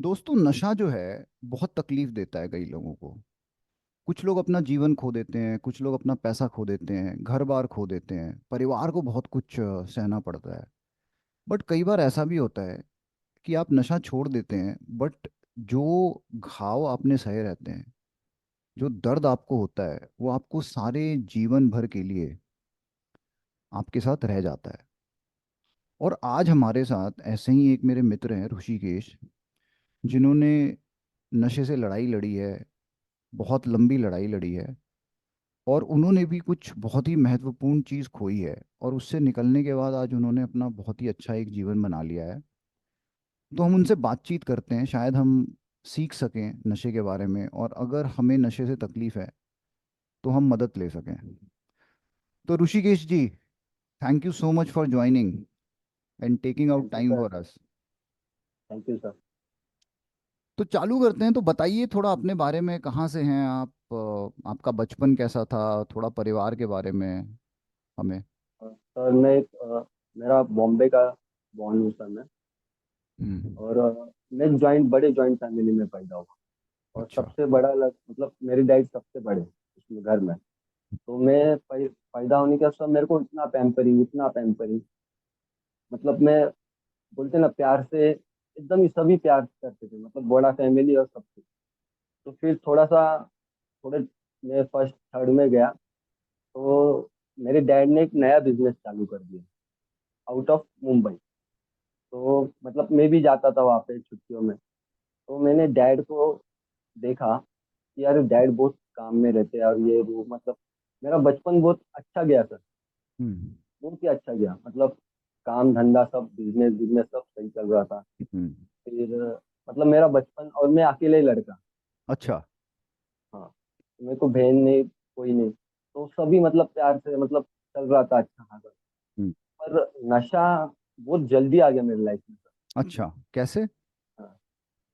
दोस्तों, नशा जो है बहुत तकलीफ देता है कई लोगों को। कुछ लोग अपना जीवन खो देते हैं, कुछ लोग अपना पैसा खो देते हैं, घर बार खो देते हैं, परिवार को बहुत कुछ सहना पड़ता है। बट कई बार ऐसा भी होता है कि आप नशा छोड़ देते हैं, बट जो घाव आपने सहे रहते हैं, जो दर्द आपको होता है, वो आपको सारे जीवन भर के लिए आपके साथ रह जाता है। और आज हमारे साथ ऐसे ही एक मेरे मित्र हैं, ऋषिकेश, जिन्होंने नशे से लड़ाई लड़ी है, बहुत लंबी लड़ाई लड़ी है। और उन्होंने भी कुछ बहुत ही महत्वपूर्ण चीज़ खोई है, और उससे निकलने के बाद आज उन्होंने अपना बहुत ही अच्छा एक जीवन बना लिया है। तो हम उनसे बातचीत करते हैं, शायद हम सीख सकें नशे के बारे में, और अगर हमें नशे से तकलीफ है तो हम मदद ले सकें। तो Rishikesh ji, thank you so much for joining and taking out thank you time sir. For us. Thank you sir. तो चालू करते हैं। तो बताइए थोड़ा अपने बारे में, कहाँ से हैं आप, आपका बचपन कैसा था, थोड़ा परिवार के बारे में हमें। सर मैं मेरा बॉम्बे का बॉर्न हूँ सर मैं। हम्म। और मैं बड़े जॉइंट फैमिली में पैदा हुआ। और अच्छा। सबसे बड़ा मतलब मेरे डैड सबसे बड़े उसमें घर में। तो मैं पैदा होने के बाद मेरे को इतना पैम्परिंग, मतलब मैं बोलते ना प्यार से एकदम ही सभी प्यार करते थे, मतलब बड़ा फैमिली और सब कुछ। तो फिर थोड़े मैं फर्स्ट थर्ड में गया, तो मेरे डैड ने एक नया बिजनेस चालू कर दिया आउट ऑफ मुंबई। तो मतलब मैं भी जाता था वहाँ पे छुट्टियों में। तो मैंने डैड को देखा कि यार डैड बहुत काम में रहते हैं, और ये वो मतलब मेरा बचपन बहुत अच्छा गया सर। हम्म। बहुत ही अच्छा गया, मतलब काम धंधा सब बिजनेस बिजनेस सब सही चल रहा था। हम्म। फिर मतलब मेरा बचपन, और मैं अकेले ही लड़का। अच्छा। हाँ, मेरे को बहन नहीं, कोई नहीं। तो सभी मतलब प्यार से मतलब चल रहा था अच्छा खासा। हम्म। पर नशा बहुत जल्दी आ गया मेरी लाइफ में सर। अच्छा, कैसे? हाँ,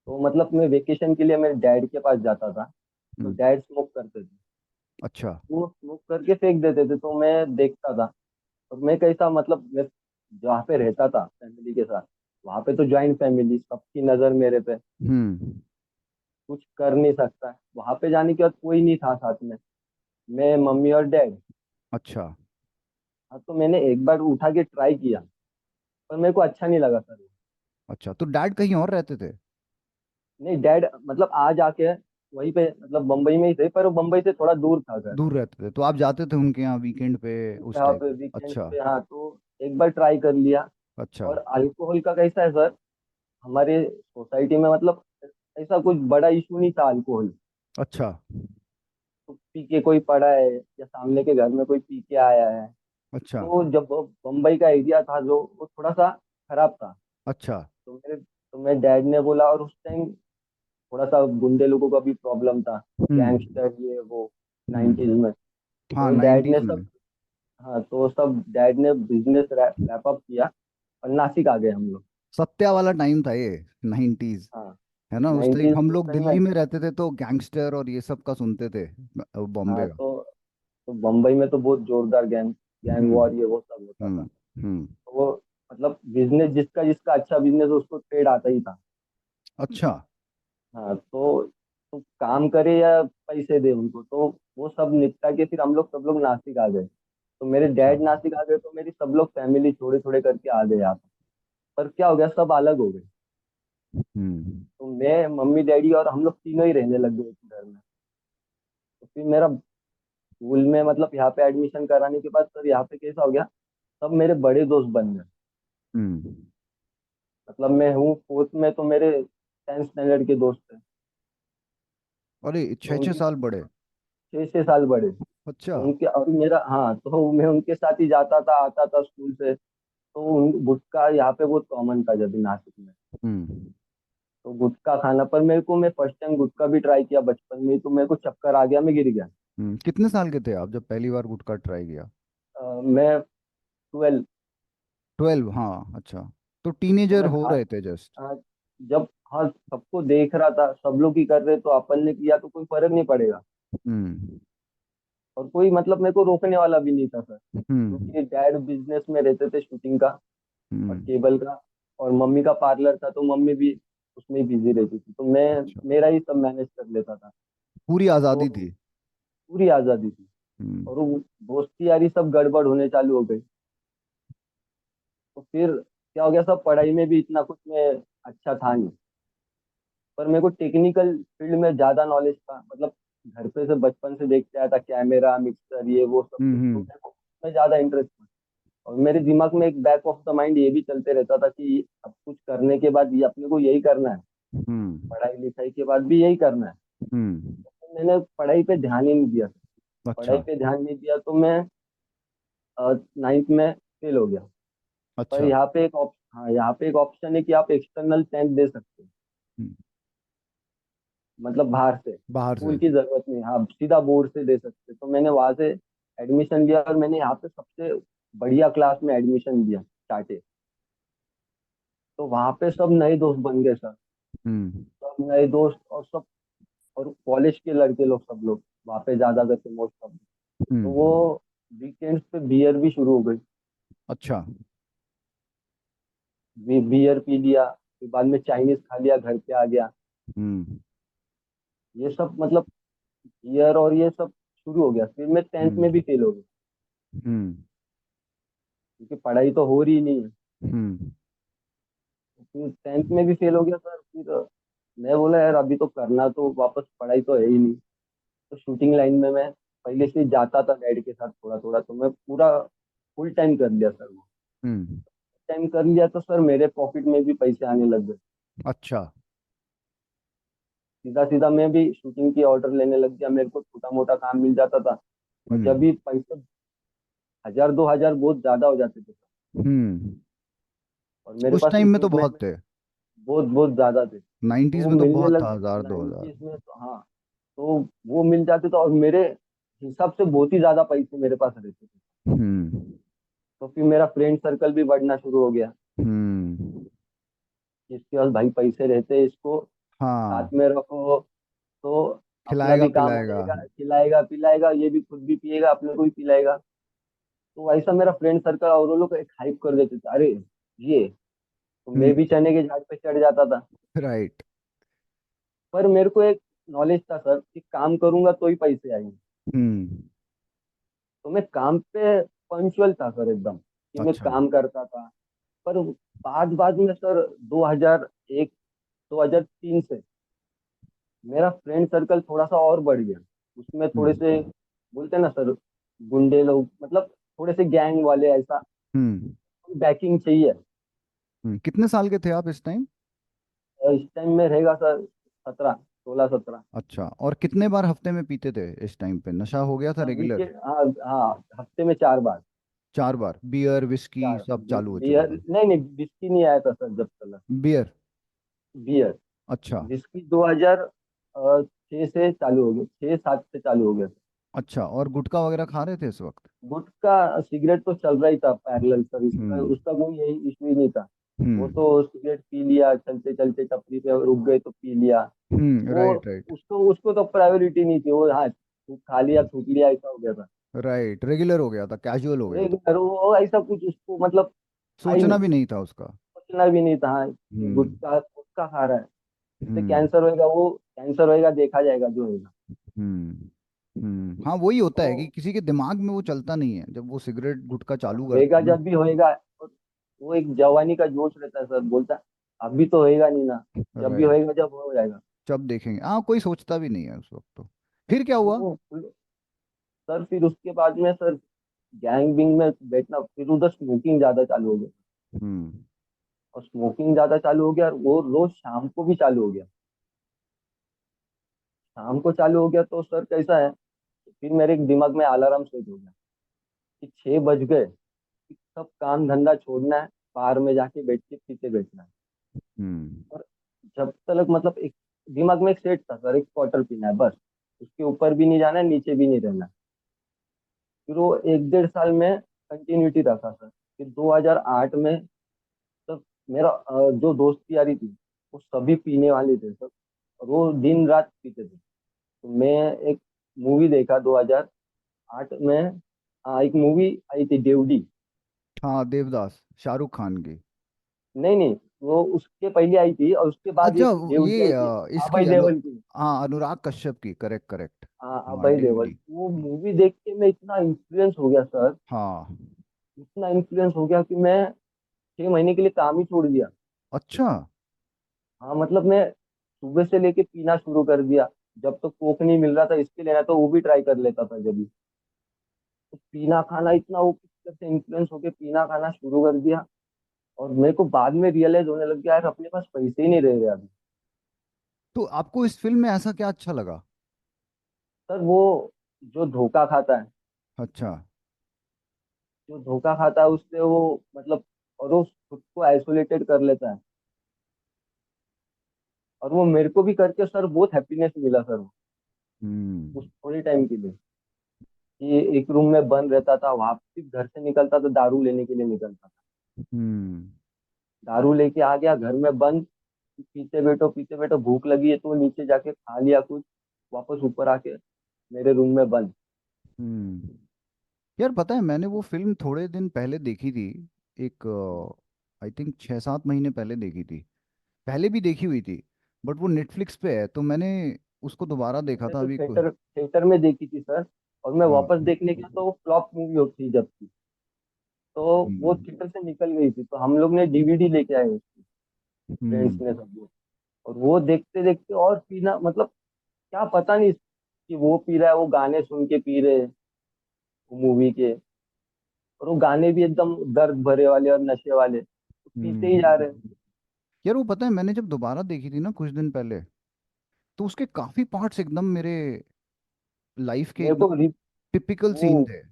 तो मतलब मैं वेकेशन के लिए मेरे डैड के पास जाता था। तो हम्म। डैड स्मोक करते थे। अच्छा। वो स्मोक करके फेंक देते थे, तो मैं देखता था। और मैं कैसा, मतलब मैं जहाँ पे रहता था फैमिली के साथ, वहाँ पे तो ज्वाइंट फैमिली, सबकी नज़र मेरे पे, हम्म। कुछ कर नहीं सकता है। वहाँ पे जाने के बाद कोई नहीं था साथ में, मैं मम्मी और डैड। अच्छा। हाँ, तो मैंने एक बार उठा के ट्राई किया, पर मेरे को अच्छा नहीं लगा सर। अच्छा, तो डैड कहीं और रहते थे? नहीं, डैड मतलब आ जाके वहीं पे, मतलब बम्बई में ही थे, पर वो बम्बई से थोड़ा दूर था घर। दूर रहते थे, तो आप जाते थे उनके यहाँ वीकेंड पे उस यहाँ टाइप? पे वीकेंड अच्छा। पे, हाँ, तो एक बार ट्राई कर लिया। अच्छा। और अल्कोहल का कैसा है सर, हमारे सोसाइटी में मतलब ऐसा कुछ बड़ा इशू नहीं था अल्कोहल। अच्छा। तो पी के कोई पड़ा है या सामने के घर में कोई पी के आया है। अच्छा। तो जब वो बम्बई का एरिया था जो, वो थोड़ा सा खराब था। अच्छा। तो मेरे डैड ने बोला, और उस टाइम थोड़ा सा गुंडे लोगों का भी प्रॉब्लम था, हम्म। गैंगस्टर ये वो, नाइन्टीज हम्म। में। हाँ, तो डैड ने 90s में। सब, हाँ, तो सब डैड ने बिजनेस रैप अप किया, और नासिक आ गए हम लोग। सत्या वाला टाइम था ये, 90s। हाँ, है ना? उस टाइम 90s हम उस लोग टाइम में। दिल्ली में रहते थे तो गैंगस्टर और ये सब का सुनते थे, बॉम्बे हाँ, का। तो बम्बई में तो बहुत जोरदार गैंग गैंग हम्म। वॉर ये वो सब होता था। हम्म। हम्म। तो वो मतलब बिजनेस, जिसका जिसका अच्छा बिजनेस उसको ट्रेड आता ही था। अच्छा। हाँ, तो काम करे या पैसे दे उनको, तो वो सब निपटा के फिर हम लोग सब लोग नासिक आ गए। तो मेरे अच्छा। डैड नासिक आ गए, तो मेरी सब लोग फैमिली थोड़े थोड़े करके आ गए यहाँ पे। पर क्या हो गया, सब अलग हो गए। हम्म। तो मैं, मम्मी डैडी और हम लोग तीनों ही रहने लग गए एक घर में। तो फिर मेरा स्कूल में, मतलब यहाँ पे एडमिशन कराने के बाद सर, यहाँ पे कैसा हो गया, सब मेरे बड़े दोस्त बन गए। हम्म। मतलब मैं हूँ फोर्थ में, तो मेरे 10th स्टैंडर्ड के दोस्त हैं। अरे, तो 6 6 साल बड़े? 6 6 साल बड़े। अच्छा। तो उनके, और मेरा, हाँ, तो मैं उनके साथ ही जाता था आता था स्कूल से। तो गुटखा यहाँ पे बहुत कॉमन था जब भी नासिक में। हम्म। तो गुटखा खाना, पर मेरे को, मैं फर्स्ट टाइम गुटखा भी ट्राई किया बचपन में ही, तो मेरे को चक्कर आ गया, मैं गिर गया। कितने साल के थे आप जब पहली बार गुटखा ट्राई किया? मैं 12। 12, हाँ, अच्छा। तो टीनेजर मैं हो खा रहे थे जस्ट? अ, जब, हाँ, सबको देख रहा था, सब लोग ही कर रहे, तो अपन ने किया तो कोई फर्क नहीं पड़ेगा। हम्म। और कोई मतलब मेरे को रोकने वाला भी नहीं था सर, हम्म। क्योंकि डैड बिजनेस में रहते थे शूटिंग का और हम्म। केबल का। और मम्मी का पार्लर था, तो मम्मी भी उसमें ही बिजी रहती थी, तो मैं अच्छा। मेरा ही सब मैनेज कर लेता था। पूरी तो आज़ादी थी। पूरी आज़ादी थी। हम्म। और वो दोस्ती यारी सब गड़बड़ होने चालू हो गई। तो फिर क्या हो गया, सब पढ़ाई में भी इतना कुछ मैं अच्छा था नहीं, पर मेरे को टेक्निकल फील्ड में ज़्यादा नॉलेज था। मतलब घर पे से बचपन से देखते आया था, कैमरा मिक्सर ये वो सब कुछ, तो हम्म। मेरे को उसमें ज़्यादा इंटरेस्ट था। और मेरे दिमाग में एक बैक ऑफ द माइंड ये भी चलते रहता था कि अब कुछ करने के बाद ये अपने को यही करना है, हम्म। पढ़ाई लिखाई के बाद भी यही करना है। हम्म। तो मैंने पढ़ाई पे ध्यान ही नहीं दिया। पढ़ाई अच्छा। पे ध्यान नहीं दिया तो मैं 9th में फेल हो गया। पर अच्छा। यहाँ पे एक ऑप्शन, हाँ यहाँ पे एक ऑप्शन है कि आप एक्सटर्नल 10th दे सकते हो, हम्म, मतलब बाहर से, बाहर स्कूल से। की जरूरत नहीं, हाँ सीधा बोर्ड से दे सकते हो। तो मैंने वहां से एडमिशन लिया और मैंने यहाँ पे सबसे बढ़िया क्लास में एडमिशन लिया, स्टार्टिंग। तो वहां पे सब नए दोस्त बन गए सर, हम्म। सब नए दोस्त और सब, और कॉलेज के लड़के लोग सब लोग वहाँ पे ज्यादा करके मोस्ट ऑफ। तो वो हम्म। वीकेंड्स पे बियर भी शुरू हो गई। अच्छा। बियर पी लिया, फिर बाद में चाइनीज खा लिया, घर पे आ गया। हम्म। ये सब मतलब बियर और ये सब शुरू हो गया। फिर मैं 10th में भी हम्म। फेल हो गया, हम्म। क्योंकि पढ़ाई तो हो रही नहीं है। हम्म। फिर 10th में भी फेल हो गया सर। फिर मैं बोला यार अभी तो करना तो वापस पढ़ाई तो है ही नहीं। तो शूटिंग लाइन में मैं पहले से ही जाता था डैडी के साथ थोड़ा थोड़ा, तो मैं पूरा फुल टाइम कर लिया सर वो। हम्म। टाइम कर लिया तो सर मेरे पॉकेट में भी पैसे आने लग गए। अच्छा। सीधा सीधा मैं भी शूटिंग की ऑर्डर लेने लग गया, मेरे को छोटा मोटा काम मिल जाता था। और जब हम्म। भी पैसे 1000 2000 बहुत ज्यादा हो जाते थे सर। हम्म। और मेरे उस पास टाइम उस में तो समय बहुत थे। बहुत बहुत ज्यादा थे। तो 90s वो में तो मिलने बहुत लग था, 1000 2000। 90s में, तो हाँ। तो वो मिल जाते थे और मेरे हिसाब से बहुत ही ज्यादा पैसे मेरे पास रहते थे। हम्म। तो फिर मेरा फ्रेंड सर्कल भी बढ़ना शुरू हो गया। हम्म। इसके पास भाई पैसे रहते हैं, इसको हाँ। साथ में रखो तो अपना खिलाएगा भी काम हो पिलाएगा। जाएगा, खिलाएगा पिलाएगा, ये भी खुद भी पिएगा, अपने को भी पिलाएगा। तो ऐसा मेरा फ्रेंड सर्कल और वो लोग एक हाइप कर देते थे, अरे ये, तो मैं हम्म। भी चने के झाड़ पे चढ़ जाता था। राइट। पर मेरे को एक नॉलेज था सर कि काम करूंगा तो ही पैसे आएंगे। हम्म। तो मैं काम पे पंचुअल था सर एकदम, कि मैं अच्छा। काम करता था। पर बाद बाद में सर 2001 2003 से मेरा फ्रेंड सर्कल थोड़ा सा और बढ़ गया। उसमें थोड़े से, हम्म। बोलते हैं ना सर, गुंडे लोग, मतलब थोड़े से गैंग वाले, ऐसा हम्म। बैकिंग चाहिए। कितने साल के थे आप इस टाइम? और इस टाइम में रहेगा सर 17 16 17। अच्छा, और कितने बार हफ्ते में पीते थे इस टाइम पे? नशा हो गया था रेगुलर? वीकेंड, हाँ हाँ, हफ्ते में 4 बार। 4 बार बियर विस्की चार सब चालू हो चुका बियर, था? नहीं नहीं, विस्की नहीं आया था सर जब तक। बियर। बियर, अच्छा। विस्की 2006 से चालू हो गया, 6 7 से चालू हो गया। अच्छा, और गुटखा वगैरह खा रहे थे इस वक्त? गुटखा सिगरेट तो चल रहा ही था पैरेलल सर, इसका हम्म। उसका कोई यही इशू ही नहीं था। वो हम्म। तो सिगरेट पी लिया, चलते चलते टपरी पे रुक गए तो पी लिया। वो राइट राइट। उसको उसको तो प्रायोरिटी नहीं थी, वो हाँ खा लिया थूक लिया, ऐसा हो गया था। राइट, रेगुलर हो गया था, कैजुअल हो गया था। रेगुलर वो ऐसा कुछ उसको मतलब था ही सोचना नहीं, भी नहीं था उसका। सोचना भी नहीं था। हाँ, ये हम्म। गुटखा गुटखा खा रहा है, इससे हम्म। कैंसर होएगा, वो कैंसर होएगा, देखा जाएगा जो होएगा। हम्म। हाँ, वही होता तो है कि किसी के दिमाग में वो चलता नहीं है जब वो सिगरेट गुटखा चालू करता होएगा है ना। जब भी होएगा। और वो एक जवानी का जोश रहता है सर, बोलता है, अभी तो होएगा नहीं ना, जब भी राइट। होएगा जब हो जाएगा। जब देखेंगे, हाँ, कोई सोचता भी नहीं है उस वक्त तो। फिर क्या तो हुआ? वो सर फिर उसके बाद में सर गैंग विंग में बैठना, फिर उधर स्मोकिंग ज्यादा चालू हो गया। हम्म। और स्मोकिंग ज्यादा चालू हो गया और वो रोज शाम को भी चालू हो गया। शाम को चालू हो गया तो सर कैसा है, फिर मेरे दिमाग में अलार्म सेट हो गया कि 6 बज गए, कि सब काम धंधा छोड़ना है, बाहर में जाके बैठ के पीछे बैठना है। हम्म। और जब तक मतलब एक दिमाग में एक सेट था सर, एक क्वार्टर पीना है बस, उसके ऊपर भी नहीं जाना है, नीचे भी नहीं रहना है। फिर वो 1 1.5 साल में कंटिन्यूटी रखा सर। फिर 2008 में तब मेरा जो दोस्ती यारी थी, वो सभी पीने वाले थे सब, और वो दिन रात पीते थे। तो मैं एक मूवी देखा 2008 में, एक मूवी आई थी देवडी। हाँ, देवदास, शाहरुख खान की। नहीं नहीं, वो उसके पहले आई थी, और उसके बाद अच्छा एक डीवीडी आई थी, इसकी अभय देओल की। हाँ, अनुराग कश्यप की, करेक्ट करेक्ट। हाँ, हाँ अभय देओल, डीवीडी। वो मूवी देख के मैं इतना इन्फ्लुएंस हो गया सर, हाँ। इतना इन्फ्लुएंस हो गया कि मैं 6 महीने के लिए काम ही छोड़ दिया। अच्छा। हाँ मतलब मैं सुबह से लेके पीना शुरू कर दिया। जब तो कोक नहीं मिल रहा था इसके लेना, तो वो भी ट्राई कर लेता था जब भी। तो पीना खाना इतना, वो किस तरह से इन्फ्लुएंस होके पीना खाना शुरू कर दिया। और मेरे को बाद में रियलाइज होने लग गया, यार अपने पास पैसे ही नहीं रह रहे अभी। तो आपको इस फिल्म में ऐसा क्या अच्छा लगा? सर वो जो धोखा खाता है, अच्छा। जो धोखा खाता है उससे वो मतलब, और वो खुद को आइसोलेटेड कर लेता है। और वो मेरे को भी करके सर बहुत हैप्पीनेस मिला सर, उस हम्म। थोड़े टाइम के लिए। कि एक रूम में बंद रहता था, वहां सिर्फ घर से निकलता तो दारू लेने के लिए निकलता था। हम्म। दारू लेके आ गया घर में बंद, पीते बैठो भूख लगी है तो नीचे जाके खा लिया कुछ, वापस ऊपर आके मेरे रूम में बंद। हम्म। यार पता है, मैंने वो फिल्म थोड़े दिन पहले देखी थी। एक आई थिंक 6-7 महीने पहले देखी थी। पहले भी देखी हुई थी, बट वो नेटफ्लिक्स पे है तो मैंने उसको दोबारा देखा मैंने था तो अभी थिएटर में देखी थी सर, और मैं हाँ। वापस देखने गया तो वो फ्लॉप मूवी थी जब थी। तो वो हम्म। थिएटर से निकल गई थी, तो हम लोग ने डीवीडी लेके आए उसकी, फ्रेंड्स ने हम्म। सब लोग। और वो देखते देखते और पीना मतलब, क्या पता नहीं कि वो पी रहा है, वो गाने सुन के पी रहे हैं वो मूवी के। और वो गाने भी एकदम दर्द भरे वाले और नशे वाले, तो पीते ही हम्म। जा रहे हैं। यार वो पता है, मैंने जब दोबारा देखी थी ना कुछ दिन पहले, तो उसके काफी पार्ट्स एकदम मेरे लाइफ के मेरे एकदम को टिपिकल सीन वो, थे।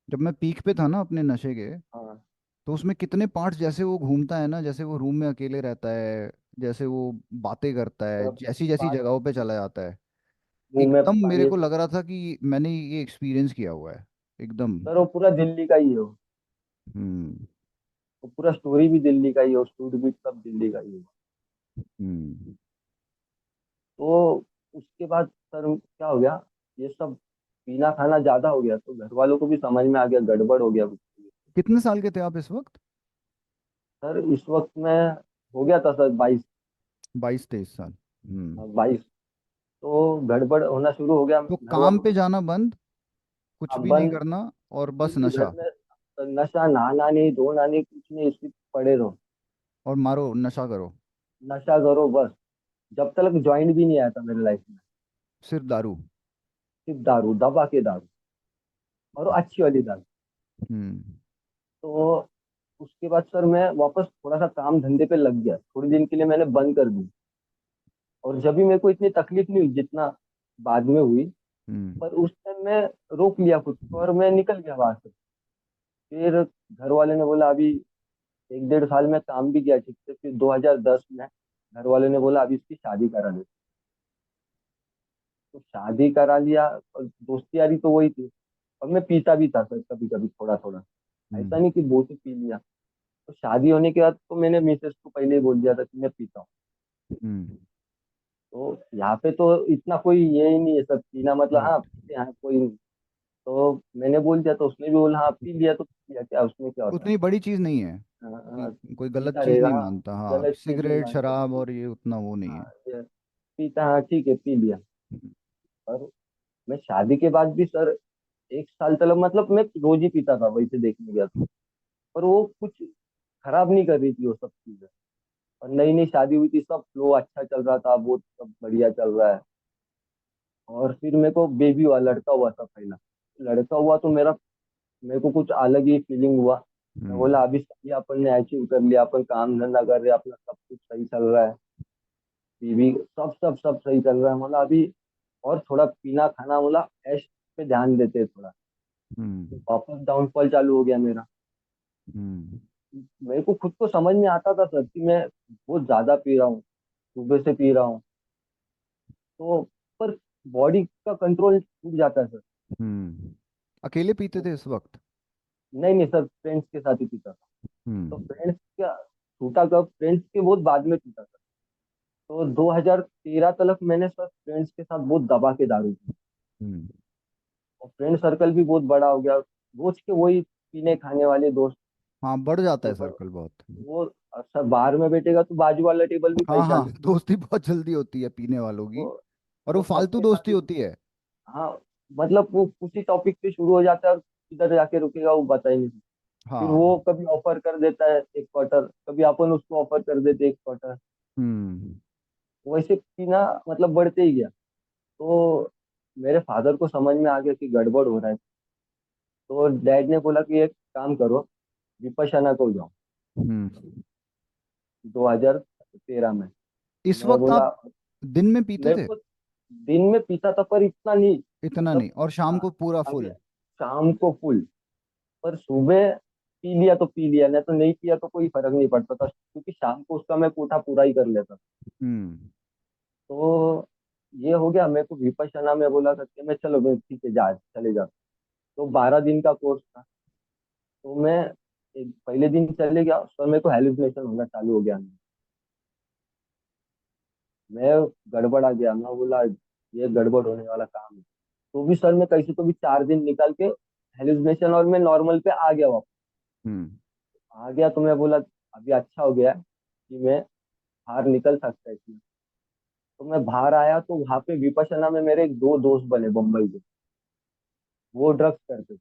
जब मैं पीक पे था ना अपने नशे के, हाँ तो उसमें कितने पार्ट्स, जैसे वो घूमता है ना, जैसे वो रूम में अकेले रहता है, जैसे वो बातें करता है, सब जैसी जैसी बात, जगहों पे चला जाता है, मुंह में एकदम मेरे पानी। को लग रहा था कि मैंने ये एक्सपीरियंस किया हुआ है एकदम। सर वो पूरा दिल्ली का ही है हम्म। वो पूरा स्टोरी भी दिल्ली का ही है, स्टूड भी सब दिल्ली का ही है। हम्म। तो उसके बाद सर क्या हो गया, ये सब पीना खाना ज्यादा हो गया, तो घर वालों को भी समझ में आ गया गड़बड़ हो गया कुछ। कितने साल के थे आप इस वक्त? सर इस वक्त मैं हो गया था सर 22। 22-23 साल। हम्म। 22। तो गड़बड़ होना शुरू हो गया तो घर काम वालों पे को। जाना बंद, कुछ अब भी नहीं बंद, करना, और बस कुछ भी घर नशा। में नशा, नहाना नहीं धोना नहीं कुछ नहीं, सिर्फ पड़े रहो, और मारो, नशा करो। नशा करो बस। जब तक ज्वाइंट भी नहीं आया था मेरे लाइफ में, सिर्फ दारू। सिर्फ दारू, दबा के दारू, और वो अच्छी वाली दारू। हम्म। तो उसके बाद सर मैं वापस थोड़ा सा काम धंधे पे लग गया, थोड़ी दिन के लिए मैंने बंद कर दी। और जब भी मेरे को इतनी तकलीफ नहीं हुई जितना बाद में हुई, हम्म। पर उस टाइम मैं रोक लिया खुद को और मैं निकल गया वहां से। फिर घर वाले ने बोला अभी, 1-1.5 साल में काम भी किया ठीक से, फिर 2010 में घर वाले ने बोला अभी इसकी शादी करा दे। तो शादी करा लिया, और दोस्ती यारी तो वही थी। और मैं पीता भी था सर, कभी कभी थोड़ा थोड़ा, ऐसा हम्म। नहीं कि बहुत ही पी लिया। तो शादी होने के बाद तो मैंने मिसेस को पहले ही बोल दिया था कि मैं पीता हूँ। हम्म। तो यहाँ पे तो इतना कोई ये ही नहीं है सब पीना मतलब, हाँ करेक्ट। पीते हैं कोई नहीं। तो मैंने बोल दिया तो उसने भी बोला हाँ पी लिया तो पी लिया, क्या उसमें क्या होता है। उतनी बड़ी चीज नहीं है हाँ हाँ, कि कोई गलत पीता चीज रहेगा, नहीं हाँ मानता, हाँ गलत चीज नहीं सिगरेट मानता। शराब और ये उतना वो नहीं है। हाँ पीता, हाँ ठीक है पी लिया। पर मैं शादी के बाद भी सर 1 साल तक मतलब मैं रोज ही पीता था वैसे देखने गया तो। पर वो कुछ खराब नहीं कर रही थी वो सब चीजें। और नई नई शादी हुई थी, सब फ्लो अच्छा चल रहा था, बहुत सब बढ़िया चल रहा है। और फिर मेरे को बेबी हुआ, लड़का हुआ था पहला। लड़का हुआ तो मेरे को कुछ अलग ही फीलिंग हुआ। मैं हम्म। बोला अभी सही अपन ने अचीव कर लिया, अपन काम धंधा कर रहे हैं, अपना सब कुछ सही चल रहा है, बीवी सब सब सब सही चल रहा है, बोला अभी और थोड़ा पीना खाना, बोला ऐश पे ध्यान देते हैं थोड़ा। हम्म। वापस डाउनफॉल चालू हो गया मेरा। हम्म। मेरे को खुद को समझ में आता था सर कि मैं बहुत ज्यादा पी रहा हूँ, सुबह से पी रहा हूँ। तो पर बॉडी का कंट्रोल टूट जाता है सर। अकेले पीते तो थे इस वक्त? नहीं नहीं सर, फ्रेंड्स के साथ ही पीता था। तो हम्म। फ्रेंड्स का टूटा कब, फ्रेंड्स के बहुत बाद में टूटा था। तो 2013 तक मैंने सर फ्रेंड्स के साथ बहुत दबा के दारू पी। हम्म। और फ्रेंड सर्कल भी बहुत बड़ा हो गया, रोज के वही पीने खाने वाले दोस्त। हाँ, बढ़ जाता तो है सर्कल बहुत। वो सर बाहर में बैठेगा तो बाजू वाला टेबल भी हाँ हाँ, पहचान। दोस्ती बहुत जल्दी होती है पीने वालों की। तो और वो वो फालतू सबके दोस्ती साथ। होती है। हाँ, मतलब वो उसी टॉपिक पे शुरू हो जाता है और किधर जाके रुकेगा वो बता ही नहीं सकता। फिर हाँ। वो कभी ऑफर कर देता है एक क्वार्टर, कभी अपन उसको ऑफर कर देते एक क्वार्टर। हम्म। वैसे पीना मतलब बढ़ते ही गया। तो मेरे फादर को समझ में आ गया कि गड़बड़ हो रहा है। तो डैड ने बोला कि एक काम करो, विपश्यना को जाओ। हम्म। 2013 में। इस मैं वक्त बोला, आप दिन में पीते मेरे थे? को दिन में पीता था पर इतना नहीं। इतना मतलब नहीं, और शाम हाँ, को पूरा आगे फुल? शाम को फुल। पर सुबह पी लिया तो पी लिया, नहीं तो नहीं पिया तो कोई फर्क नहीं पड़ता था, क्योंकि शाम को उसका मैं कोठा पूरा ही कर लेता था। हम्म। तो ये हो गया। मेरे को विपश्यना में बोला करके मैं, चलो मैं ठीक है जा चले जा। तो 12 दिन का कोर्स था। तो मैं पहले दिन चले गया, सर मेरे को हेलुसिनेशन होना चालू हो गया। मैं गड़बड़ा गया, मैं बोला ये गड़बड़ होने वाला काम है। तो भी सर मैं कैसे तो भी 4 दिन निकाल के हेलुसिनेशन और मैं नॉर्मल पे आ गया वापस। हम्म। आ गया तो मैं बोला अभी अच्छा हो गया कि मैं बाहर निकल सकता है इसमें। तो मैं बाहर आया तो वहां पे विपश्यना में मेरे एक दो दोस्त बने बम्बई के। वो ड्रग्स करते थे।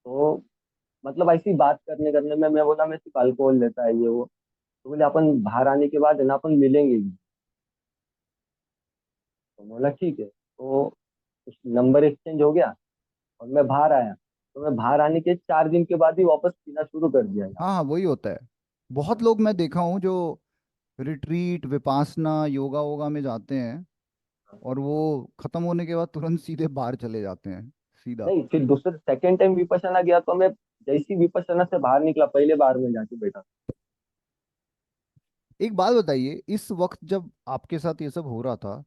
तो मतलब ऐसी बात करने करने में मैं बोला मैं सिर्फ अल्कोहल लेता है ये वो। तो बोले अपन बाहर आने के बाद है ना अपन मिलेंगे ही। तो बोला ठीक है। तो कुछ नंबर एक्सचेंज हो गया और मैं बाहर आया। तो मैं बाहर आने के 4 दिन के बाद ही वापस पीना शुरू कर दिया यार। हाँ हाँ, वही होता है। बहुत लोग मैं देखा हूँ जो रिट्रीट, विपासना, योगा वोगा में जाते हैं, और वो खत्म होने के बाद तुरंत सीधे बाहर चले जाते हैं, सीधा। नहीं, फिर दूसरे सेकेंड टाइम विपश्यना गया तो मैं जैसी विपश्यना से बाहर निकला पहले बार में जाके बैठा। एक बात बताइए, इस वक्त जब आपके साथ ये सब हो रहा था,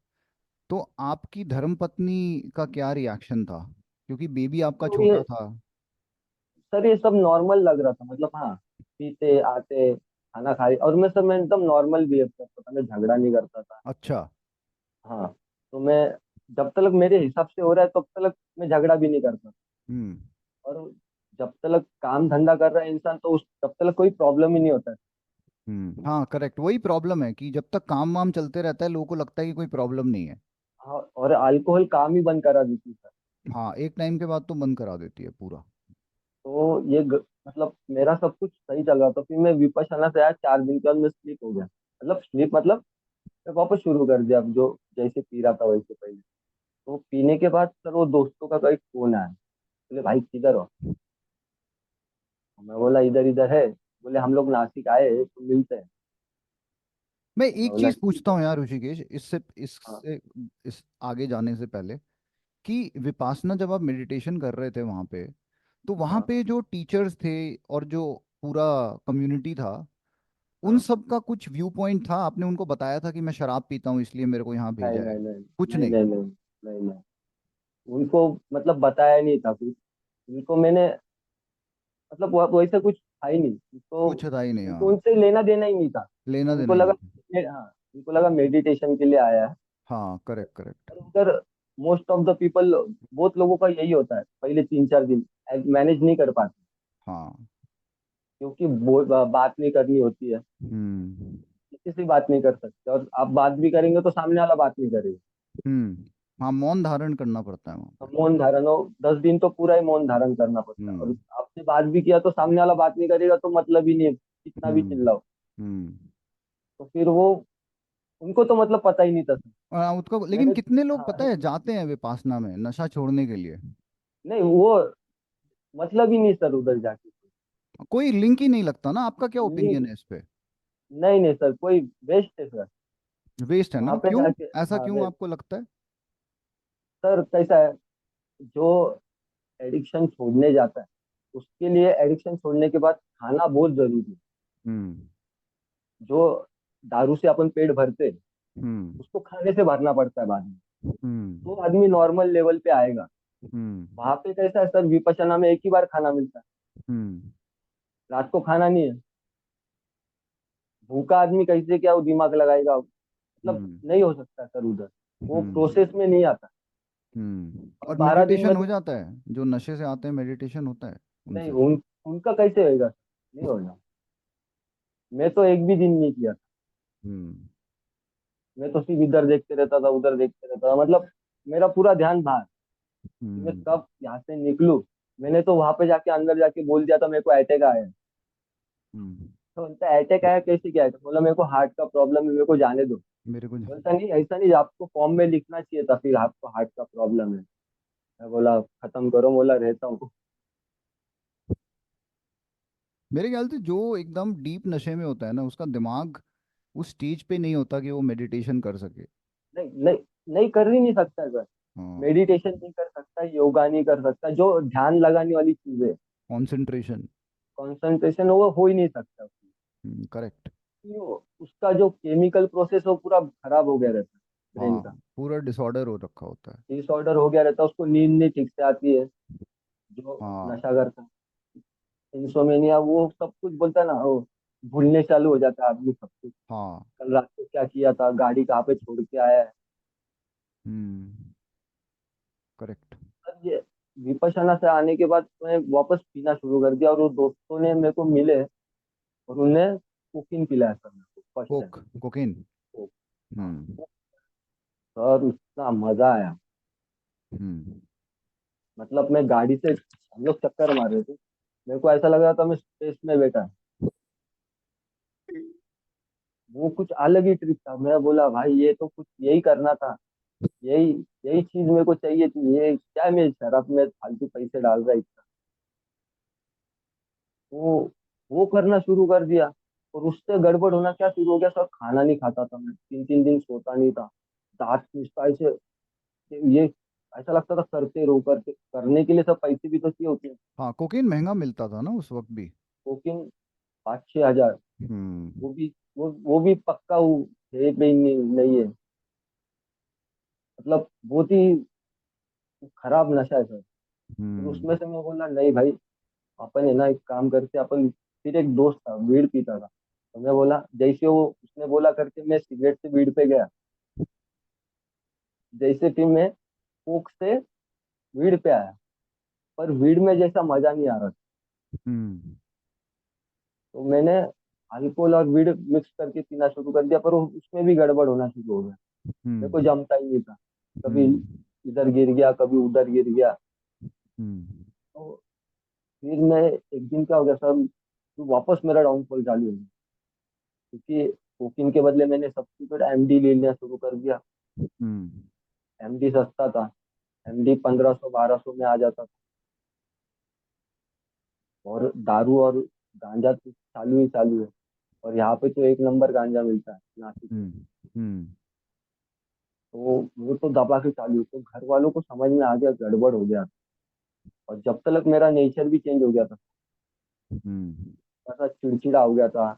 तो आपकी धर्मपत्नी का क्या रिएक्शन था? क्योंकि बेबी आपका तो छोटा ये था। सर ये सब नॉर्मल लग रहा था, मतलब हाँ, पीते आते खाना खाए और मैं सब मैं एकदम नॉर्मल बिहेव करता था, मैं झगड़ा नहीं करता था। अच्छा। हाँ। तो मैं जब तक मेरे हिसाब से हो रहा है तब तक मैं झगड़ा भी नहीं करता। हम्म। और जब तक काम धंधा कर रहा है इंसान तो उस तब तक कोई प्रॉब्लम ही नहीं होता है। हाँ करेक्ट, वही प्रॉब्लम है कि जब तक काम वाम चलते रहता है लोगों को लगता है कि कोई प्रॉब्लम नहीं है। हाँ, और अल्कोहल काम ही बंद करा देती है। हाँ, एक टाइम के बाद तो बंद करा देती है पूरा। तो मतलब मेरा सब कुछ सही चल रहा था, फिर मैं विपश्यना से आया 4 दिन के बाद मैं स्लीप हो गया। मतलब स्लीप मतलब मैं वापस शुरू कर दिया, अब जो जैसे पी रहा था वैसे पहले। तो पीने के बाद सर वो दोस्तों का कोई फोन आया। बोले भाई किधर हो? मैं बोला इधर इधर है। बोले हम लोग नासिक आए हैं, तो मिलते हैं। मैं तो मैं एक बोला चीज ठीक पूछता है। हूँ यार ऋषिकेश, इससे हाँ इससे इस आगे जाने से पहले, कि विपासना जब आप मेडिटेशन कर रहे थे वहां पे, तो वहां हाँ पे जो टीचर्स थे और जो पूरा कम्युनिटी था, उन हाँ। सब का कुछ व्यू पॉइंट था? आपने उनको बताया था कि मैं शराब पीता हूँ इसलिए मेरे को यहाँ नहीं भेजा है? नहीं नहीं कुछ नहीं नहीं? नहीं नहीं नहीं नहीं। उनको मतलब बताया नहीं था कुछ। उनको मैंने मतलब वैसे कुछ था ही नहीं उनको। कुछ था ही नहीं, उनको हाँ। उनसे लेना देना ही नहीं था। लेना उनको देना ही लगा, नहीं। हाँ, उनको लगा मेडिटेशन के लिए आया है। हाँ करेक्ट करेक्ट। और उधर मोस्ट ऑफ द पीपल, बहुत लोगों का यही होता है पहले 3 4 दिन मैनेज नहीं कर पाते, हाँ। क्योंकि बात नहीं करनी होती है। हम्म। किसी से बात नहीं कर सकते, और आप बात भी करेंगे तो सामने वाला बात नहीं करेगा। हाँ, मौन धारण करना पड़ता है वहाँ तो पे। मौन धारण हो, 10 दिन तो पूरा ही मौन धारण करना पड़ता है, और हम्म। आपसे बात भी किया तो सामने वाला बात नहीं करेगा तो मतलब ही नहीं है कितना भी हम्म। चिल्लाओ। हम्म। तो फिर वो उनको तो मतलब पता ही नहीं था सर। और उसको, लेकिन मैंने कितने लोग पता हाँ, है जाते हैं विपासना में नशा छोड़ने के लिए? नहीं वो मतलब ही नहीं सर उधर जाके। कोई लिंक ही नहीं लगता ना। आपका क्या नहीं ओपिनियन है इस पे? नहीं नहीं सर, कोई बेस्ट है सर। वेस्ट है ना? वहां पे क्यों? जाके ऐसा हाँ क्यों बेस्ट। आपको लगता है? सर कैसा है, जो एडिक्शन छोड़ने जाता है उसके लिए एडिक्शन छोड़ने के बाद खाना बहुत जरूरी है। हम्म। जो दारू से अपन पेट भरते हैं, हम्म। उसको खाने से भरना पड़ता है बाद में। तो हम्म। आदमी नॉर्मल लेवल पे आएगा। हम्म। वहां पे कैसा है सर, विपश्यना में एक ही बार खाना मिलता है। हम्म। रात को खाना नहीं है। भूखा आदमी कैसे क्या वो दिमाग लगाएगा, मतलब हम्म। नहीं हो सकता सर उधर। वो हम्म। प्रोसेस में नहीं आता। हम्म। और और 12 दिन में मेडिटेशन हो तो जाता है? जो नशे से आते हैं मेडिटेशन होता है नहीं, उनसे? उनका कैसे होएगा? नहीं होगा। मैं तो एक भी दिन नहीं किया था। हम्म। मैं तो सिर्फ इधर देखते रहता था, उधर देखते रहता था, मतलब मेरा पूरा ध्यान बाहर कि मैं हम्म। कब यहाँ से निकलूं। मैंने तो वहां पे जाके अंदर जाके बोल दिया था मेरे को अटैक आया है। हम्म। तो बोलता अटैक आया कैसे, क्या है? तो बोला मेरे को हार्ट का प्रॉब्लम है, मेरे को जाने दो। मेरे को बोलता नहीं ऐसा नहीं, आपको फॉर्म में लिखना चाहिए था फिर आपको हार्ट का प्रॉब्लम है। मैं बोला खत्म करो, बोला रहता हूँ। मेरे ख्याल से जो एकदम डीप नशे में होता है ना, उसका दिमाग उस स्टेज पे नहीं होता कि वो मेडिटेशन कर सके। नहीं नहीं, नहीं कर ही नहीं सकता सर। हाँ। मेडिटेशन नहीं कर सकता, योगा नहीं कर सकता, जो ध्यान लगाने वाली चीज है, कंसंट्रेशन। कंसंट्रेशन, वो हो ही नहीं सकता। करेक्ट। क्यों? उसका जो केमिकल प्रोसेस वो पूरा खराब हो गया रहता है ब्रेन हाँ, का। पूरा डिसऑर्डर हो रखा होता है। डिसऑर्डर हो गया रहता है, उसको नींद नहीं ठीक से आती है, जो हाँ। नशा करता है। इंसोमेनिया वो सब कुछ बोलता है ना, वो भूलने चालू हो जाता है आदमी सब कुछ। हाँ। कल रात को क्या किया था, गाड़ी कहाँ पे छोड़ के आया है। हम्म। करेक्ट। अब ये विपश्यना से आने के बाद मैं वापस पीना शुरू कर दिया, और वो दोस्तों ने मेरे को मिले और उन्हें कोकीन पिलाया सर मेरे को फर्स्ट टाइम। कोकेन। हाँ। हम्म। सर इतना मजा आया। हम्म। मतलब मैं गाड़ी से, हम लोग चक्कर मार रहे थे, मेरे को ऐसा लग रहा था मैं स्पेस में बैठा। वो कुछ अलग ही ट्रिप था। मैं बोला भाई ये तो कुछ यही करना था, यही यही चीज मेरे को चाहिए थी। ये क्या मैं शराब में फालतू पैसे डाल रहा इतना। वो वो करना शुरू कर दिया। और उससे गड़बड़ होना क्या शुरू हो गया सर, खाना नहीं खाता था मैं, 3 3 दिन सोता नहीं था। दांत पीसता ऐसे, ये ऐसा लगता था करते रहो, करते करने के लिए सब पैसे भी तो चाहिए होते हैं। हाँ, कोकेन महंगा मिलता था ना उस वक्त भी। लेकिन 5 6 हजार, हम्म। वो भी वो भी पक्का वो है पे ही नहीं है। मतलब बहुत ही खराब नशा है सर। फिर हम्म। उसमें से मैं बोला नहीं भाई, अपन है ना एक काम करते अपन। फिर एक दोस्त था बीड़ पीता था, तो मैं बोला जैसे वो उसने बोला करके मैं सिगरेट से बीड़ पे गया। जैसे फिर मैं कोक से बीड़ पे आया, पर बीड़ में जैसा मजा नहीं आ रहा था। हम्म। तो मैंने अल्कोहल और बीड़ मिक्स करके पीना शुरू कर दिया, पर उसमें भी गड़बड़ होना शुरू हो गया। मेरे को हम्म। जमता ही नहीं था। कभी हम्म। इधर गिर गया, कभी उधर गिर गया। हम्म। तो फिर मैं एक दिन क्या हो गया सर, फिर वापस मेरा डाउनफॉल चालू हो गया। क्योंकि कोकीन के बदले मैंने सब्स्टिट्यूट एमडी ले लिया शुरू कर दिया। हम्म। एमडी सस्ता था, एमडी 1500 1200 में आ जाता था। और दारू और गांजा तो चालू ही चालू है। और यहाँ पे तो एक नंबर गांजा मिलता है नासिक में। हम्म। हम्म। तो वो तो दबा के चालू, तो घर वालों को समझ में आ गया गड़बड़ हो गया। और जब तक मेरा नेचर भी चेंज हो गया था, हम्म। ऐसा चिड़चिड़ा हो गया था,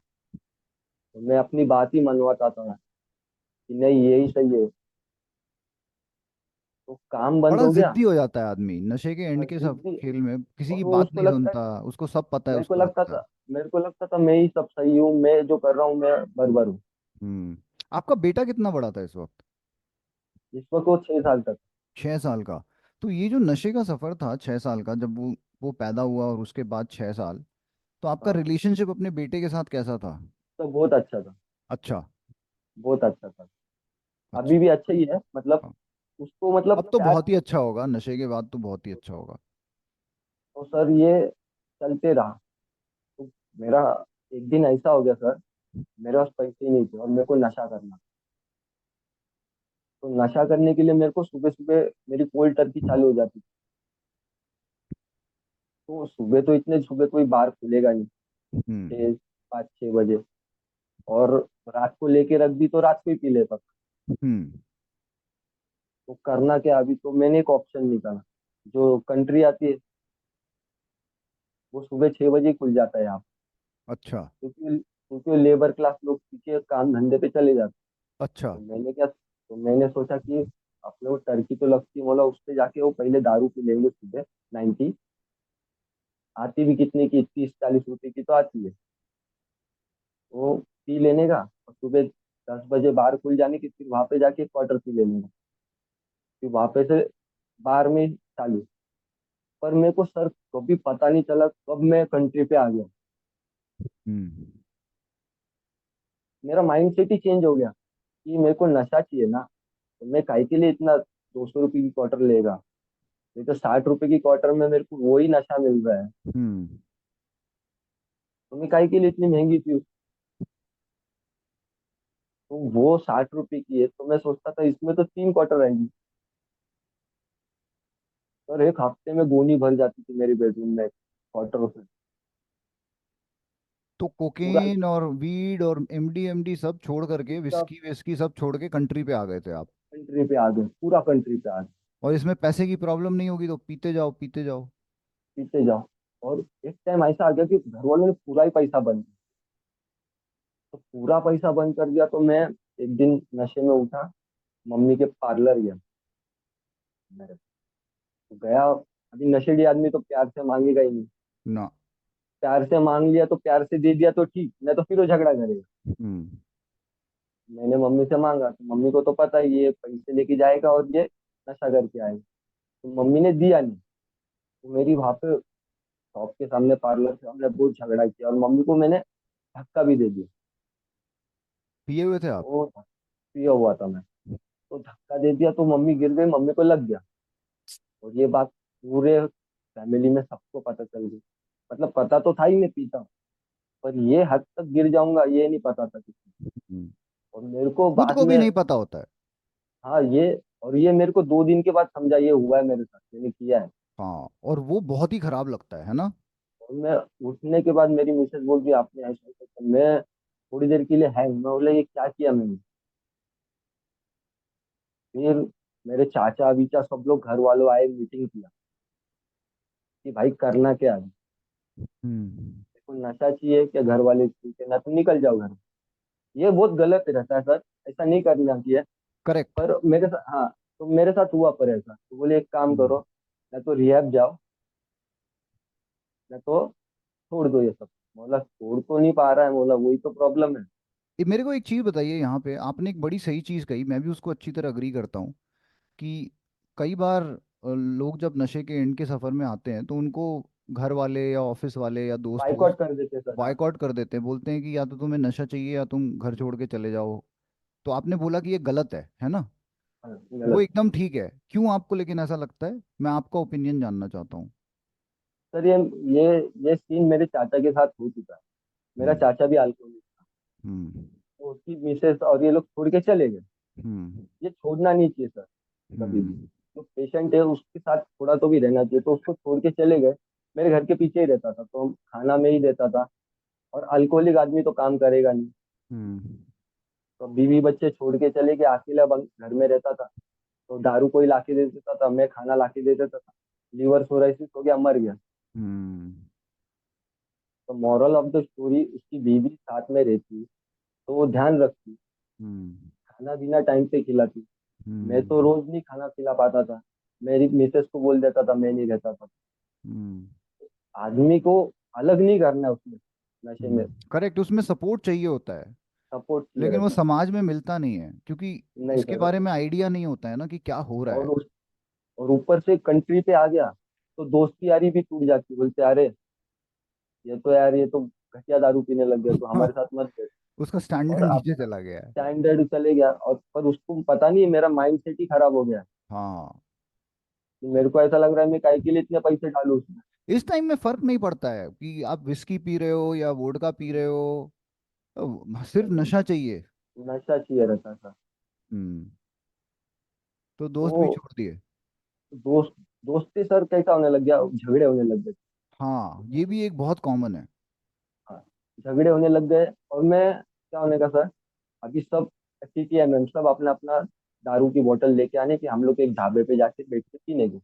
तो मैं अपनी बात ही मनवाता था कि नहीं यही सही है। तो काम बंद बड़ा हो गया। जिद्दी हो जाता है आदमी नशे के एंड और के सब जिद्दी, खेल में, किसी और की वो बात उसको नहीं लगता है, सुनता, उसको सब पता है, मेरे को उसको लगता लगता है। था मेरे को लगता था मैं ही सब सही हूँ, मैं जो कर रहा हूँ मैं बराबर हूँ। हम्म। आपका बेटा कितना बड़ा था इस वक्त? इस वक्त वो 6 साल तक। 6 साल का? तो ये जो नशे का सफर था 6 साल का, जब वो पैदा हुआ और उसके बाद 6 साल, तो आपका हाँ, रिलेशनशिप अपने बेटे के साथ कैसा था? तो बहुत अच्छा था। अच्छा। बहुत अच्छा था। अच्छा। अभी भी अच्छा ही है, मतलब हाँ। उसको मतलब अब तो प्यार बहुत ही से। अच्छा होगा, नशे के बाद तो बहुत ही अच्छा होगा। तो सर ये चलते रहा। तो मेरा एक दिन ऐसा हो गया सर, मेरे पास पैसे ही नहीं थे और मेरे को नशा करना। तो नशा करने के लिए मेरे को सुबह सुबह मेरी कोल्ड टर्की चालू हो जाती। तो सुबह तो इतने सुबह कोई बार खुलेगा नहीं, हम्म। 6 5 6 बजे। और रात को लेके रख दी तो रात को ही पी लेता था। हम्म। तो करना क्या, अभी तो मैंने एक ऑप्शन निकाला। जो कंट्री आती है वो सुबह 6 बजे ही खुल जाता है यहाँ अच्छा। पे। क्योंकि लेबर क्लास लोग पीछे काम धंधे पे चले जाते। अच्छा। तो मैंने सोचा कि अपने वो टर्की तो लगती है, बोला उस पे जाके वो पहले दारू पी लेंगे सुबह। 90 आती भी कितने की, 30 40 रुपए की तो आती है। वो पी लेने का, और सुबह 10 बजे बार खुल जाने की, फिर वहां पे जाके क्वार्टर पी लेने का। फिर वहां पे से बार में चालू। पर मेरे को सर कभी पता नहीं चला कब मैं कंट्री पे आ गया। हम्म। मेरा माइंड सेट ही चेंज हो गया कि मेरे को नशा चाहिए ना, तो मैं काहे के लिए इतना 200 रुपये की क्वार्टर लेगा। नहीं तो 60 रुपए की क्वार्टर में मेरे को वही नशा मिल रहा है, हम्म। तो मैं काहे के लिए इतनी महंगी पीऊँ। तो वो 60 रुपए की है, तो मैं सोचता था इसमें तो 3 क्वार्टर आएंगी। और एक हफ्ते में गोनी भर जाती थी मेरी बेडरूम में क्वार्टरों से। तो पूरा कोकेन और वीड और एमडी एमडी सब छोड़ करके, सब विस्की विस्की सब छोड़ के कंट्री पे आ गए थे आप। कंट्री पे आ गए, पूरा कंट्री पे आ गए। और इसमें पैसे की प्रॉब्लम नहीं होगी तो पीते जाओ पीते जाओ। पीते जाओ। और एक टाइम ऐसा आ गया कि घर वालों ने पूरा ही पैसा बंद किया। तो पूरा पैसा बंद कर दिया, तो मैं एक दिन नशे में उठा, मम्मी के पार्लर गया मेरे। तो गया, अभी नशेड़ी आदमी तो प्यार से मांगेगा ही नहीं। ना। प्यार से मांग लिया तो प्यार से दे दिया तो ठीक, नहीं तो फिर वो झगड़ा करेगा। हम्म। मैंने मम्मी से मांगा, तो मम्मी को तो पता है ये पैसे लेके जाएगा और ये नशा करके आएगा। तो मम्मी ने दिया नहीं। तो मेरी वहां पे शॉप के सामने, पार्लर के सामने बहुत झगड़ा किया, और मम्मी को मैंने धक्का भी दे दिया। पिए हुए थे आप? वो पिया हुआ था मैं। तो धक्का दे दिया तो मम्मी गिर गई, मम्मी को लग गया। और ये बात पूरे फैमिली में सबको पता चल गई। मतलब पता तो था ही मैं पीता हूँ, पर ये हद तक गिर जाऊंगा ये नहीं पता था किसी को। हम्म। और मेरे को खुद बाद को भी में, नहीं पता होता है। हाँ ये, और ये मेरे को 2 दिन के बाद समझा ये हुआ है मेरे साथ, मैंने किया है। हाँ, और वो बहुत ही खराब लगता है ना। और मैं उठने के बाद मेरी मिसेज बोल रही आपने ऐसा ऐसा किया। मैं थोड़ी देर के लिए हैंग, मैं बोला ये क्या किया मैंने। फिर मेरे चाचा बीचा सब लोग घर वालों आए, मीटिंग किया कि भाई करना क्या है। हम्म। देखो नशा चाहिए क्या, घर वाले ठीक है ना तो निकल जाओ घर। ये बहुत गलत रहता है सर, ऐसा नहीं करना चाहिए। करेक्ट। पर मेरे साथ, हाँ, तो मेरे साथ हुआ पर ऐसा, तो बोले एक काम हम्म। करो, या तो रिहैब जाओ, या तो छोड़ दो ये सब। बोला छोड़ तो नहीं पा रहा है, बोला वही तो प्रॉब्लम है। मेरे को एक चीज़ बताइए, यहाँ पे आपने एक बड़ी सही चीज़ कही, मैं भी उसको अच्छी तरह अग्री करता हूँ कि कई बार लोग जब नशे के एंड के सफ़र में आते हैं तो उनको घर वाले या ऑफिस वाले या दोस्त वोस्त बाइकआउट कर देते सर, हाँ। बायकॉट कर देते हैं, बोलते हैं कि या तो तुम्हें नशा चाहिए या तुम घर छोड़ के चले जाओ। तो आपने बोला कि ये गलत है ना? हाँ, वो गलत। एकदम ठीक है, क्यों आपको लेकिन ऐसा लगता है? मैं आपका ओपिनियन जानना चाहता हूँ। सर ये ये सीन मेरे चाचा के साथ हो चुका है। मेरा हम्म। चाचा भी अल्कोहलिक था। हम्म। तो उसकी मिसेस और ये लोग छोड़ के चले गए। हम्म। ये छोड़ना नहीं चाहिए सर, कभी भी। हम्म। जो पेशेंट है उसके साथ थोड़ा तो भी रहना चाहिए, तो उसको छोड़ के चले गए। मेरे घर के पीछे ही रहता था, तो खाना में ही देता था। और अल्कोहलिक आदमी तो काम करेगा नहीं। हम्म। तो बीवी बच्चे छोड़ के चले गए, अकेला घर में रहता था। तो दारू कोई लाके दे देता था, मैं खाना लाके दे देता था। लीवर सोराइसिस हो गया, मर गया। हम्म। तो मॉरल ऑफ द स्टोरी, उसकी बीवी साथ में रहती तो वो ध्यान रखती, हम्म। खाना पीना टाइम पे खिलाती। मैं तो हम्म। रोज नहीं खाना खिला पाता था, मेरी मिसेस को बोल देता था, मैं नहीं रहता था। हम्म। आदमी को अलग नहीं करना है उसमें, नशे में। करेक्ट, उसमें सपोर्ट चाहिए होता है। सपोर्ट चाहिए लेकिन वो रहता है। समाज में मिलता नहीं है क्योंकि नहीं इसके सर। बारे में आइडिया नहीं होता है ना कि क्या हो रहा और है। उस और ऊपर से कंट्री पे आ गया, तो दोस्ती यारी भी टूट जाती, बोलते अरे ये तो यार, ये तो घटिया दारू पीने लग गया, तो हमारे साथ मत बैठ। उसका और स्टैंडर्ड नीचे अपना चला गया है। स्टैंडर्ड चले गया, और पर उसको पता नहीं है मेरा माइंड सेट ही खराब हो गया है। हाँ। कि मेरे को ऐसा लग रहा है मैं काय के लिए इतने पैसे डालूं उसमें। इस टाइम में फर्क नहीं पड़ता है कि आप विस्की पी रहे हो या वोडका पी रहे हो, सिर्फ नहीं, नशा चाहिए। नशा चाहिए रहता था। हम्म। तो दोस्त भी तो छोड़ दिए? दोस्त दोस्ती सर कैसा होने लग गया, झगड़े होने लग गए। हाँ, ये भी एक बहुत कॉमन है। हाँ, झगड़े होने लग गए। और मैं क्या होने का सर, अभी सब TTM सब अपना अपना दारू की बोतल लेके आने की, हम लोग एक ढाबे पे जाके बैठ के पीने के,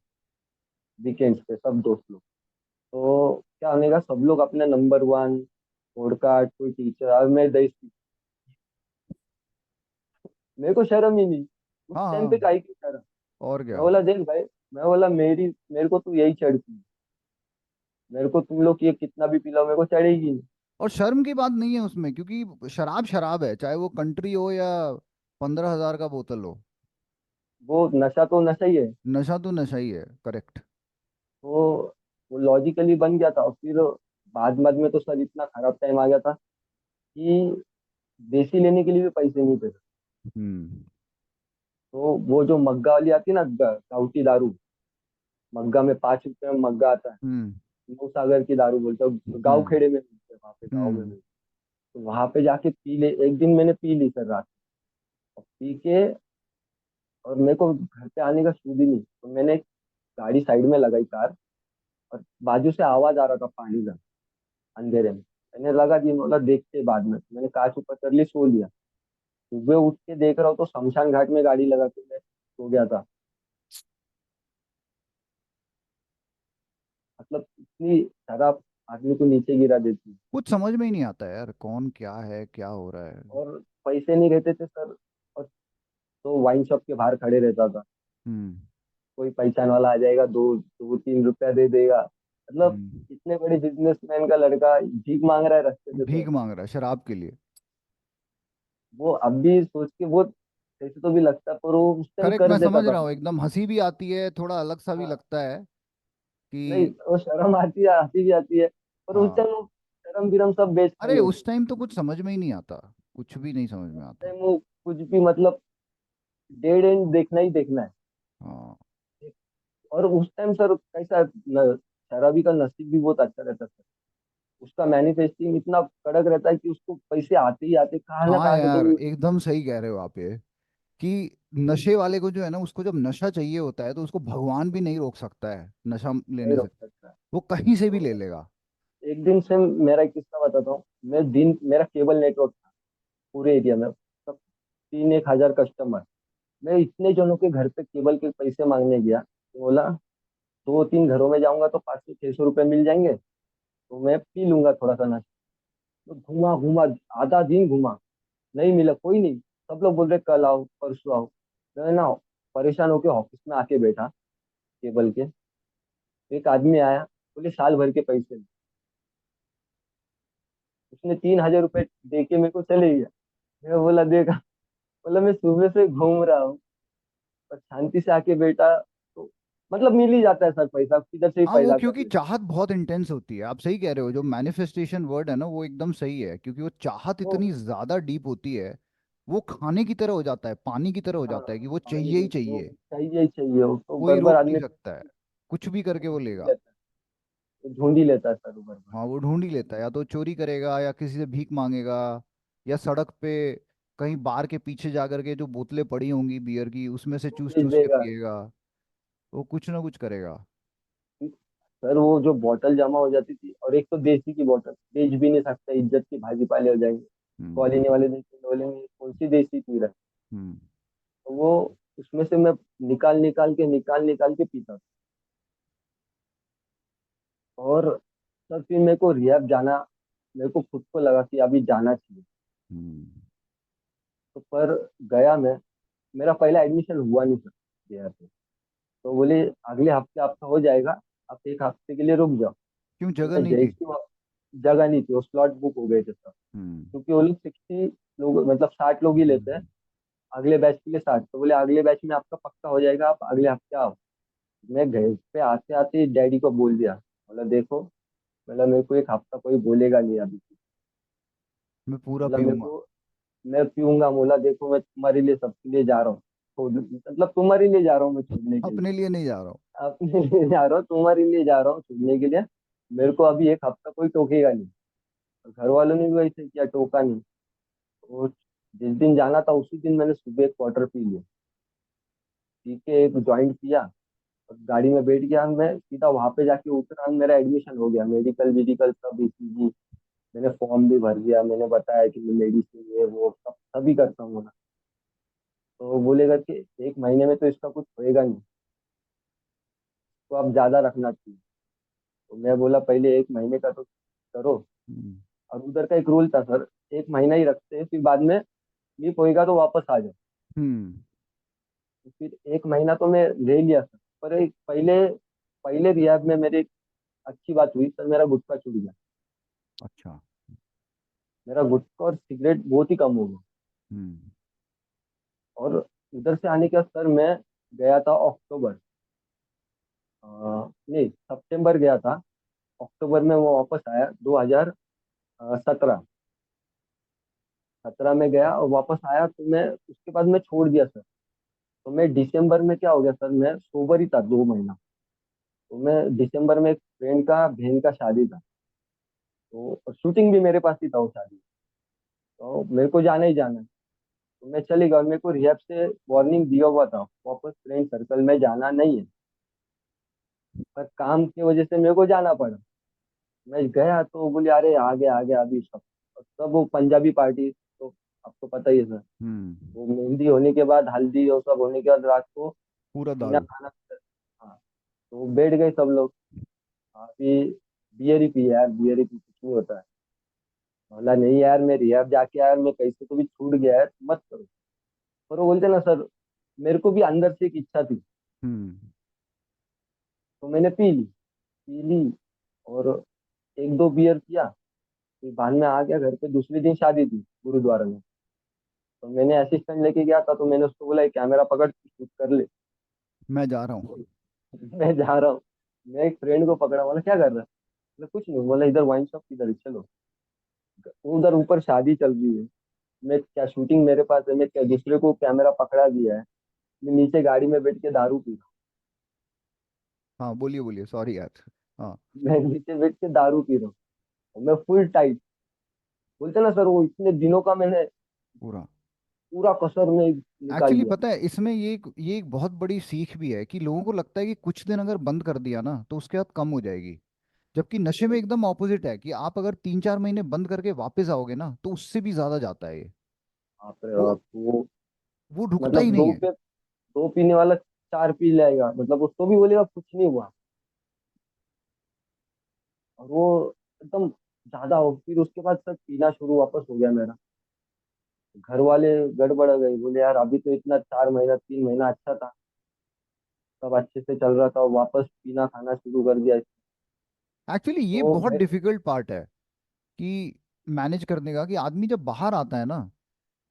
वीकेंड्स पे सब दोस्त लोग। तो क्या होने का, सब लोग अपने नंबर 1 पॉडकास्ट, कोई टीचर, और मैं दही मेरे को शर्म ही नहीं। उस हाँ टाइम पे हाँ। काहे की शर्म। और मैं क्या। बोला देख भाई, मैं बोला मेरे को तो यही चढ़ती है। मेरे को तुम लोग ये कितना भी पिलाओ, मेरे को चढ़ेगी नहीं। और शर्म की बात नहीं है उसमें, क्योंकि शराब शराब है, चाहे वो कंट्री हो या 15,000 का बोतल हो। वो नशा तो नशा ही है। नशा तो नशा ही है, करेक्ट। तो वो लॉजिकली बन गया था, और फिर बाद बाद में तो सर इतना खराब टाइम आ गया था कि देसी लेने के लिए भी पैसे नहीं थे। हम्म। तो वो जो मग्गा वाली आती है ना, गाउटी दारू, मग्गा में 5 रुपए में मग्गा आता है, हम्म। नौ सागर की दारू बोलते हो, गाँव हम्म। खेड़े में मिलते हैं, वहाँ पे गाँव में हम्म। मिलते हैं। तो वहां पे जाके पी ले, एक दिन मैंने पी ली सर रात में। और पी के, और मेरे को घर पे आने का सूझ ही नहीं, तो मैंने गाड़ी साइड में लगाई कार, और बाजू से आवाज आ रहा था पानी का, अंधेरे में। मैंने लगा दी, बोला देखते हैं बाद में, तो मैंने कांच ऊपर कर ली, सो लिया। सुबह उठ के देख रहा हूँ तो शमशान घाट में गाड़ी लगा के मैं सो गया था। मतलब इतनी शराब आदमी को नीचे गिरा देती है। कुछ समझ में ही नहीं आता यार, कौन क्या है, क्या हो रहा है। और पैसे नहीं रहते थे सर, और तो वाइन शॉप के बाहर खड़े रहता था, हम्म। कोई पहचान वाला आ जाएगा, 2 2 3 रुपया दे देगा। मतलब हम्म। इतने बड़े बिजनेसमैन का लड़का भीख मांग रहा है रास्ते से भीख तो। मांग रहा है शराब के लिए। वो अब भी सोच के वो कैसे तो भी लगता है, पर वो उस टाइम करेक्ट, कर मैं देता समझ था रहा हूँ, सर। एकदम हंसी भी आती है, थोड़ा अलग सा भी हाँ, लगता है नहीं कि वो शर्म आती है, हंसी भी आती है, पर उस हाँ। टाइम वो शर्म विरम सब बेच अरे दिए थे। उस टाइम तो कुछ समझ में ही नहीं आता, कुछ भी नहीं समझ में उस आता। टाइम वो कुछ भी मतलब डेड एंड देखना ही देखना है। हाँ। और उस टाइम सर कैसा शराबी का नसीब भी बहुत अच्छा रहता है। उसका मैन्युफैक्चरिंग इतना कड़क रहता है कि उसको पैसे आते ही आते, कहाँ ना हाँ कहाँ से तो यार, वो। एकदम सही कह रहे हो आप ये, कि नशे वाले को जो है ना, उसको जब नशा चाहिए होता है तो उसको भगवान भी नहीं रोक सकता है नशा नहीं लेने से। रोक सकता। वो कहीं से भी ले तो लेगा। एक दिन से मेरा एक किस्सा बताता हूँ। मैं दिन, मेरा केबल नेटवर्क था पूरे एरिया में, सब 3 1 हजार कस्टमर। मैं इतने जनों के घर पे केबल के पैसे मांगने गया, तो बोला 2 3 घरों में जाऊंगा तो 500 600 रुपये मिल जाएंगे, तो मैं पी लूंगा थोड़ा सा नशा। तो घूमा घूमा, आधा दिन घूमा, नहीं मिला, कोई नहीं। सब लोग बोल रहे कल आओ परसों आओ। मैं ना परेशान होके ऑफिस में आके बैठा केबल के। एक आदमी आया, बोले साल भर के पैसे दे। उसने 3 हजार रुपये दे के मेरे को चले गया। मैं बोला देखा, बोला मैं सुबह से घूम रहा हूँ और शांति से आके बैठा, तो मतलब मिल ही जाता है सर पैसा, किधर से भी हाँ, वो पैदा कर क्योंकि लेते। चाहत बहुत इंटेंस होती है, आप सही कह रहे हो, जो मैनिफेस्टेशन वर्ड है ना वो एकदम सही है, क्योंकि वो चाहत तो इतनी ज्यादा डीप होती है। वो खाने की तरह हो जाता है, पानी की तरह हो हाँ, जाता है, कि वो पानी चाहिए ही की वो चाहिए। चाहिए ही चाहिए, वो तो कोई बरबर रोक नहीं आदमी सकता है, कुछ भी करके वो ढूंढ ही लेगा। लेता है, वो ढूंढ ही लेता है सर वो बरबर। हाँ, वो ढूंढ ही लेता है, या तो चोरी करेगा या किसी से भीख मांगेगा, या सड़क पे कहीं बार के पीछे जा करके जो बोतलें पड़ी होंगी बियर की उसमें से वो चूस बेच चूस के देगा। पिएगा। वो कुछ ना कुछ करेगा। सर वो जो बोतल जमा हो जाती थी, और एक तो देसी की बोतल बेच भी नहीं सकता, इज्जत की भाजी पाले हो जाएंगे। हम्म। कॉलोनी वाले देखेंगे, बोलेंगे कौन सी देसी पी रहा है। हम्म। तो वो उसमें से मैं निकाल निकाल के पीता था। और सर फिर मेरे को रिहैब जाना, मेरे को खुद को लगा कि अभी जाना चाहिए। हम्म। तो पर गया मैं, मेरा पहला एडमिशन हुआ नहीं सर रिहैब पे। तो बोले अगले हफ्ते आपका हो जाएगा, आप 1 हफ्ते के लिए रुक जाओ। क्यों, तो जगह मैं नहीं थी? जैसी जगह नहीं थी, वो स्लॉट बुक हो गए थे सब। हम्म। क्योंकि वो लोग 60 लोग, मतलब 60 लोग ही लेते हैं, अगले बैच के लिए 60। तो बोले अगले बैच में आपका पक्का हो जाएगा, आप अगले हफ्ते आओ। मैं घर पे आते आते डैडी को बोल दिया, बोला देखो, मतलब मेरे को 1 हफ्ता कोई बोलेगा नहीं अभी। मैं पूरा मतलब मेरे पीऊंगा। को, मैं पीऊंगा, बोला देखो मैं तुम्हारे लिए सबके लिए जा रहा हूँ, मतलब तुम्हारे लिए जा रहा हूँ मैं छोड़ने के लिए। अपने लिए नहीं जा रहा हूँ। अपने लिए जा रहा हूँ, तुम्हारे लिए जा रहा हूँ छोड़ने के लिए। मेरे को अभी 1 हफ्ता कोई टोकेगा नहीं। और घर वालों ने भी वैसे किया, टोका नहीं। वो जिस दिन जाना था उसी दिन मैंने सुबह एक क्वार्टर पी लिया, पी के एक ज्वाइंट पिया, और गाड़ी में बैठ गया। मैं सीधा वहां पे जाके उतरा, मेरा एडमिशन हो गया, मेडिकल वेडिकल सब, ईसीजी। मैंने फॉर्म भी भर दिया, मैंने बताया कि मैं मेडिसिन ये वो सब सभी करता हूँ ना। तो वो बोलेगा कि 1 महीने में तो इसका कुछ होएगा नहीं, तो आप ज्यादा रखना चाहिए। तो मैं बोला पहले 1 महीने का तो करो। हम्म। और उधर का एक रूल था सर, 1 महीना ही रखते हैं, फिर बाद में नहीं होएगा तो वापस आ जाओ। हम्म। तो फिर 1 महीना तो मैं ले लिया सर। पर एक पहले पहले रियाब में मेरी एक अच्छी बात हुई सर, मेरा गुटखा छूट गया। अच्छा। मेरा गुटखा और सिगरेट बहुत ही कम हो गया। हम्म। और उधर से आने के बाद सर मैं गया था अक्टूबर, नहीं, सितंबर गया था। अक्टूबर में वो वापस आया, 2017। 17 में गया और वापस आया, तो मैं उसके बाद मैं छोड़ दिया सर। तो मैं दिसंबर में क्या हो गया सर, मैं सोबर ही था 2 महीना। तो मैं दिसंबर में एक फ्रेंड का बहन का शादी था, तो शूटिंग भी मेरे पास ही था वो शादी। तो मेरे को जाना ही जाना है। तो मैं चले गया, और मेरे को रिहैब से वार्निंग दिया हुआ था वापस फ्रेंड सर्कल में जाना नहीं है। पर काम की वजह से मेरे को जाना पड़ा। मैं गया तो बोले अरे आ गया अभी सब। और सब वो पंजाबी पार्टी, तो आपको पता ही है सर। हम्म। वो मेहंदी होने के बाद, हल्दी और सब होने के बाद रात को पूरा पीना दारू। खाना। हाँ। तो बैठ गए सब लोग। अभी बियर ही पी यार, बियर ही पी, कुछ नहीं होता है। बोला नहीं यार, मैं रिहैब जाके आया, मैं कैसे तो भी छूट गया है, मत करो। पर वो बोलते ना सर, मेरे को भी अंदर से एक इच्छा थी। हम्म। तो मैंने पी ली। और एक दो बियर किया, फिर बाद में आ गया घर पे। दूसरे दिन शादी थी गुरुद्वारा में। तो मैंने असिस्टेंट लेके गया था, तो मैंने उसको बोला, कैमरा पकड़ शूट कर ले। मैं जा रहा हूँ। मैं जा रहा हूँ। मैं एक फ्रेंड को पकड़ा, बोला क्या कर रहा है? बोला कुछ नहीं। बोला इधर वाइन शॉप किधर है, चलो। उधर ऊपर शादी चल रही है। मैं क्या, शूटिंग मेरे पास है, मैं क्या दूसरे को कैमरा पकड़ा दिया है। मैं नीचे गाड़ी में बैठ के दारू पी रहा हाँ बोलिए बोलिए, सॉरी यार। हाँ। हूँ। मैं नीचे बैठ के दारू पी रहा हूँ, और मैं फुल टाइट। बोलते ना सर, वो इतने दिनों का मैंने पूरा। पूरा कसर में निकाल एक्चुअली दिया। पता है, इसमें ये एक बहुत बड़ी सीख भी है कि लोगों को लगता है कि कुछ दिन अगर बंद कर दिया ना तो उसके बाद कम हो जाएगी। जबकि नशे में एकदम ऑपोजिट है कि आप अगर 3-4 महीने बंद करके वापस आओगे ना तो उससे भी ज्यादा जाता है ये। बाप रे वो बाप, वो वो रुकता ही मतलब नहीं है। दो पीने वाला चार पी जाएगा, मतलब उसको भी बोलेगा कुछ नहीं हुआ। और वो एकदम ज्यादा हो, फिर उसके बाद सब पीना शुरू वापस हो गया मेरा। घर वाले गड़बड़ हो गई, बोले यार अभी तो इतना 4 महीना 3 महीना अच्छा था, सब अच्छे से चल रहा था, और वापस पीना खाना शुरू कर दिया। एक्चुअली ये तो बहुत मैं डिफिकल्ट पार्ट है कि मैनेज करने का, कि आदमी जब बाहर आता है ना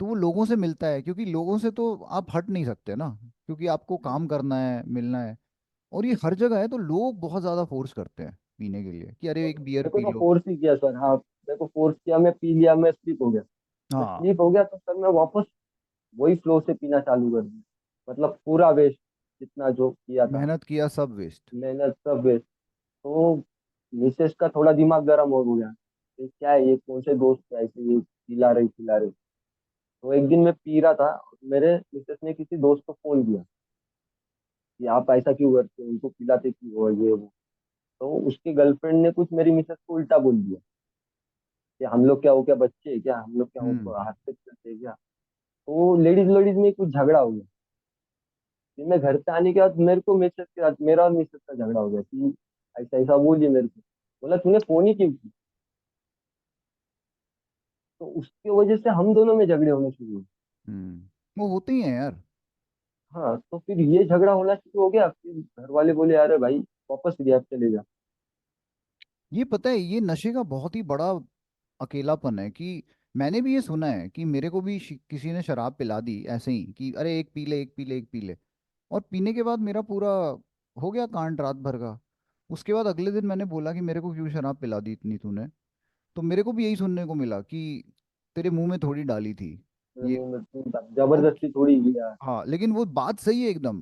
तो वो लोगों से मिलता है, क्योंकि लोगों से तो आप हट नहीं सकते ना, क्योंकि आपको काम करना है, मिलना है। और ये हर जगह है तो लोग बहुत ज्यादा फोर्स करते हैं पीने के लिए कि अरे एक बियर मेरे को पी तो लो। फोर्स ही किया सर, हाँ मेरे को फोर्स किया, मैं पी लिया, मैं स्लिप हो गया। मैं हाँ। स्लिप हो गया तो सर मैं वापस वही फ्लो से पीना चालू कर दिया, मतलब पूरा वेस्ट, जितना जो किया था, मेहनत किया सब वेस्ट। मेहनत सब वेस्ट। तो मिसेस का थोड़ा दिमाग गर्म हो गया, ये क्या है, ये कौन से दोस्त है ऐसे ये पिला रही। तो एक दिन मैं पी रहा था, मेरे मिसेस ने किसी दोस्त को फोन किया कि आप ऐसा क्यों करते हो, उनको पिलाते क्यों हो, ये वो। तो उसके गर्लफ्रेंड ने कुछ मेरी मिसेस को उल्टा बोल दिया कि हम लोग क्या हो, क्या बच्चे हैं क्या, हम लोग क्या हो, हम्म। हाथ पे चलते हैं क्या। तो लेडीज लेडीज में कुछ झगड़ा हो गया। फिर मैं घर पे आने के बाद मेरे को मिसेस के साथ, मेरा और मिसेस का झगड़ा हो गया कि ऐसा ऐसा बोलिए मेरे को। बोला तूने फोन ही क्यों की। तो उसकी वजह से हम दोनों में झगड़े होने शुरू हुए। वो होते ही हैं यार। हाँ, तो फिर ये झगड़ा होना शुरू हो गया, फिर घर वाले बोले अरे भाई वापस रिहैब चले जा। ये पता है, ये नशे का बहुत ही बड़ा अकेलापन है कि मैंने भी ये सुना है कि मेरे को भी किसी ने शराब पिला दी ऐसे ही कि अरे एक पी ले, एक पी ले, एक पी ले। और पीने के बाद मेरा पूरा हो गया कांड रात भर का। उसके बाद अगले दिन मैंने बोला कि मेरे को क्यों शराब पिला दी इतनी तूने। तो मेरे को भी यही सुनने को मिला कि तेरे मुंह में थोड़ी डाली थी मेरे ये। मुंह में और जबरदस्ती थोड़ी लिया। हाँ, लेकिन वो बात सही है एकदम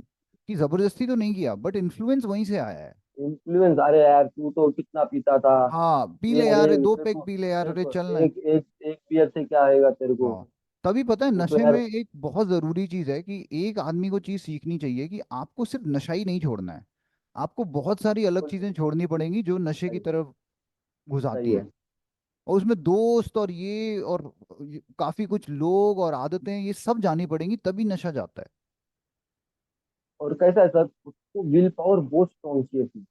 कि जबरदस्ती तो नहीं किया, बट इन्फ्लुएंस वहीं से आया है। इन्फ्लुएंस, अरे यार तू तो कितना पीता था, हाँ, पी ये ले यार, अरे दो तेरे पैक को पी ले यार, तेरे अरे को चलना है। एक एक एक बियर से क्या आएगा तेरे को। हाँ। तभी पता है तू तो नशे में यार। एक बहुत जरूरी चीज है कि एक आदमी को चीज सीखनी चाहिए कि आपको सिर्फ नशा ही नहीं छोड़ना है। आपको बहुत सारी अलग बिल्कुल चीजें छोड़नी पड़ेंगी जो नशे की सही तरफ सही घुसाती है। हैं। और उसमें दोस्त और काफी कुछ लोग और आदतें ये सब जानी पड़ेंगी, तभी नशा जाता है। और कैसा है सर, उसको विल पावर बहुत स्ट्रॉन्ग चाहिए थी,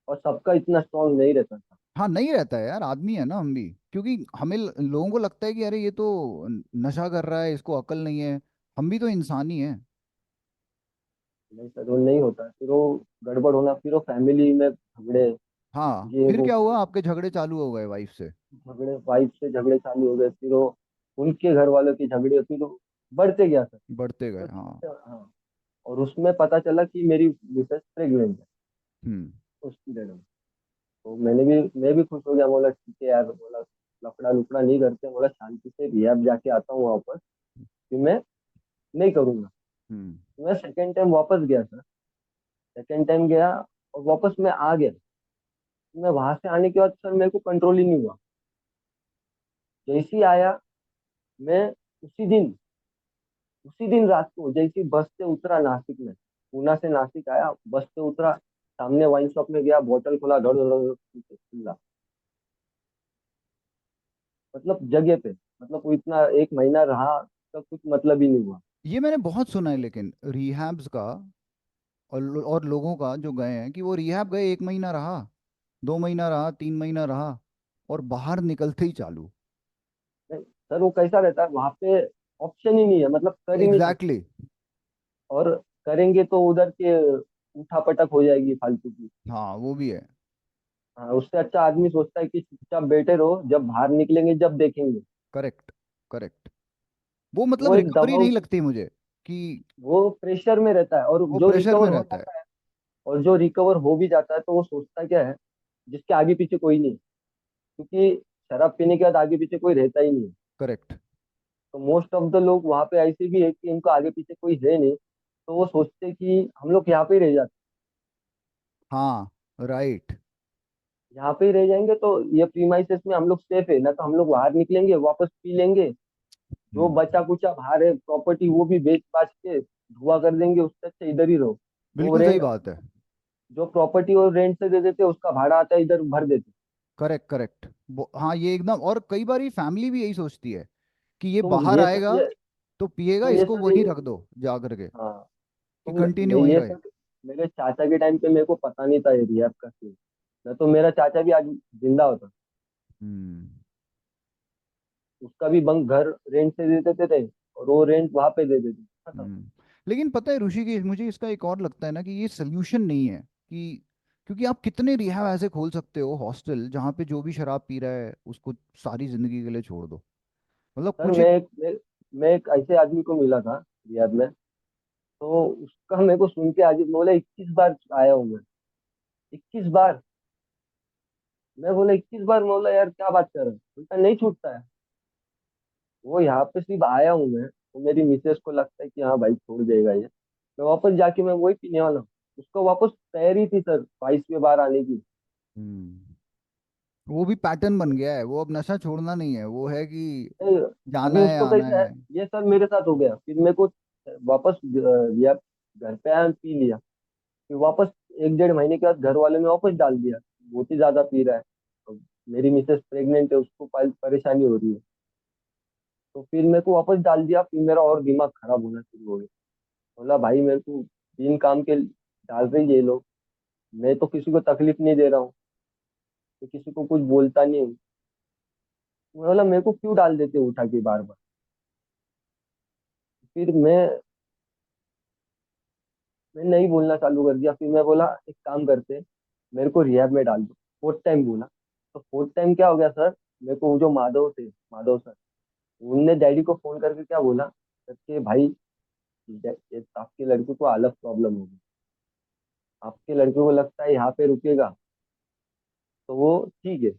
और सबका इतना स्ट्रॉन्ग नहीं रहता था। हाँ, नहीं रहता है यार, आदमी है ना हम भी। क्योंकि हमें लोगों को लगता है कि अरे ये तो नशा कर रहा है, इसको अकल नहीं है। हम भी तो इंसान ही हैं। नहीं सर, वो नहीं होता, फिर वो गड़बड़ होना, फिर वो फैमिली में झगड़े, हाँ, ये फिर वो क्या फिर हुआ, आपके झगड़े चालू हो गए वाइफ से। झगड़े, वाइफ से झगड़े चालू हो गए, फिर वो उनके घर वालों के झगड़े, फिर वो बढ़ते गया सर। बढ़ते गए, हाँ। हाँ। और उसमें पता चला कि मेरी मिसेस प्रेग्नेंट है। हम्म। उस पीरियड में। तो मैं भी खुश हो गया, बोला ठीक है यार, बोला लफड़ा लुफड़ा नहीं करते, बोला शांति से रिहैब जाके आता हूँ वापस, फिर मैं नहीं करूंगा। हम्म। तो मैं सेकेंड टाइम वापस गया सर। सेकेंड टाइम गया और वापस मैं आ गया। मैं वहां से आने के बाद सर मेरे को कंट्रोल ही नहीं हुआ। जैसे ही आया मैं, उसी दिन उसी दिन रात को जैसे ही बस से उतरा नासिक में, पूना से नासिक आया, बस से उतरा, सामने वाइन शॉप में गया, बोतल खोला, धड़ धड़ धड़ चिल्ला, मतलब जगह पे, मतलब वो इतना 1 महीना रहा, तो कुछ मतलब ही नहीं हुआ। ये मैंने बहुत सुना है लेकिन रिहैब्स का, और लोगों का जो गए हैं कि वो रिहैब गए 1 महीना रहा, 2 महीना रहा, 3 महीना रहा, और बाहर निकलते ही चालू। नहीं, सर वो कैसा रहता है वहां पे, ऑप्शन ही नहीं है, मतलब कर ही नहीं सकते। एग्जैक्टली। और करेंगे तो उधर के उठा पटक हो जाएगी फालतू की। हाँ वो भी है। हाँ, उससे अच्छा आदमी सोचता है कि चुपचाप बैठे रहो, जब बाहर निकलेंगे जब देखेंगे। करेक्ट। करेक्ट। वो मतलब वो एक रिकवरी दबाव, नहीं लगती मुझे कि वो प्रेशर में रहता है, और वो जो प्रेशर में रिकवर हो रहता है। जाता है, और जो रिकवर हो भी जाता है तो वो सोचता क्या है, जिसके आगे पीछे कोई नहीं, क्योंकि शराब पीने के बाद आगे पीछे कोई रहता ही नहीं है। करेक्ट। तो मोस्ट ऑफ द लोग वहां पे ऐसे भी है कि इनको आगे पीछे कोई है नहीं, तो वो सोचते हैं कि हम लोग यहाँ पे ही रह जाते, हाँ। राइट। यहाँ पे ही रह जाएंगे तो ये प्रीमाइसेस में हम लोग सेफ है ना, तो हम लोग बाहर निकलेंगे वापस पी लेंगे, जो हम्म। बचा कुचा बाहर है प्रॉपर्टी वो भी बेच बाच के धुआ कर देंगे, उससे अच्छा इधर ही रहो। वो बिल्कुल सही रेंट, बात है। जो प्रॉपर्टी और रेंट से दे देते उसका भाड़ा आता है, इधर भर देते। Correct correct. हाँ ये एकदम, और कई बार फैमिली भी यही सोचती है कि ये तो बाहर ये सब आएगा ये तो पिएगा, तो ये इसको सब वहीं रख दो जा करके, हाँ। कि तो मैं कंटिन्यू वहीं ये रहे। सब, मेरे चाचा के टाइम पे मेरे को पता नहीं था ये रिहैब का सीन। न तो मेरा चाचा भी आज जिंदा होता, हम्म। उसका भी बंक घर रेंट से दे देते थे, और वो रेंट वहां पे दे देते खत्म। हम्म। लेकिन पता है ऋषिकेश, मुझे इसका एक और लगता है ना कि ये सोल्यूशन नहीं है कि, क्योंकि आप कितने रिहैब ऐसे खोल सकते हो हॉस्टल जहाँ पे जो भी शराब पी रहा है उसको सारी जिंदगी के लिए छोड़ दो, मतलब सर कुछ एक। मैं एक ऐसे आदमी को मिला था रियाद में, तो उसका मेरे को सुन के आज बोला 21 बार आया हूँ मैं, 21 बार। मैं बोला 21 बार, मैं बोला यार क्या बात कर रहे हो, उनका नहीं छूटता है। वो यहाँ पे सिर्फ आया हूँ मैं, तो मेरी मिसेस को लगता है कि हाँ भाई छोड़ देगा ये, मैं वापस जाके मैं वही पीने वाला हूँ। उसको वापस तैयारी थी सर 22वें बार आने की। हम्म। वो भी पैटर्न बन गया है, वो अब नशा छोड़ना नहीं है, वो है कि ए, जाना अभी है उसको आना कैसा है, है। ये सर मेरे साथ हो गया, फिर मेरे को वापस लिया, घर पे आया पी लिया, फिर वापस 1 1.5 महीने के बाद घर वाले ने वापस डाल दिया, बहुत ही ज्यादा पी रहा है। तो मेरी मिसेस प्रेग्नेंट है, उसको परेशानी हो रही है, तो फिर मेरे को वापस डाल दिया, फिर मेरा और दिमाग खराब होना शुरू हो गया। बोला भाई मेरे को बिन काम के डाल रही है ये लोग, मैं तो किसी को तकलीफ नहीं दे रहा हूँ, तो किसी को कुछ बोलता नहीं हूँ। बोला मेरे को क्यों डाल देते हो उठा के बार बार। फिर मैं नहीं बोलना चालू कर दिया, फिर मैं बोला एक काम करते, मेरे को रिहैब में डाल दो। फोर्थ टाइम बोला, तो फोर्थ टाइम क्या हो गया सर, मेरे को वो जो माधव थे, माधव सर, उनने डैडी को फोन करके क्या बोला, कि भाई ये आपके लड़के को अलग प्रॉब्लम होगी, आपके लड़के को लगता है यहाँ पे रुकेगा तो वो ठीक है,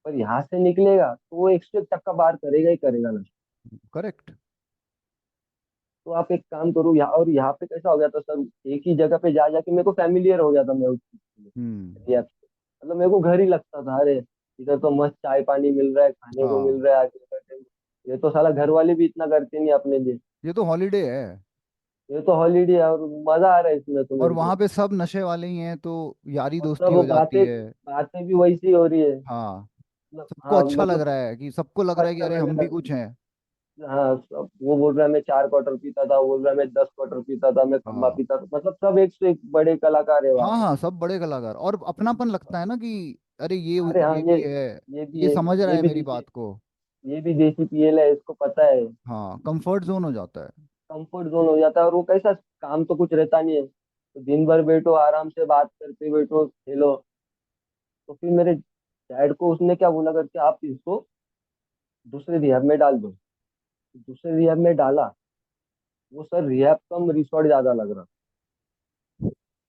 पर यहाँ से निकलेगा तो वो 101 टक्का बार करेगा ही करेगा ना। करेक्ट। तो आप एक काम करो यहाँ, और यहाँ पे कैसा हो गया था सर, एक ही जगह पे जा जाके मेरे को फैमिलियर हो गया था मैं उस चीज़ के हम्म। लिए। रिहैब से मतलब मेरे को घर ही लगता था, अरे इधर तो मस्त चाय पानी मिल रहा है, खाने को हाँ मिल रहा है आके बैठे, ये तो साला घर वाले भी इतना करते नहीं अपने लिए। ये तो हॉलीडे है, ये तो हॉलीडे है, और मजा आ रहा है इसमें तो और मेरे को। वहां पे सब नशे वाले ही हैं तो यारी और दोस्ती सब हो जाती बातें है। बातें भी वैसी हो रही है, हाँ। मतलब सबको हाँ अच्छा लग मतलब रहा है, कि सबको लग सबको रहा है कि अच्छा अरे लग हम रहा भी है। कुछ हैं। हाँ सब, वो बोल रहा है मैं 4 क्वार्टर पीता था, वो बोल रहा है मैं 10 क्वार्टर पीता था, मैं खम्बा हाँ पीता था, मतलब सब एक से एक बड़े कलाकार है वहाँ हाँ पे। हाँ, सब बड़े कलाकार, और अपनापन लगता है ना कि अरे अरे हाँ ये भी है, ये भी ये है, समझ रहा ये है भी मेरी देसी, बात को। ये भी देसी पीएल है, इसको पता है। हाँ कंफर्ट जोन हो जाता है। कंफर्ट जोन हो जाता है, और वो कैसा, काम तो कुछ रहता नहीं है, तो दिन भर बैठो आराम से बात करते बैठो खेलो। तो फिर मेरे डैड को उसने क्या बोला करके, आप इसको दूसरे रिहैब में डाल दो। दूसरे रिहैब में डाला, वो सर रिहैब कम रिसोर्ट ज्यादा लग रहा।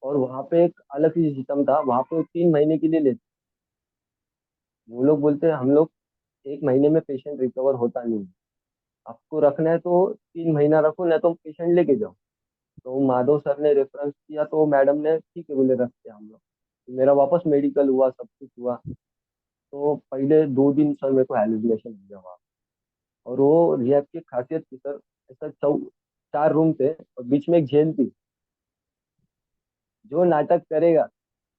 और वहाँ पे एक अलग ही सिस्टम था, वहाँ पे वो 3 महीने के लिए लेते। वो लोग बोलते हैं हम लोग 1 महीने में पेशेंट रिकवर होता नहीं है। आपको रखना है तो 3 महीना रखो, नहीं तो पेशेंट लेके जाओ। तो माधव सर ने रेफरेंस किया, तो मैडम ने ठीक है बोले रखते हैं हम लोग। मेरा वापस मेडिकल हुआ, सब कुछ हुआ। तो पहले 2 दिन सर मेरे को हेलुसिनेशन हो गया वहाँ। और वो रिहैब की खासियत थी सर, ऐसा 4 रूम थे और बीच में एक जेल थी। जो नाटक करेगा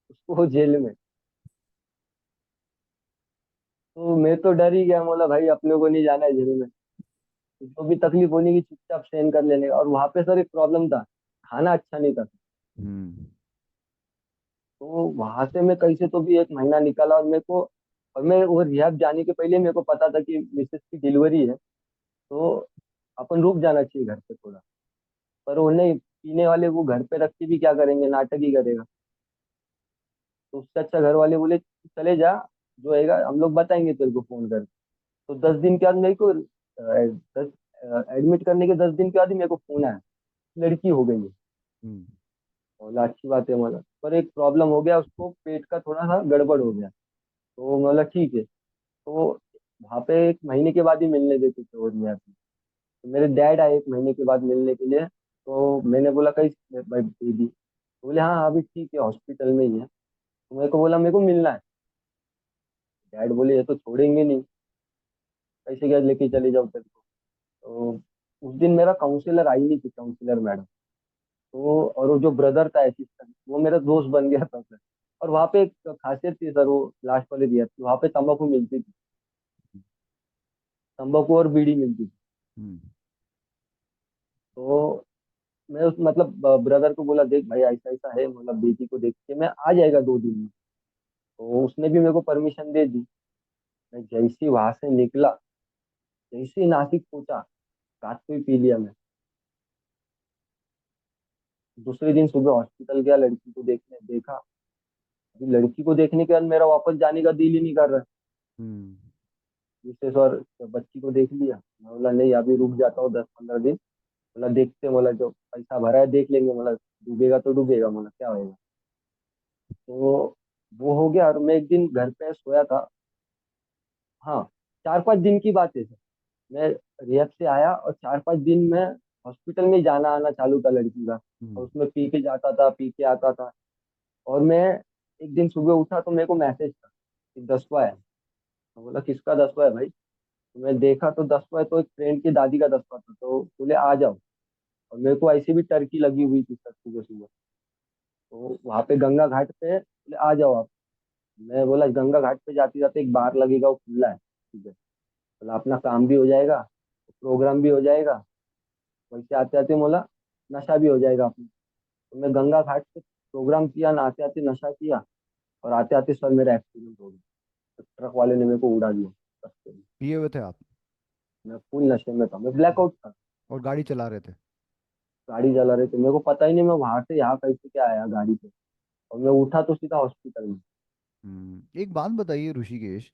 उसको जेल में। तो मैं तो डर ही गया, बोला भाई अपने को नहीं जाना है जेल में। तो जो भी तकलीफ होने की चुपचाप सहन कर लेने का। और वहां पे सर एक प्रॉब्लम था, खाना अच्छा नहीं था। हम्म। तो वहां से मैं कैसे तो भी 1 महीना निकाला। और मेरे को, और मैं वो रिहैब जाने के पहले मेरे को पता था कि मिसेस की डिलीवरी है, तो अपन रुक जाना चाहिए घर पे थोड़ा। पर वो नहीं, पीने वाले वो घर पे रख के भी क्या करेंगे, नाटक ही करेगा। तो उससे अच्छा घर वाले बोले चले जा, जो आएगा हम लोग बताएंगे तेरे को फोन कर। तो 10 दिन के बाद मेरे को दस एडमिट करने के 10 दिन के बाद ही मेरे को फोन आया, लड़की हो गई है। हम्म। बोला अच्छी बात है, मतलब पर एक प्रॉब्लम हो गया, उसको पेट का थोड़ा सा गड़बड़ हो गया। तो बोला ठीक है। तो वहाँ पे 1 महीने के बाद ही मिलने देते थे और यहाँ पे। तो मेरे डैड आए 1 महीने के बाद मिलने के लिए। तो मैंने बोला कहीं भाई बेबी, बोले हाँ अभी ठीक है हॉस्पिटल में ही है। तो मेरे को बोला मेरे को मिलना है। डैड बोले ये तो छोड़ेंगे नहीं, कैसे क्या लेके चले जाओ तेरे को। तो उस दिन मेरा काउंसलर आई नहीं थी, काउंसलर मैडम। तो और वो जो ब्रदर था असिस्टेंट, वो मेरा दोस्त बन गया था सर। और वहाँ पे एक खासियत थी सर, वो लास्ट वाले दिया वहाँ पे तंबाकू मिलती थी। तंबाकू और बीड़ी मिलती थी। हम्म। तो मैं उस मतलब ब्रदर को बोला देख भाई ऐसा ऐसा है, मतलब बेटी को देख के मैं आ जाएगा 2 दिन में। तो उसने भी मेरे को परमिशन दे दी। मैं जैसे ही वहां से निकला, जैसे ही नासिक पहुंचा, रात को ही पी लिया मैं। दूसरे दिन सुबह हॉस्पिटल गया, लड़की को देखने देखा। अभी लड़की को देखने के बाद मेरा वापस जाने का दिल ही नहीं कर रहा। हम्म। मिसेस और बच्ची को देख लिया। मैं बोला नहीं अभी रुक जाता हूँ 10-15 दिन। बोला देखते, बोला जो पैसा भरा है देख लेंगे, बोला डूबेगा तो डूबेगा, बोला क्या होएगा। तो वो हो गया। और मैं एक दिन घर पे सोया था। हाँ, 4-5 दिन की बात है सर। मैं रिहब से आया और 4-5 दिन में हॉस्पिटल में जाना आना चालू था लड़की का। और हम्म। उसमें पी के जाता था, पी के आता था। और मैं एक दिन सुबह उठा तो मेरे को मैसेज था कि 10वां है। मैं बोला किसका 10वां है भाई। तो मैं देखा तो 10वां है, तो एक फ्रेंड की दादी का 10वां था। तो बोले आ जाओ। और मेरे को ऐसी भी टर्की लगी हुई थी सर सुबह सुबह। तो वहाँ पे गंगा घाट पे बोले आ जाओ आप। मैं बोला गंगा घाट पे जाते जाते एक बार लगेगा, वो खुला है ठीक है। बोला अपना काम भी हो जाएगा, प्रोग्राम भी हो जाएगा, वैसे आते आते बोला नशा भी हो जाएगा अपना। तो मैं गंगा घाट पे प्रोग्राम किया ना, आते आते नशा किया। और आते आते सर मेरा एक्सीडेंट हो गया। तो ट्रक वाले ने मेरे को उड़ा दिया रास्ते में। पिए हुए थे आप? मैं फुल नशे में था, मैं ब्लैकआउट था। और गाड़ी चला रहे थे? गाड़ी चला रहे थे, मेरे को पता ही नहीं मैं वहां से यहाँ कैसे क्या आया गाड़ी पे। और मैं उठा तो सीधा हॉस्पिटल में। एक बात बताइए ऋषिकेश,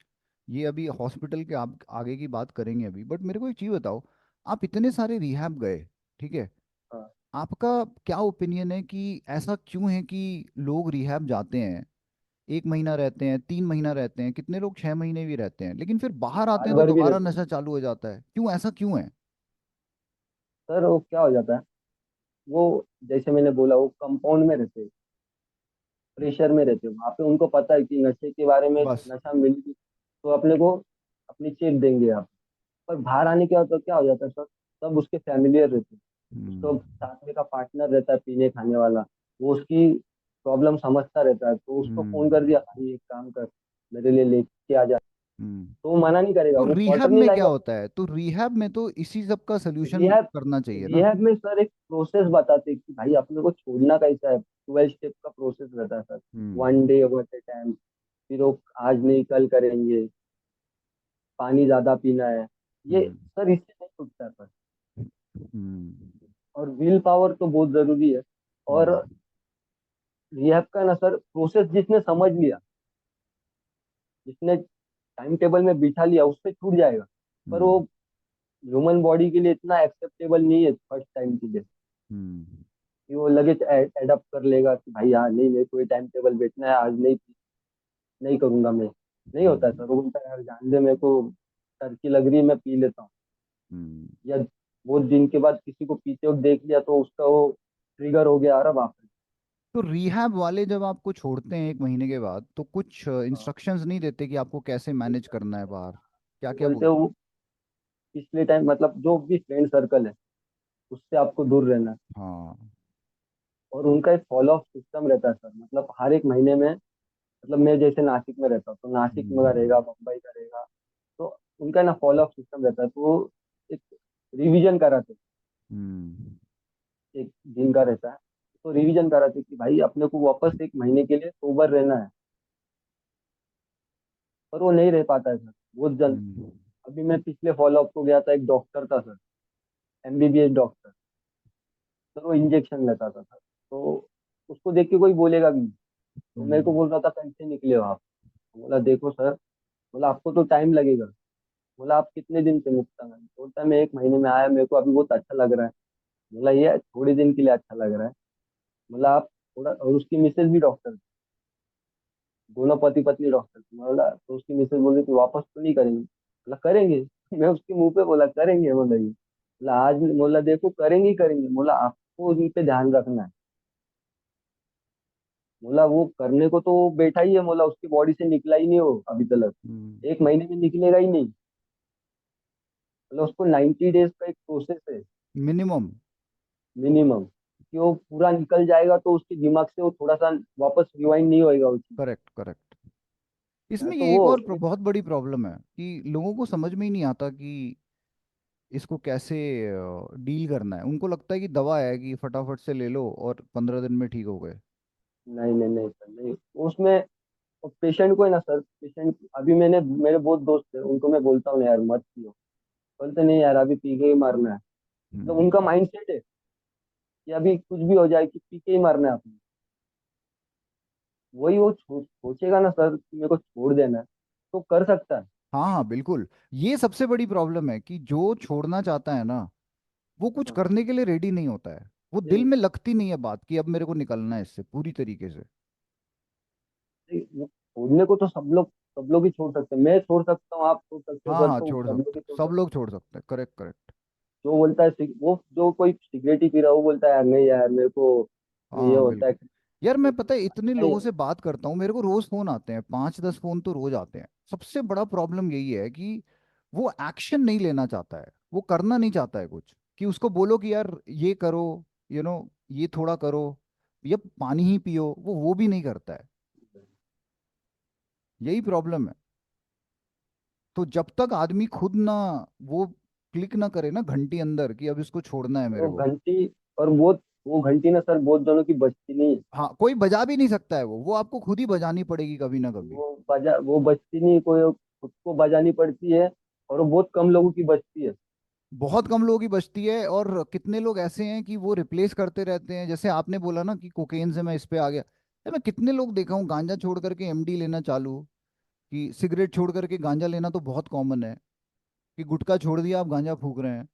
ये अभी हॉस्पिटल के आप आगे की बात करेंगे अभी, बट मेरे को एक चीज़ बताओ। आप इतने सारे रिहैब गए, ठीक है, हाँ। आपका क्या ओपिनियन है कि ऐसा क्यों है कि लोग रिहैब जाते हैं, 1 महीना रहते हैं, 3 महीना रहते हैं, कितने लोग 6 महीने भी रहते हैं, लेकिन फिर बाहर आते साल हैं तो भर भी दोबारा रहते हैं। नशा चालू हो जाता है? क्यों, ऐसा क्यों है? सर वो क्या हो जाता है, वो जैसे मैंने बोला वो कंपाउंड में रहते हैं, प्रेशर में रहते हैं। वहाँ पे उनको पता है कि नशे के बारे में, बस। नशा मिल तो अपने को अपनी चेक देंगे आप। पर बाहर आने के बाद तो क्या हो जाता है सर, सब उसके फैमिलियर रहते हैं। उसको हम्म। साथ में का पार्टनर रहता है पीने खाने वाला। वो उसकी प्रॉब्लम समझता रहता है, तो उसको फोन कर हम्म। दिया भाई एक काम कर, मेरे लिए लेके आ जा। हम्म। तो वो मना नहीं करेगा, तो वो रिहैब क्वार्टर नहीं में क्या लाएगा। होता है? तो रिहैब में तो इसी सब का सोल्यूशन रिहैब, करना चाहिए ना? रिहैब में सर एक प्रोसेस बताते हैं कि भाई अपने को छोड़ना कैसा है। 12 स्टेप का प्रोसेस रहता है sir. Hmm. 1 day at A time. फिर वो आज नहीं कल करेंगे, पानी ज्यादा पीना है। ये हम्म। सर इससे नहीं छूटता है सर। हम्म। और विल पावर तो बहुत जरूरी है। और हम्म। रिहैब का ना सर प्रोसेस जिसने समझ लिया, जिसने टाइम टेबल में बिठा लिया, उससे छूट जाएगा। पर वो हम्म। ह्यूमन बॉडी के लिए इतना एक्सेप्टेबल नहीं है फर्स्ट टाइम के लिए। हम्म। कि वो वो लगे एडप्ट कर लेगा कि भाई हाँ नहीं, मेरे को ये टाइम टेबल बैठना है, आज नहीं नहीं करूंगा मैं। नहीं होता है हम्म। सर, वो बोलता है यार जान दे, मेरे को टर्की लग रही है, मैं पी लेता हूँ। हम्म। या बहुत दिन के बाद किसी को पीते हुए देख लिया तो उसका वो ट्रिगर हो गया, अरे बाप रे। तो रिहैब वाले जब आपको छोड़ते हैं 1 महीने के बाद, तो कुछ हाँ, इंस्ट्रक्शंस नहीं देते कि आपको कैसे मैनेज करना है बाहर? क्या वो क्या बोलते बोल? हैं वो पिछले टाइम मतलब जो भी फ्रेंड सर्कल है उससे आपको दूर रहना है। हाँ। और उनका एक फॉलो अप सिस्टम रहता है सर, मतलब हर एक महीने में, मतलब मैं जैसे नासिक में रहता हूँ तो नासिक में हम्म। रहेगा, मुंबई का रहेगा। तो उनका ना फॉलो अप सिस्टम रहता है, तो वो एक रिवीजन कराते हैं, हम्म। एक दिन का रहता है। तो रिवीजन कराते हैं कि भाई अपने को वापस 1 महीने के लिए सोबर रहना है। पर वो नहीं रह पाता है सर, बहुत जल्द। हम्म। अभी मैं पिछले फॉलो अप को गया था, एक डॉक्टर था सर, एमबीबीएस डॉक्टर। सर वो इंजेक्शन लेता था सर, तो उसको देख के कोई बोलेगा भी नहीं। तो मेरे को हम्म। बोल रहा था कैसे निकले हो आप। बोला देखो सर, बोला आपको तो टाइम लगेगा। बोला आप कितने दिन से मुक्त हैं? बोलता है मैं 1 महीने में आया, मेरे को अभी बहुत अच्छा लग रहा है। बोला ये थोड़े दिन के लिए अच्छा लग रहा है। बोला आप थोड़ा, और उसकी मिसेज भी डॉक्टर, दोनों पति पत्नी डॉक्टर थे। बोला तो उसकी मिसेज बोल रही थी वापस तो नहीं करेंगे। बोला करेंगे। मैं उसके मुंह पे बोला करेंगे, बोला ये, बोला आज नहीं, बोला देखो करेंगे ही करेंगे, बोला आपको उन पे ध्यान रखना है। बोला वो करने को तो वो बैठा ही है, बोला उसकी बॉडी से निकला ही नहीं हो अभी तक, हम्म। 1 महीने में निकलेगा ही नहीं। बोला उसको 90 डेज का एक प्रोसेस है मिनिमम। मिनिमम, कि वो पूरा निकल जाएगा तो उसके दिमाग से वो थोड़ा सा वापस रिवाइंड नहीं होएगा वो चीज। Correct, correct. मैं इसमें तो ये वो एक और बहुत बड़ी प्रॉब्लम है कि लोगों को समझ में ही नहीं आता कि इसको कैसे डील करना है। उनको लगता है कि दवा है कि फटाफट से ले लो और 15 दिन में ठीक हो गए। नहीं नहीं नहीं सर, नहीं उसमें। पेशेंट को है ना सर, पेशेंट अभी मैंने, मेरे बहुत दोस्त है उनको मैं बोलता हूँ यार मत पियो, बोलते नहीं यार अभी पी के ही मरना है। मतलब हम्म। उनका माइंड सेट है कि अभी कुछ भी हो जाए कि पी के ही मरना है आपने। वही वो सोचेगा ना सर कि मेरे को छोड़ देना है, तो कर सकता है। हाँ हाँ, बिल्कुल। ये सबसे बड़ी प्रॉब्लम है कि जो छोड़ना चाहता है ना, वो कुछ हाँ, करने के लिए रेडी नहीं होता है। वो दिल नहीं में लगती नहीं है बात कि अब मेरे को निकलना है इससे पूरी तरीके से। नहीं, वो छोड़ने को तो सब लोग ही छोड़ सकते हैं, मैं छोड़ सकता हूँ, आप छोड़ सकते हो हाँ सर, हाँ, तो छोड़ सब लोग सकते ही हैं, छोड़ सब सकते लोग हैं। छोड़ सकते हैं। Correct, correct. जो बोलता है वो जो कोई सिगरेट ही पी रहा है वो बोलता है यार नहीं यार मेरे को ये हाँ, होता है। बिल्कुल। यार मैं पता है इतने अच्छा ही लोगों है। से बात करता हूँ, मेरे को रोज फोन आते हैं, 5-10 फोन तो रोज आते हैं। सबसे बड़ा प्रॉब्लम यही है कि वो एक्शन नहीं लेना चाहता है, वो करना नहीं चाहता है कुछ। कि उसको बोलो कि यार ये करो, ये थोड़ा करो, ये पानी ही पियो, वो भी नहीं करता है। यही प्रॉब्लम है। तो जब तक आदमी खुद ना वो क्लिक ना करे ना घंटी अंदर कि अब इसको छोड़ना है मेरे वो को। घंटी, और वो घंटी ना सर बहुत जनों की बजती नहीं है। हाँ, कोई बजा भी नहीं सकता है, वो आपको खुद ही बजानी पड़ेगी कभी ना कभी। वो बजती नहीं, कोई खुद को बजानी पड़ती है। और वो बहुत कम लोगों की बजती है। बहुत कम लोगों की बचती है। और कितने लोग ऐसे हैं कि वो रिप्लेस करते रहते हैं, जैसे आपने बोला ना कि कोकेन से मैं इस पे आ गया। मैं कितने लोग देखा हूँ गांजा छोड़ करके एमडी लेना चालू, कि सिगरेट छोड़ करके गांजा लेना तो बहुत कॉमन है, कि गुटखा छोड़ दिया आप गांजा फूक रहे हैं।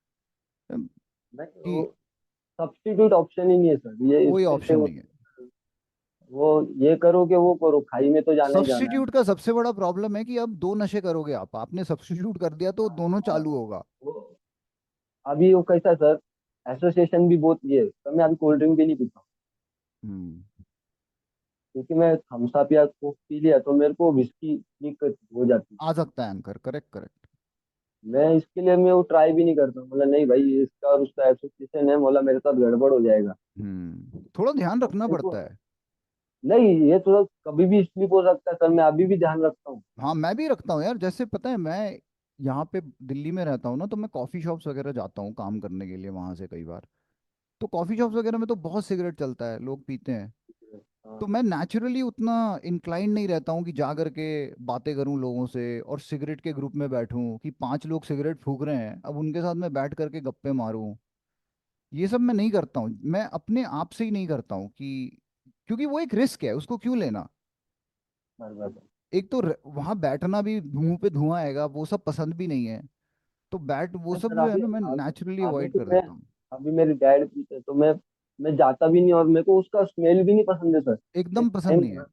अम, नहीं वो कि सब्स्टिट्यूट ऑप्शन ही नहीं है सर, ये कोई इसमें से ऑप्शन नहीं है। वो ये करो कि वो करो, खाई में तो जाना ही जाना है। सब्स्टिट्यूट का सबसे बड़ा प्रॉब्लम है कि अब दो नशे करोगे आप, आपने सब्स्टिट्यूट कर दिया तो हाँ, दोनों हाँ, चालू होगा। वो अभी वो कैसा सर, एसोसिएशन भी बहुत ये है। तो मैं अभी कोल्ड ड्रिंक भी नहीं पीता, हम्म। क्योंकि मैं थम्स अप या कोक पी लिया तो मेरे को विस्की की हो जाती है। आ सकता है एंकर, करेक्ट, करेक्ट। मैं इसके लिए मैं वो ट्राई भी नहीं करता, बोला नहीं भाई इसका और उसका एसोसिएशन है, बोला मेरे साथ गड़बड़ हो जाएगा। थोड़ा ध्यान तो रखना मेरे को पड़ता है। नहीं, ये तो कभी भी स्लिप हो सकता है सर, मैं अभी भी ध्यान रखता हूँ। हाँ, मैं भी रखता हूँ यार। जैसे पता है, मैं यहाँ पे दिल्ली में रहता हूँ ना, तो मैं कॉफ़ी शॉप्स वगैरह जाता हूँ काम करने के लिए वहाँ से कई बार। तो कॉफ़ी शॉप्स वगैरह में तो बहुत सिगरेट चलता है, लोग पीते हैं। तो हाँ, मैं नेचुरली उतना इंक्लाइंड नहीं रहता हूँ कि जा करके बातें करूँ लोगों से और सिगरेट के ग्रुप में बैठूं कि 5 लोग सिगरेट फूक रहे हैं, अब उनके साथ मैं बैठ करके गप्पे मारूं। ये सब मैं नहीं करता हूँ, मैं अपने आप से ही नहीं करता हूँ कि क्योंकि वो एक रिस्क है, उसको क्यों लेना। बराबर। एक तो वहां बैठना भी, मुंह पे धुआं आएगा, वो सब पसंद भी नहीं है। तो बैठ वो नहीं सब सर, जो है अभी ना, मैं अभी नेचुरली अभी अवॉइड तो कर मैं, देता हूँ। अभी मेरे डैड पीते तो मैं जाता भी नहीं, और मेरे को उसका स्मेल भी नहीं पसंद है सर। एकदम एक पसंद टाइम नहीं है। था,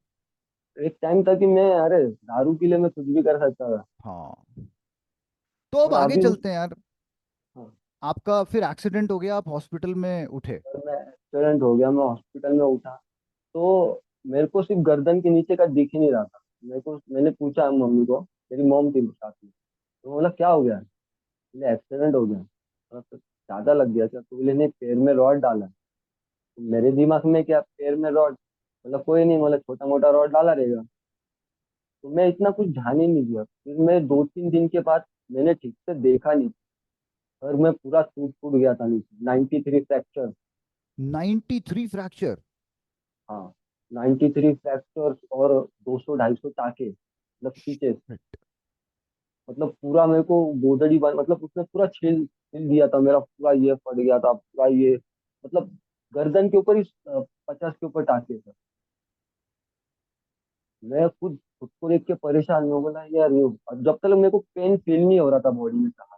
एक टाइम था कि मैं, अरे दारू के लिए मैं कुछ भी कर सकता था। हाँ, तो अब और आगे अभी उस, चलते हैं यार। हाँ, आपका फिर एक्सीडेंट हो गया, आप हॉस्पिटल में उठे। सर मैं एक्सीडेंट हो गया, मैं हॉस्पिटल में उठा। तो मेरे को सिर्फ गर्दन के नीचे का दिख ही नहीं रहा था। मैंने पूछा मम्मी को, मेरी मॉम थी साथ में, तो बोला क्या हो गया? बोले एक्सीडेंट हो गया। तो ज्यादा लग गया क्या? तो बोले नहीं, पैर में रॉड डाला। तो मेरे दिमाग में क्या, पैर में रॉड, मतलब कोई नहीं, मतलब छोटा मोटा रॉड डाला रहेगा। तो मैं इतना कुछ ध्यान ही नहीं दिया। फिर मैं 2-3 दिन के बाद मैंने ठीक से देखा नहीं, और मैं पूरा टूट फूट गया था नीचे, 93 फ्रैक्चर। 93 फ्रैक्चर। हाँ, 93 फ्रैक्चर और 200-250 टाके, मतलब खींचे। मतलब पूरा मेरे को गोदड़ी बन, मतलब उसने पूरा छील छील दिया था मेरा, पूरा ये फट गया था पूरा ये, मतलब गर्दन के ऊपर ही 50 के ऊपर टाके थे। मैं खुद खुद को देख के परेशान हो, बोला यार ये, और जब तक मेरे को पेन फील नहीं हो रहा था बॉडी में कहा,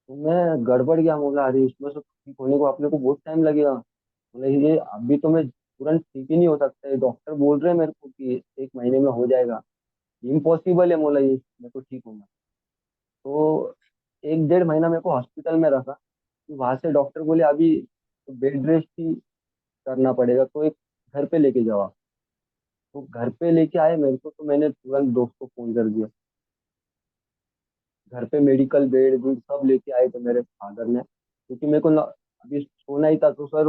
तो मैं गड़बड़ गया। बोला अरे इसमें से ठीक होने को अपने को बहुत टाइम लगेगा। बोले ये अभी तो मैं तुरंत ठीक ही नहीं हो सकता है, डॉक्टर बोल रहे हैं मेरे को कि 1 महीने में हो जाएगा। इम्पॉसिबल है, बोला ये मेरे को ठीक होना। तो 1-1.5 महीना मेरे को हॉस्पिटल में रखा। तो वहां से डॉक्टर बोले अभी बेड रेस्ट ही करना पड़ेगा, तो एक घर पे लेके जाओ आप। तो घर पे लेके आए मेरे को, तो मैंने तुरंत दोस्त को फोन कर दिया। घर पे मेडिकल बेड बेड सब लेके आए थे मेरे फादर ने, क्योंकि मेरे को अभी सोना ही था, तो सर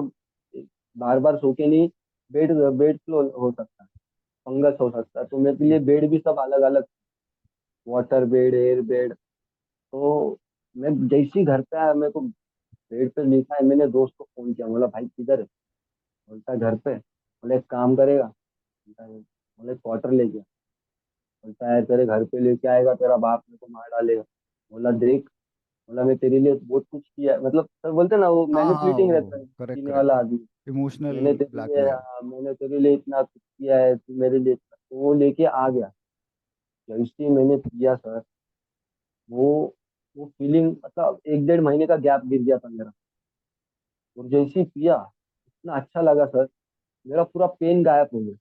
बार बार सो के नहीं, बेड बेड फ्लो हो सकता है, फंगस हो सकता है, तो मेरे लिए बेड भी सब अलग अलग, वाटर बेड, एयर बेड। तो मैं जैसे ही घर पे आया, मेरे को बेड पे लिखा है, मैंने दोस्त को फोन किया, बोला भाई किधर है? बोलता है घर पे। बोले एक काम करेगा, बोले क्वार्टर ले गया। बोलता है तेरे घर पे लेके आएगा तेरा बाप मेरे को मार डालेगा। बोला देख, बोला मैं तेरे लिए बहुत कुछ किया है, मतलब सर बोलते हैं ना वो हाँ हाँ, मैनिपुलेटिंग वो रहता है करेक्ट सीने करेक्ट। वाला आदमी। इमोशनल मैंने तेरे लिए, ब्लैकमेल। हाँ, मैंने तेरे लिए इतना कुछ किया है, तू मेरे लिए तो वो लेके आ गया। जैसे ही मैंने पिया सर, वो वो फीलिंग, मतलब 1-1.5 महीने का गैप गिर गया था मेरा। और जैसे ही पिया, इतना अच्छा लगा सर, मेरा पूरा पेन गायब हो गया।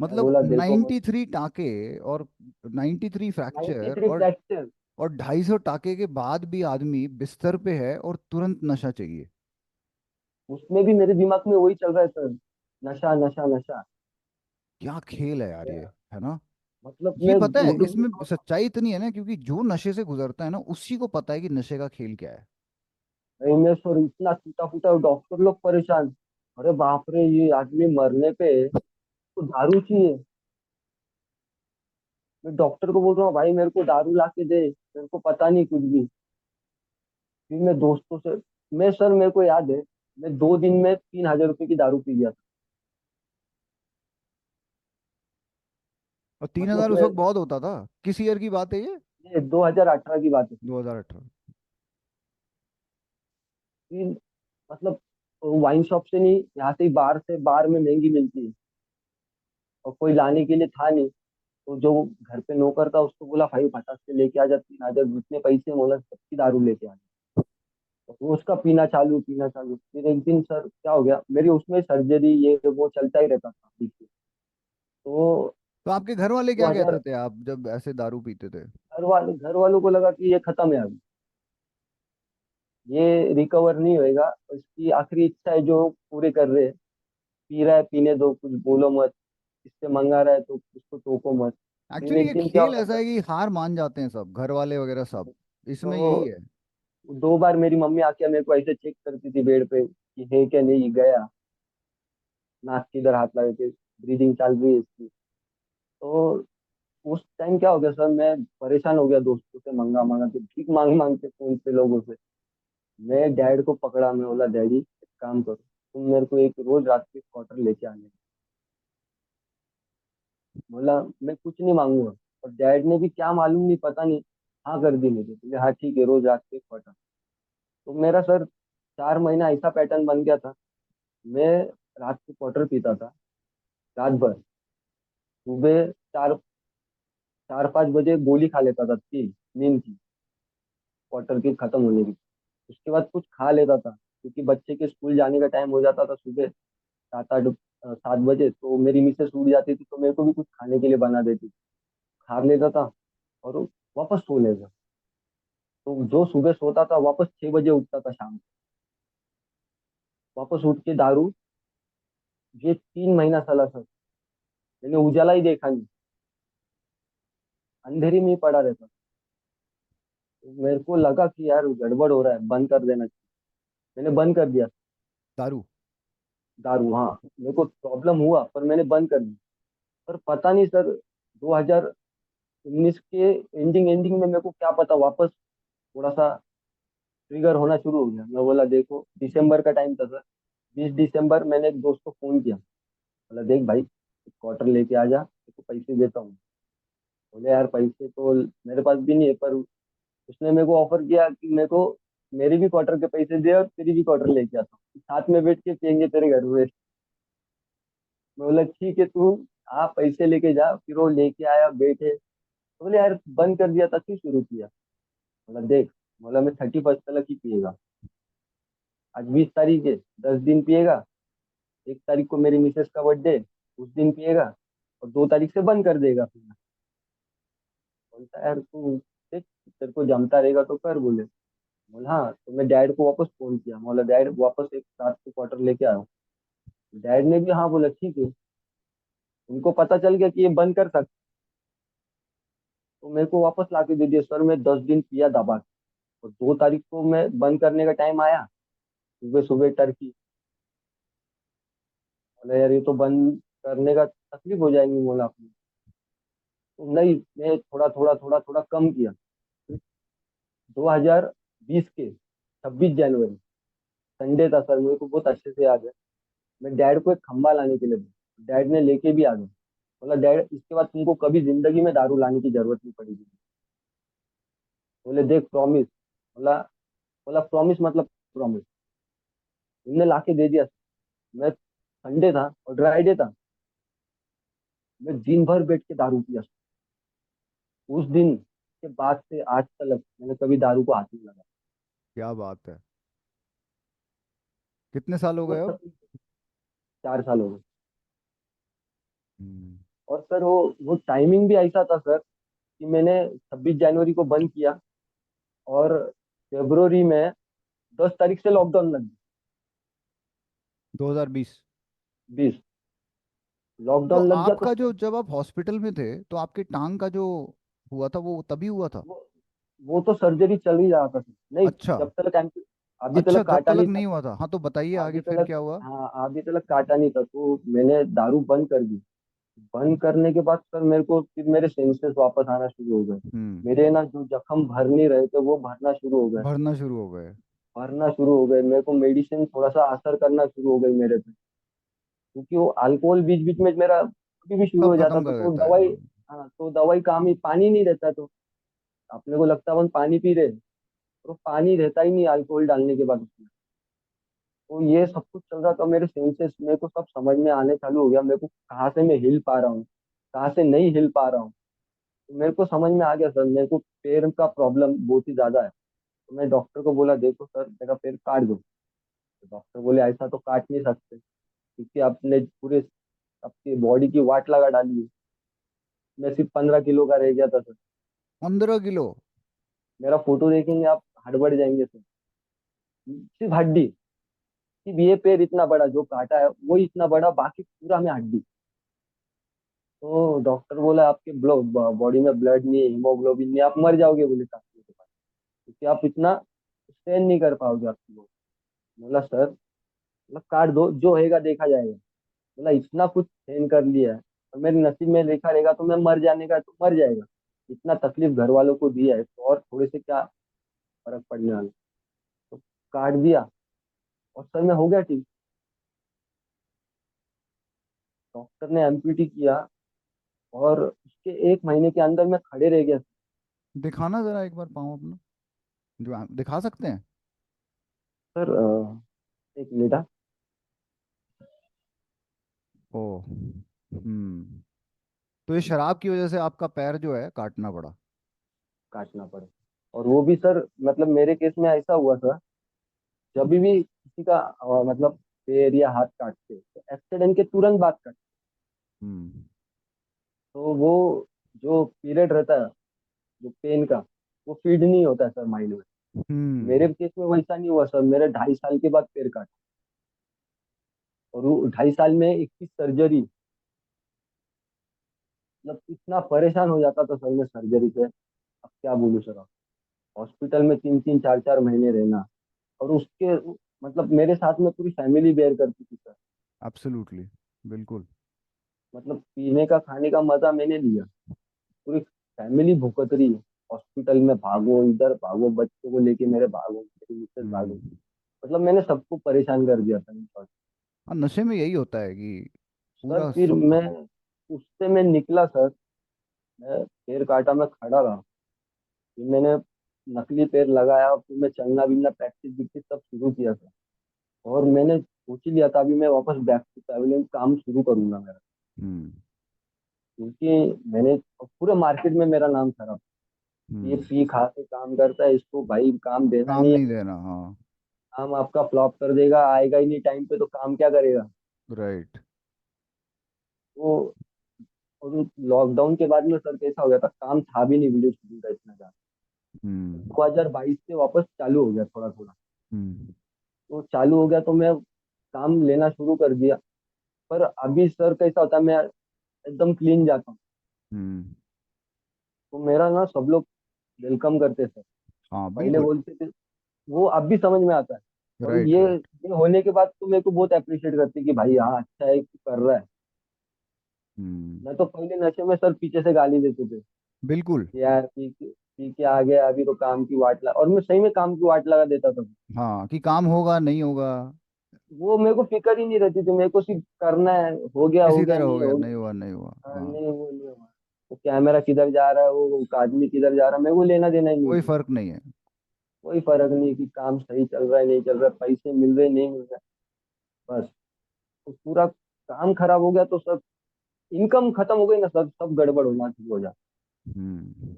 मैं मतलब बोला देखो, 93 टाके और 93 नाइन्टी फ्रैक्चर थ्री और फ्रैक्चर 250 टाके के बाद भी आदमी बिस्तर पे है और तुरंत नशा चाहिए। उसमें भी मेरे दिमाग में वही चल रहा है सर, नशा नशा नशा। क्या खेल है यार ये, है ना। मतलब ये मैं पता है, उठ भी, इसमें सच्चाई इतनी है ना, क्योंकि जो नशे से गुजरता है ना उसी को पता है कि नशे का खेल क्या है। मैं सर इतना टूटा फूटा, डॉक्टर लोग परेशान। अरे बाप रे, ये आदमी मरने पे है, तो दारू चाहिए। मैं डॉक्टर को बोल रहा हूँ भाई मेरे को दारू ला के दे, मेरे को पता नहीं कुछ भी। फिर मैं दोस्तों से, मैं सर मेरे को याद है, मैं 2 दिन में 3,000 रुपये की दारू पी गया था। और 3,000 मतलब उस मैं, वक्त बहुत होता था। किस ईयर की बात है ये? ये 2018 की बात है। 2018। फिर मतलब वाइन शॉप से नहीं, यहाँ से ही बाहर से, बाहर में महंगी मिलती है, और कोई लाने के लिए था नहीं। तो जो घर पे नौकर था उसको बोला भाई फटाक से लेके आ जा, 3,000 जितने पैसे बोला सबकी दारू लेके आ। तो वो उसका पीना चालू। फिर एक दिन सर क्या हो गया, मेरी उसमें सर्जरी ये वो चलता ही रहता था पीछे। तो तो आपके घर वाले दो क्या कहते हजार थे आप जब ऐसे दारू पीते थे? घर वालों को लगा कि ये खत्म है अभी, ये रिकवर नहीं होएगा, इसकी आखिरी इच्छा है जो पूरे कर रहे हैं। पी रहा है, पीने दो, कुछ बोलो मत, इससे मंगा रहा है तो उसको टोको मत। फिर एक्चुअली एक ये दिन क्या हो खेल गया ऐसा सर, है कि हार मान जाते हैं सब, घर वाले वगैरह सब। इसमें यही तो है। 2 बार मेरी मम्मी आके मेरे को ऐसे चेक करती थी बेड पे कि है क्या नहीं, गया नाक के इधर हाथ लगा के, ब्रीदिंग चल रही है इसकी। तो उस टाइम क्या हो गया सर, मैं परेशान हो गया, दोस्तों से मंगा मंगा के, भीख मांग मांग के फोन पे लोगों से। मैं डैड को पकड़ा, मैं बोला डैडी एक काम करो, तुम मेरे को एक रोज रात के क्वार्टर लेके आने। बोला मैं कुछ नहीं मांगूंगा। और डैड ने भी क्या मालूम नहीं, पता नहीं, हाँ कर दी मुझे, बोले हाँ ठीक है, रोज रात के क्वार्टर। तो मेरा सर 4 महीना ऐसा पैटर्न बन गया था। मैं रात के क्वार्टर पीता था, रात भर। सुबह 4-5 बजे गोली खा लेता था, तीन नींद की, क्वार्टर की खत्म होने की। उसके बाद कुछ खा लेता था, क्योंकि बच्चे के स्कूल जाने का टाइम हो जाता था सुबह 7 8 7 बजे, तो मेरी मिसेस उठ जाती थी, तो मेरे को भी कुछ खाने के लिए बना देती थी, खा लेता था और वापस सो लेता। तो जो सुबह सोता था वापस 6 बजे उठता था शाम को, वापस उठ के दारू। ये 3 महीना चला सर, मैंने उजाला ही देखा नहीं, अंधेरी में ही पड़ा रहता। तो मेरे को लगा कि यार गड़बड़ हो रहा है, बंद कर देना चाहिए। मैंने बंद कर दिया दारू? दारू। हाँ, मेरे को प्रॉब्लम हुआ पर मैंने बंद कर दिया। पर पता नहीं सर, 2019 के एंडिंग एंडिंग में मेरे को क्या पता वापस थोड़ा सा ट्रिगर होना शुरू हो गया। मैं बोला देखो, दिसंबर का टाइम था सर, 20 दिसंबर, मैंने एक दोस्त को फोन किया, बोला देख भाई, एक क्वार्टर लेके आ जा, तेरे को पैसे देता हूँ। बोले यार पैसे तो मेरे पास भी नहीं है, पर उसने मेरे को ऑफर किया कि मेरे को मेरे भी क्वार्टर के पैसे दे और तेरी भी क्वार्टर लेके आता हूँ, साथ में बैठ के पियेंगे तेरे घर में। मैं बोला ठीक है, तू आप पैसे लेके जा। फिर वो लेके आया, बैठे, तो बोले यार बंद कर दिया था, क्यों शुरू किया? बोला देख, बोला मैं 31 तक ही पिएगा, आज 20 तारीख है, 10 दिन पिएगा, 1 तारीख को मेरी मिसेस का बर्थडे, उस दिन पिएगा, और 2 तारीख से बंद कर देगा फिर। बोलता यार तू देख, तेरे को जमता रहेगा तो कर, बोले। बोला हाँ। तो मैं डैड को वापस फोन किया, बोला डैड वापस एक साथ को क्वार्टर लेके आओ। डैड ने भी हाँ बोला ठीक है। उनको पता चल गया कि ये बंद कर सकते, तो मेरे को वापस ला के दे दिया सर। मैं 10 दिन पिया दबा के, और 2 तारीख को मैं बंद करने का टाइम आया, सुबह सुबह टर्की। बोला यार ये तो बंद करने का तकलीफ हो जाएगी, बोला आपने। तो नहीं, मैं थोड़ा थोड़ा थोड़ा थोड़ा कम किया। 2020 के 26 जनवरी, संडे था सर, मेरे को बहुत अच्छे से याद है। मैं डैड को एक खंबा लाने के लिए बोला, डैड ने लेके भी आ गया। बोला डैड, इसके बाद तुमको कभी जिंदगी में दारू लाने की जरूरत नहीं पड़ेगी। बोले देख प्रॉमिस। बोला बोला प्रॉमिस मतलब प्रॉमिस। तुमने लाके दे दिया। मैं संडे था और ड्राई डे था, मैं दिन भर बैठ के दारू पिया। उस दिन के बाद से आज तक मैंने कभी दारू को हाथ नहीं लगा। क्या बात है! कितने साल हो गए बहुत अब? तकलीफ, 4 साल हो गए। हम्म। और सर वो टाइमिंग भी ऐसा था सर, कि मैंने 26 जनवरी को बंद किया, और फरवरी में 10 तारीख से लॉकडाउन लग 2020? गया। 20 तो लॉकडाउन लग गया तो आपका जो, जब आप हॉस्पिटल में थे तो आपकी टांग का जो हुआ था वो तभी हुआ था? वो वो तो सर्जरी चल ही रहा था सर। नहीं, अच्छा। जब तक अभी अच्छा, तक जब काटा तक नहीं था। नहीं हुआ था, हाँ तो बताइए आगे अभी फिर तक, क्या हुआ? हाँ अभी तक काटा नहीं था, तो मैंने दारू बंद कर दी। बंद करने के बाद सर मेरे को फिर मेरे सेंसेस वापस आना शुरू हो गए। हम्म। मेरे ना जो जख्म भर नहीं रहे थे वो भरना शुरू हो गए। भरना शुरू हो गए? भरना शुरू हो गए, मेरे को मेडिसिन थोड़ा सा असर करना शुरू हो गई मेरे पे, क्योंकि वो अल्कोहल बीच बीच में मेरा कभी भी शुरू सब हो जाता खत्म था, कर तो देता है, दवाई। हाँ। हाँ, तो दवाई काम ही, पानी नहीं रहता, तो अपने को लगता है अपन पानी पी रहे, तो पानी रहता ही नहीं अल्कोहल डालने के बाद उसमें। तो ये सब कुछ चल रहा था, मेरे सेंसेस मेरे को सब समझ में आने चालू हो गया, मेरे को कहाँ से मैं हिल पा रहा हूँ, कहाँ से नहीं हिल पा रहा हूँ। तो मेरे को समझ में आ गया सर, मेरे को पैर का प्रॉब्लम बहुत ही ज्यादा है। तो मैं डॉक्टर को बोला देखो सर, मेरा पैर काट दो। तो डॉक्टर बोले ऐसा तो काट नहीं सकते, क्योंकि आपने पूरे आपकी बॉडी की वाट लगा डाली है। मैं सिर्फ 15 किलो का रह गया था सर। 15 किलो? मेरा फोटो देखेंगे आप, हड़बड़ जाएंगे सर। सिर्फ हड्डी, सिर्फ ये पैर इतना बड़ा जो काटा है वो इतना बड़ा, बाकी पूरा में हड्डी। तो डॉक्टर बोला आपके बॉडी में ब्लड नहीं है, हीमोग्लोबिन नहीं है, आप मर जाओगे बोले काटने के बाद, क्योंकि आप इतना स्टेन नहीं कर पाओगे आपकी बॉडी। बोला सर, बोला काट दो, जो होएगा देखा जाएगा। बोला इतना कुछ सहन कर लिया है, और मेरे नसीब में लिखा रहेगा तो मैं मर जाने का है, तो मर जाएगा। इतना तकलीफ घर वालों को दिया है, तो और थोड़े से क्या फर्क पड़ने वाला। तो काट दिया, और सर में हो गया ठीक। डॉक्टर ने एमपीटी किया, और उसके 1 महीने के अंदर मैं खड़े रह गया। दिखाना जरा एक बार पाँव अपना, जो आप दिखा सकते हैं। सर 1 मिनट ओ। हम्म। तो ये शराब की वजह से आपका पैर जो है काटना पड़ा? काटना पड़े। और वो भी सर, मतलब मेरे केस में ऐसा हुआ सर, जब भी किसी का मतलब पैर या हाथ काटते हैं, तो एक्सीडेंट के तुरंत बाद काटते हम्म। हैं। तो वो जो पीरियड रहता है, जो पेन का, वो फीड नहीं होता है सर माइंड में। हम्म। मेरे केस में वैसा नहीं हुआ सर, मेरे 2.5 साल के बाद पैर काटा। और वो 2.5 साल में 21 सर्जरी, मतलब इतना परेशान हो जाता था सर मैं सर्जरी से। अब क्या बोलूं सर, हॉस्पिटल में 3 3 4 4 महीने रहना। और उसके मतलब मेरे साथ में पूरी फैमिली बेयर करती थी सर। एब्सोल्युटली। बिल्कुल। मतलब पीने का खाने का मजा मैंने लिया, पूरी फैमिली भुगत रही है। हॉस्पिटल में भागो, इधर भागो, बच्चों को लेके मेरे भागो, मेरी मिसेज भागो। हम्म। मतलब मैंने सबको परेशान कर दिया था इन शॉर्ट। हाँ, नशे में यही होता है कि सर पूरा फिर सब मैं खत्म। उससे मैं निकला सर। मैं पैर काटा, मैं खड़ा रहा। फिर मैंने नकली पैर लगाया, फिर मैं चलना बिलना प्रैक्टिस विक्टिस सब शुरू किया था। और मैंने सोच ही लिया था अभी मैं वापस बैक टू ट्रैवलिंग काम शुरू करूंगा मेरा। हम्म। क्योंकि मैंने पूरे मार्केट में मेरा नाम खराब, ये हम्म। पी खा के काम करता है, इसको भाई काम देना काम नहीं है, नहीं देना, हाँ। काम आपका फ्लॉप कर देगा, आएगा ही नहीं टाइम पे तो काम क्या करेगा। राइट। वो और लॉकडाउन के बाद में सर कैसा हो गया था, काम था भी नहीं वीडियो शूटिंग का इतना ज्यादा। हम्म। 2022 से वापस चालू हो गया थोड़ा थोड़ा। हम्म। तो चालू हो गया तो मैं काम लेना शुरू कर दिया। पर अभी सर कैसा होता है, मैं एकदम क्लीन जाता हूँ। हम्म। तो मेरा ना सब लोग वेलकम करते सर। हाँ, पहले बिल्कुल। बोलते थे, वो अब भी समझ में आता है। और राइट, राइट। ये होने के बाद तो मेरे को बहुत अप्रिशिएट करते हैं कि भाई हाँ अच्छा है कि कर रहा है। हम्म। मैं तो पहले नशे में सर पीछे से गाली देते थे बिल्कुल। कि यार पी के आ गया, अभी तो काम की वाट लगा, और मैं सही में काम की वाट लगा देता था। हाँ, कि काम होगा नहीं होगा। वो मेरे को फिक्र ही नहीं रहती थी, मेरे को सिर्फ करना है, हो किसी गया तरह हो नहीं गया, हो नहीं गया। हुआ नहीं हुआ, हाँ, हाँ। नहीं वो नहीं हुआ। वो कैमरा किधर जा रहा है, वो आदमी किधर जा रहा है, मेरे को लेना देना ही नहीं कोई था। फर्क नहीं है। कोई फर्क नहीं कि काम सही चल रहा है नहीं चल रहा है, पैसे मिल रहे नहीं मिल रहे, बस। तो पूरा काम खराब हो गया तो सब इनकम खत्म हो गई ना, सब सब गड़बड़ होना शुरू हो जाता। हम्म।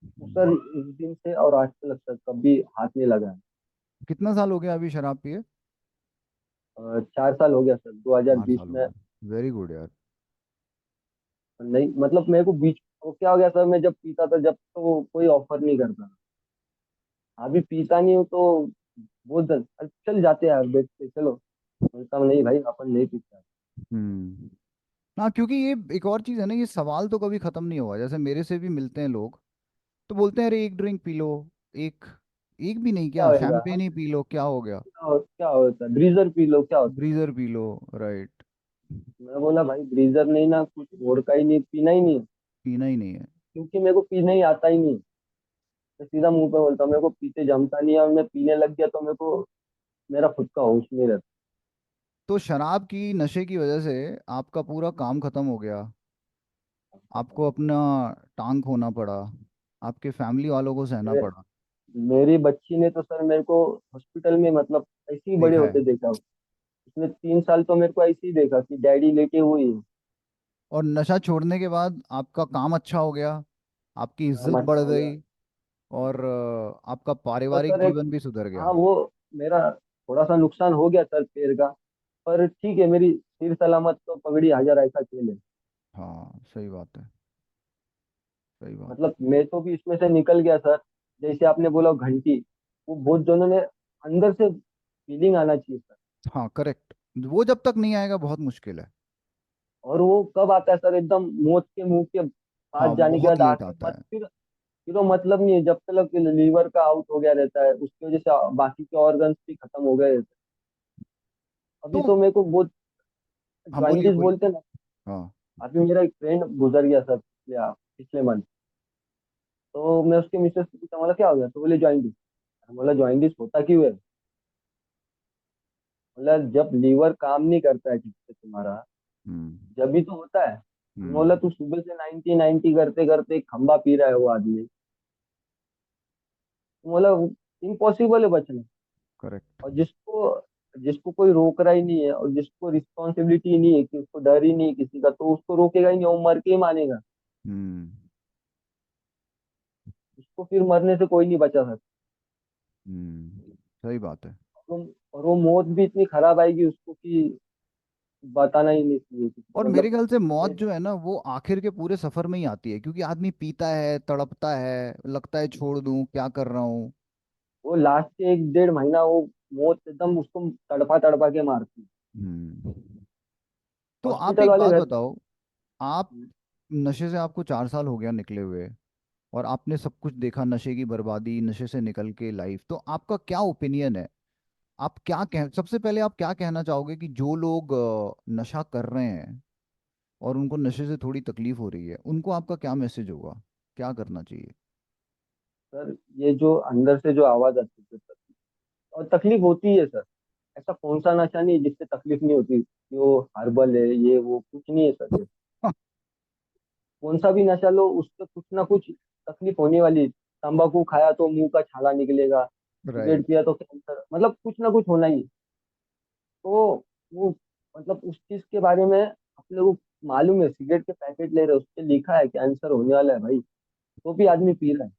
तो सर इस दिन से और आज तक सर कभी हाथ नहीं लगा है। कितना साल हो गया अभी शराब पिए? 4 साल हो गया सर, 2020 8 साल हो में। गए, वेरी गुड यार। नहीं मतलब मेरे को बीच वो क्या हो गया सर, मैं जब पीता था जब तो कोई ऑफर नहीं करता। अभी पीता नहीं हूँ तो वो चल जाते हैं यार बैठ के चलो। बोलता हूँ नहीं भाई अपन नहीं पीता। हम्म। हाँ, क्योंकि ये एक और चीज़ है ना, ये सवाल तो कभी ख़त्म नहीं होगा। जैसे मेरे से भी मिलते हैं लोग, तो बोलते हैं अरे एक ड्रिंक पी लो। एक एक भी नहीं, क्या क्या होएगा, शैम्पेन ही पी लो, क्या हो गया? क्या होता है, ब्रीजर पी लो क्या होता ब्रीजर पी लो। राइट। है। मैं बोला भाई ब्रीजर नहीं ना, कुछ और का ही नहीं, पीना ही नहीं। पीना ही नहीं है। क्योंकि मेरे को पीना ही आता ही नहीं। मैं सीधा मुंह पे बोलता हूँ मेरे को पीते जमता नहीं है, और मैं पीने लग गया तो मेरे को मेरा खुद का होश नहीं रहता। तो शराब की नशे की वजह से आपका पूरा काम खत्म हो गया। आपको अपना टांग खोना पड़ा। आपके फैमिली वालों को सहना मेरे, पड़ा। मेरी बच्ची ने तो सर मेरे को हॉस्पिटल में मतलब ऐसे ही बड़े देखा है। होते देखा। उसने 3 साल तो मेरे को ऐसे ही देखा कि डैडी लेटे हुए हैं। और नशा छोड़ने के बाद आपका काम अच्छा हो गया। आपकी काम इज्जत बढ़ अच्छा हो गया। गई। और आपका और पारिवारिक सर एक, जीवन भी सुधर हाँ गया। वो मेरा थोड़ा सा नुकसान हो गया सर पैर का। पर ठीक है, मेरी सिर सलामत तो पगड़ी हजार ऐसा खेले। हाँ, सही बात है। सही बात है। मतलब मैं तो भी इसमें से निकल गया सर। जैसे आपने बोला घंटी, वो बहुत जनों ने अंदर से फीलिंग आना चाहिए सर। हाँ, करेक्ट। वो जब तक नहीं आएगा बहुत मुश्किल है। और वो कब आता है सर, एकदम मौत के मुंह के पास हाँ, जाने के बहुत बाद लेट आके आता मत है। फिर वो मतलब नहीं है जब तक लीवर का आउट हो गया रहता है, उसकी वजह से बाकी के ऑर्गन्स भी खत्म हो गए रहते हैं। अभी तो तो मेरे को बहुत हाँ, बोलिए जॉइंटिस बोलिए। बोलते हैं ना। हाँ। अभी मेरा एक फ्रेंड गुजर गया सर पिछले मंथ। तो मैं उसके मिसेस से पूछा, बोला क्या हो गया, तो बोले जॉइंटिस। बोला जॉइंटिस होता क्यों है। बोला जब लीवर काम नहीं करता है ठीक से तुम्हारा, हम्म। जब भी तो होता है। बोला हम्म। तू सुबह से 90 90 करते करते एक खंबा पी रहा है वो आदमी। बोला इम्पॉसिबल है बचना। करेक्ट। और जिसको जिसको कोई रोक रहा ही नहीं है, और जिसको रिस्पॉन्सिबिलिटी नहीं है, कि उसको डर ही नहीं है किसी का, तो उसको रोकेगा ही नहीं, वो मर के ही मानेगा। हम्म। उसको फिर मरने से कोई नहीं बचा सकता। सही बात है। और वो मौत भी इतनी खराब आएगी उसको कि बताना ही नहीं चाहिए किसी और को, मेरे मतलब। ख्याल से मौत ये जो है ना वो आखिर के पूरे सफर में ही आती है, क्योंकि आदमी पीता है, तड़पता है, लगता है छोड़ दूं, क्या कर रहा हूँ। वो लास्ट के 1 1.5 महीना वो मौत एकदम उसको तड़पा तड़पा के मारती है। हम्म। तो आप हॉस्पिटल एक वाले बात वैसे। बताओ, आप नशे से आपको 4 साल हो गया निकले हुए, और आपने सब कुछ देखा, नशे की बर्बादी, नशे से निकल के लाइफ, तो आपका क्या ओपिनियन है? आप क्या कह सबसे पहले आप क्या कहना चाहोगे कि जो लोग नशा कर रहे हैं और उनको नशे से थोड़ी तकलीफ हो रही है, उनको आपका क्या मैसेज होगा, क्या करना चाहिए? सर, ये जो अंदर से जो आवाज आती है सर, और तकलीफ होती है सर। ऐसा कौन सा नशा नहीं है जिससे तकलीफ नहीं होती, कि वो हर्बल है ये वो कुछ नहीं है सर ये। कौन सा भी नशा लो उससे कुछ ना कुछ तकलीफ होने वाली है। तंबाकू खाया तो मुंह का छाला निकलेगा, सिगरेट राइट। पिया तो कैंसर, मतलब कुछ ना कुछ होना ही है। तो वो, मतलब उस चीज के बारे में अपने को मालूम है, सिगरेट के पैकेट ले रहे हैं, उस पे लिखा है कैंसर होने वाला है भाई, तो भी आदमी पी रहा है।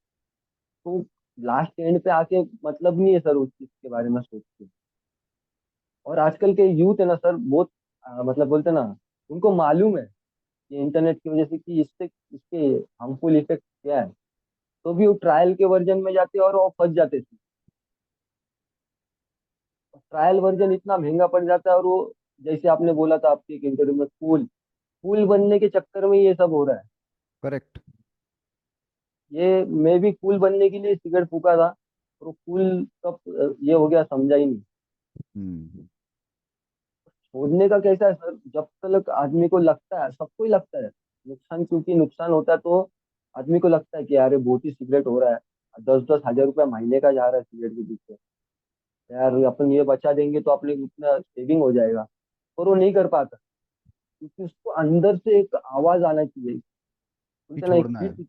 तो लास्ट एंड पे आके मतलब नहीं है सर उस चीज के बारे में सोच के। और आजकल के यूथ है ना सर, बहुत मतलब बोलते हैं ना, उनको मालूम है कि इंटरनेट की वजह से कि इससे इसके हार्मफुल इफेक्ट क्या है, तो भी वो ट्रायल के वर्जन में जाते हैं और वो फंस जाते थे। ट्रायल वर्जन इतना महंगा पड़ जाता है, और वो, जैसे आपने बोला था आपके एक इंटरव्यू में, कूल कूल बनने के चक्कर में ये सब हो रहा है। करेक्ट। ये मैं भी कूल बनने के लिए सिगरेट फूका था, और वो कूल कब ये हो गया समझा ही नहीं। हम्म। छोड़ने का कैसा है सर, जब तक आदमी को लगता है, सबको ही लगता है नुकसान, क्योंकि नुकसान होता है तो आदमी को लगता है कि यार ये बहुत ही सिगरेट हो रहा है, 10 10 हजार रुपया महीने का जा रहा है सिगरेट के पीछे, यार अपन ये बचा देंगे तो अपने उतना सेविंग हो जाएगा। और वो नहीं कर पाता, क्योंकि उसको अंदर से एक आवाज आना चाहिए, कि बोलते ना एक छोड़ना है। हिट।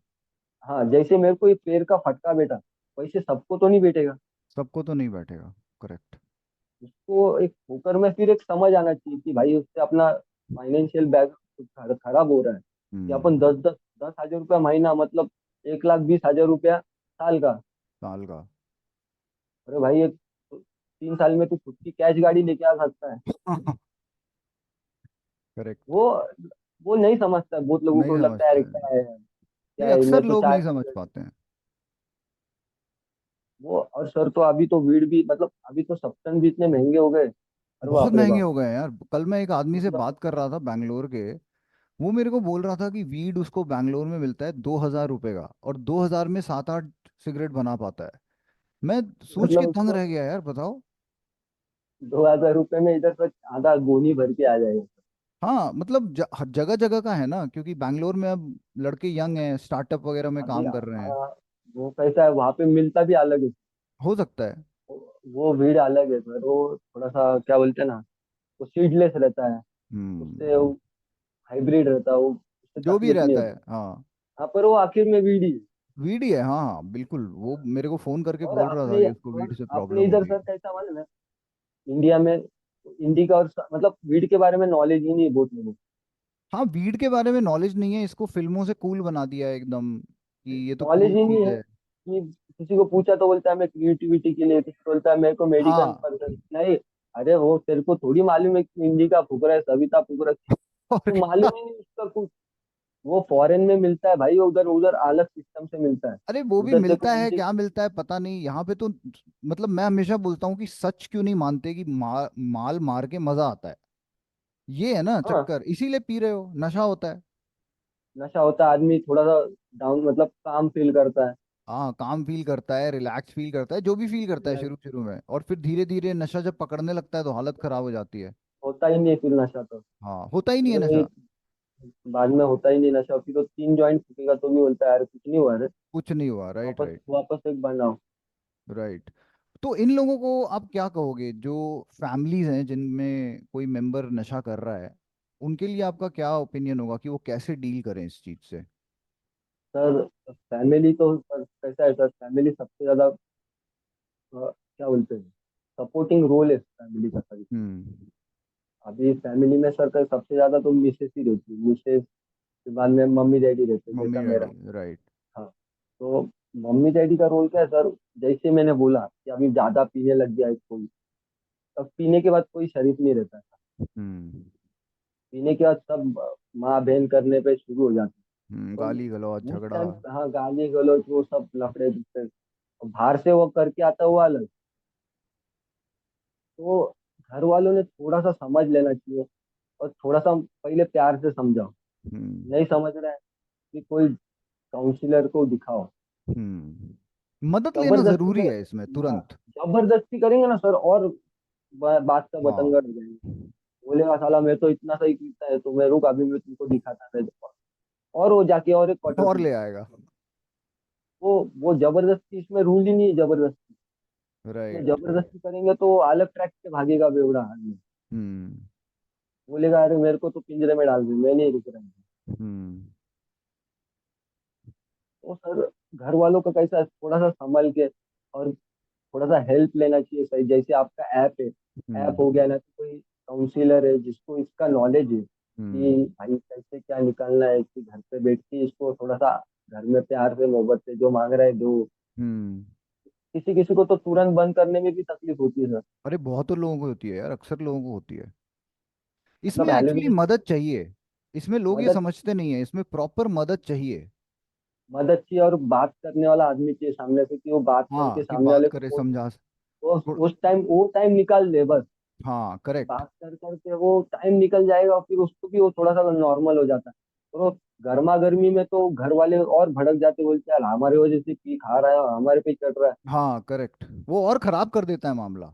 हाँ, जैसे मेरे को एक पैर का फटका बैठा, वैसे सबको तो नहीं बैठेगा। सबको तो नहीं बैठेगा। करेक्ट। उसको एक होकर में फिर एक समझ आना चाहिए कि भाई उससे अपना फाइनेंशियल बैग खराब हो रहा है, कि अपन हम्म। 10 10 10 हजार रुपया महीना, मतलब 1 लाख 20 हजार रुपया साल का। साल का। अरे भाई, एक 3 साल में तू खुद की कैश गाड़ी लेके आ सकता है। करेक्ट। वो वो नहीं समझता है, बहुत लोगों नहीं को लगता है समझता यार है। क्या ये है, मैं अक्सर तो लोग चाय नहीं समझ सिगरेट। पाते हैं। वो और सर, तो अभी तो वीड भी, मतलब अभी तो सब्सटेंस भी इतने महंगे हो गए, अरे बहुत बाप रे महंगे बाप। हो गए हैं यार। कल मैं एक आदमी से मतलब बात कर रहा था बैंगलोर के, वो मेरे को बोल रहा था कि वीड उसको बैंगलोर में मिलता है 2,000 रुपए का, और 2,000 में 7 8 सिगरेट बना पाता है। मैं सोच के मतलब दंग उसको रह गया यार, बताओ। 2 हजार रुपये में इधर तक आधा गोनी भर के आ जाएगा। हाँ मतलब हर जगह जगह का है ना, क्योंकि बैंगलोर में अब लड़के यंग हैं, स्टार्टअप वगैरह में अभी काम कर रहे हैं। वो कैसा है, वहां पे मिलता भी अलग है। हो सकता है। वो भीड़ अलग है सर, वो थोड़ा सा क्या बोलते हैं ना, वो सीडलेस रहता है, उससे हम्म। वो हाइब्रिड रहता है, वो उससे जो भी तकलीफ नहीं रहता होती। है, हाँ। हाँ, पर वो आखिर में वीड ही है। वीड ही है, हाँ हाँ बिल्कुल। वो मेरे को फोन करके और बोल रहा था कि उसको वीड से अपने प्रॉब्लम हो इधर रही सर है। कैसा मालूम है, इंडिया में इंडिका और मतलब वीड के बारे में नॉलेज ही नहीं है बहुत लोगों हाँ, वीड के बारे में नॉलेज नहीं है, इसको फिल्मों से कूल बना दिया है एकदम, को। कि ये तो नॉलेज कूल ही नहीं चीज है, है। कि किसी को पूछा तो बोलता है मैं क्रिएटिविटी के लिए, किसी को बोलता है मेरे को मेडिकल हाँ। पर्सन नहीं। अरे वो तेरे को थोड़ी मालूम है कि इंडिका फूक रहा है, सविता फूक रहा है, और तो क्या। मालूम ही नहीं उसका कुछ। वो फॉरेन में मिलता है भाई, उधर उधर अलग सिस्टम से मिलता है। अरे वो भी उधर तेरे को मिलता है, इंडिया। क्या मिलता है पता नहीं, यहाँ पे तो मतलब मैं हमेशा बोलता हूँ कि सच क्यों नहीं मानते कि माल मार के मजा आता है। ये है ना हाँ, चक्कर, इसीलिए पी रहे हो, नशा होता है। नशा होता है, आदमी थोड़ा सा डाउन, मतलब काम फील करता है। हाँ, काम फील करता है, रिलैक्स फील करता है, जो भी फील करता है शुरू शुरू में, और फिर धीरे धीरे नशा जब पकड़ने लगता है तो हालत खराब हो जाती है। होता ही नहीं है फिर नशा तो। हाँ, होता ही नहीं है फिर नशा। एक बाद में होता ही नहीं नशा, फिर तो 3 जॉइंट फूकेगा तो भी बोलता है यार कुछ नहीं हुआ रे, कुछ नहीं हुआ। राइट वापस राइट। वापस एक बनाओ। राइट। तो इन लोगों को आप क्या कहोगे, जो फैमिलीज हैं जिनमें कोई मेंबर नशा कर रहा है, उनके लिए आपका क्या ओपिनियन होगा कि वो कैसे डील करें इस चीज से? सर, फैमिली तो सर कैसा है सर, फैमिली सबसे ज्यादा क्या बोलते हैं, सपोर्टिंग रोल है फैमिली का सर। हम्म। अभी फैमिली में सर का सबसे ज्यादा तो मिसेस ही रहती है, मिसेस के बाद में मम्मी डैडी रहते हैं, मम्मी जैसा मेरा। डैडी। राइट। हाँ। तो मम्मी डैडी का रोल क्या है सर? जैसे मैंने बोला कि अभी ज्यादा पीने लग गया है कोई, तब पीने के बाद कोई शरीफ नहीं रहता था। हम्म। पीने के बाद सब माँ बहन करने पे शुरू हो जाते हैं। गाली गलौज तो उस झगड़ा। टाइम, हाँ, गाली गलौज वो सब लफड़े झुकते, और बाहर से वो करके आता हुआ अलग। तो घर वालों ने थोड़ा सा समझ लेना चाहिए, और थोड़ा सा पहले प्यार से समझाओ। हम्म। नहीं समझ रहा है कि कोई काउंसलर को दिखाओ। मदद लेना जबरदस्ती जरूरी कर, है इसमें हाँ, तुरंत। जबरदस्ती करेंगे ना सर, और बात का हाँ। बतंगड़ हो जाएंगे। बोलेगा साला मैं तो इतना सही पीता है, तो मैं रुक अभी मैं तुमको दिखाता है। और वो जाके और एक क्वार्टर और पी, ले आएगा। वो जबरदस्ती, इसमें रूल ही नहीं है जबरदस्ती। इसमें राइट। जबरदस्ती करेंगे तो अलग ट्रैक पे भागेगा बेवड़ा आदमी। हम्म। बोलेगा अरे मेरे को तो पिंजरे में डाल दे, मैं नहीं रुक रहा हूँ। हम्म। तो सर घर वालों का कैसा थोड़ा सा संभल के, और थोड़ा सा हेल्प लेना चाहिए सही। जैसे आपका ऐप है, ऐप हम्म। हो गया ना, तो कोई काउंसलर है जिसको इसका नॉलेज है हम्म। कि भाई कैसे क्या निकालना है, कि घर पे बैठ के इसको थोड़ा सा घर में प्यार से मोहब्बत से जो मांग रहा है दो। हम्म। किसी किसी को तो तुरंत बंद करने में भी तकलीफ होती है सर। अरे बहुत लोगों को होती है यार, अक्सर लोगों को होती है। मतलब इसमें एक्चुअली एलोवेरा, मदद चाहिए। इसमें लोग ये मदद, समझते नहीं है, इसमें प्रॉपर मदद चाहिए। मदद चाहिए, और बात करने वाला आदमी चाहिए सामने से, कि वो बात करके हाँ, कि सामने बात वाले को करे समझा। उस टाइम वो टाइम निकाल दे बस। हाँ, करेक्ट। बात कर करके वो टाइम निकल जाएगा, और फिर उसको भी वो थोड़ा सा नॉर्मल हो जाता है। और वो गर्मा गर्मी में तो घर वाले और भड़क जाते, बोलते यार हमारे वजह से पी खा रहा है और हमारे पे चढ़ रहा है। हाँ, करेक्ट। वो और खराब कर देता है मामला।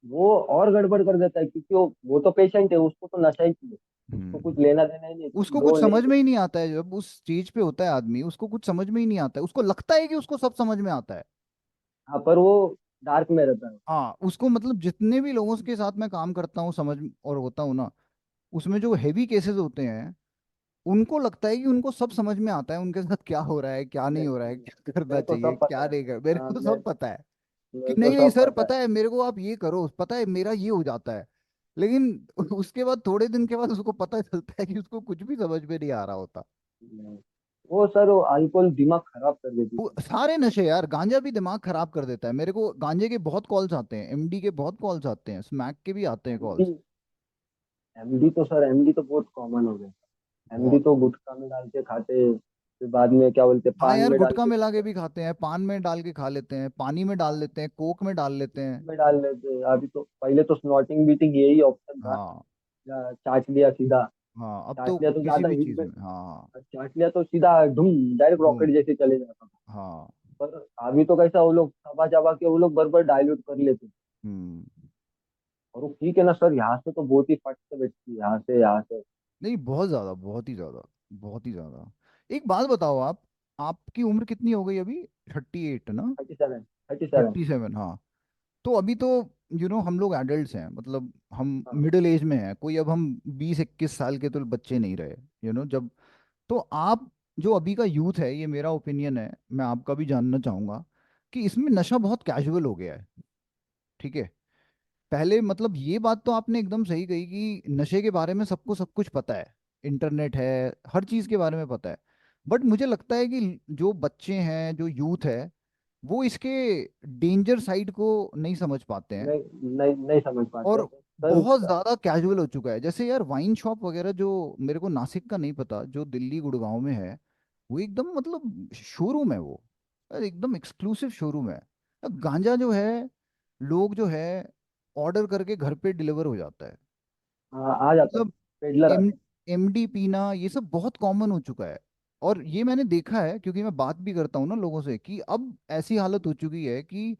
वो और गड़बड़ कर देता है, क्योंकि वो तो पेशेंट है, उसको तो नशा ही चाहिए। उसको कुछ हम्म। लेना देना ही नहीं, तुम उसको दो कुछ नहीं समझ दो। में ही नहीं आता है, जब उस स्टेज पे होता है आदमी उसको कुछ समझ में ही नहीं आता है, उसको लगता है कि उसको सब समझ में आता है। हाँ, पर वो डार्क में रहता है। हाँ, उसको मतलब जितने भी लोगों के साथ मैं काम करता हूँ समझ और होता हूँ ना, उसमें जो हैवी केसेस होते हैं, उनको लगता है कि उनको सब समझ में आता है, उनके साथ क्या हो रहा है क्या नहीं मैं हो रहा है, क्या करना मेरे को चाहिए सब पता क्या है। नहीं कर, मेरे हाँ, को सब पता है। कि मेरे को नहीं नहीं सब सर, पता है। पता है मेरे को, आप ये करो, पता है मेरा ये हो जाता है। लेकिन उसके बाद थोड़े दिन के बाद उसको पता चलता है कि उसको कुछ भी समझ में नहीं आ रहा होता। वो सर वो अल्कोहल दिमाग खराब कर देती वो है। सारे नशे यार, गांजा भी दिमाग खराब कर देता है। मेरे को गांजे के बहुत कॉल्स आते हैं, एमडी के बहुत कॉल्स आते हैं, स्मैक के भी आते हैं एमडी, कॉल्स। एमडी तो सर, एमडी तो बहुत कॉमन हो गया। एमडी बहुत। तो गुटखा में डाल के खाते, फिर बाद में क्या बोलते, हाँ पान यार, में डाल गुटखा के मिला के खाते, भी खाते हैं, पान में डाल के खा लेते हैं, पानी में डाल लेते हैं, कोक में डाल लेते हैं। में डाल लेते। अभी तो पहले तो स्नॉटिंग बीटिंग यही ऑप्शन था, हाँ। या चाट लिया सीधा। हाँ, अब तो चाट लिया तो किसी ज्यादा भी हिट चीज में, में। हाँ। चाट लिया तो सीधा ढूम, डायरेक्ट बूम। रॉकेट जैसे चले जाता था। हाँ। पर अभी तो कैसा, वो लोग चबा चबा के वो लोग बर्बर डाइल्यूट कर लेते। हम्म। और वो ठीक है ना सर, यहाँ से तो बहुत ही फट से बैठती है, यहाँ से यहाँ से। नहीं, बहुत ज्यादा, बहुत ही ज्यादा, बहुत ही ज्यादा। एक बात बताओ आप, आपकी उम्र कितनी हो गई अभी? 38 ना? 37, 37। 37, हाँ। तो अभी तो हम लोग एडल्ट्स हैं, मतलब हम हाँ। मिडिल एज में हैं, कोई अब हम 20-21 साल के तो बच्चे नहीं रहे। जब तो आप, जो अभी का यूथ है, ये मेरा ओपिनियन है, मैं आपका भी जानना चाहूंगा कि इसमें नशा बहुत कैजुअल हो गया है। ठीक है। पहले मतलब ये बात तो आपने एकदम सही कही कि नशे के बारे में सबको सब कुछ पता है, इंटरनेट है, हर चीज के बारे में पता है। बट मुझे लगता है कि जो बच्चे हैं, जो यूथ है, वो इसके डेंजर साइड को नहीं समझ पाते हैं। नहीं नहीं नहीं समझ पाते और सर। बहुत ज्यादा कैजुअल हो चुका है। जैसे यार वाइन शॉप वगैरह, जो मेरे को नासिक का नहीं पता, जो दिल्ली गुड़गांव में है, वो एकदम मतलब शोरूम है वो। यार एकदम एक्सक्लूसिव शोरूम है। गांजा जो है, लोग जो है, ऑर्डर करके घर पे डिलीवर हो जाता है। हाँ, आ जाता है, मतलब पेडलर एम आता है। एमडी पीना ये सब बहुत कॉमन हो चुका है। और ये मैंने देखा है, क्योंकि मैं बात भी करता हूँ ना लोगों से, कि अब ऐसी हालत हो चुकी है कि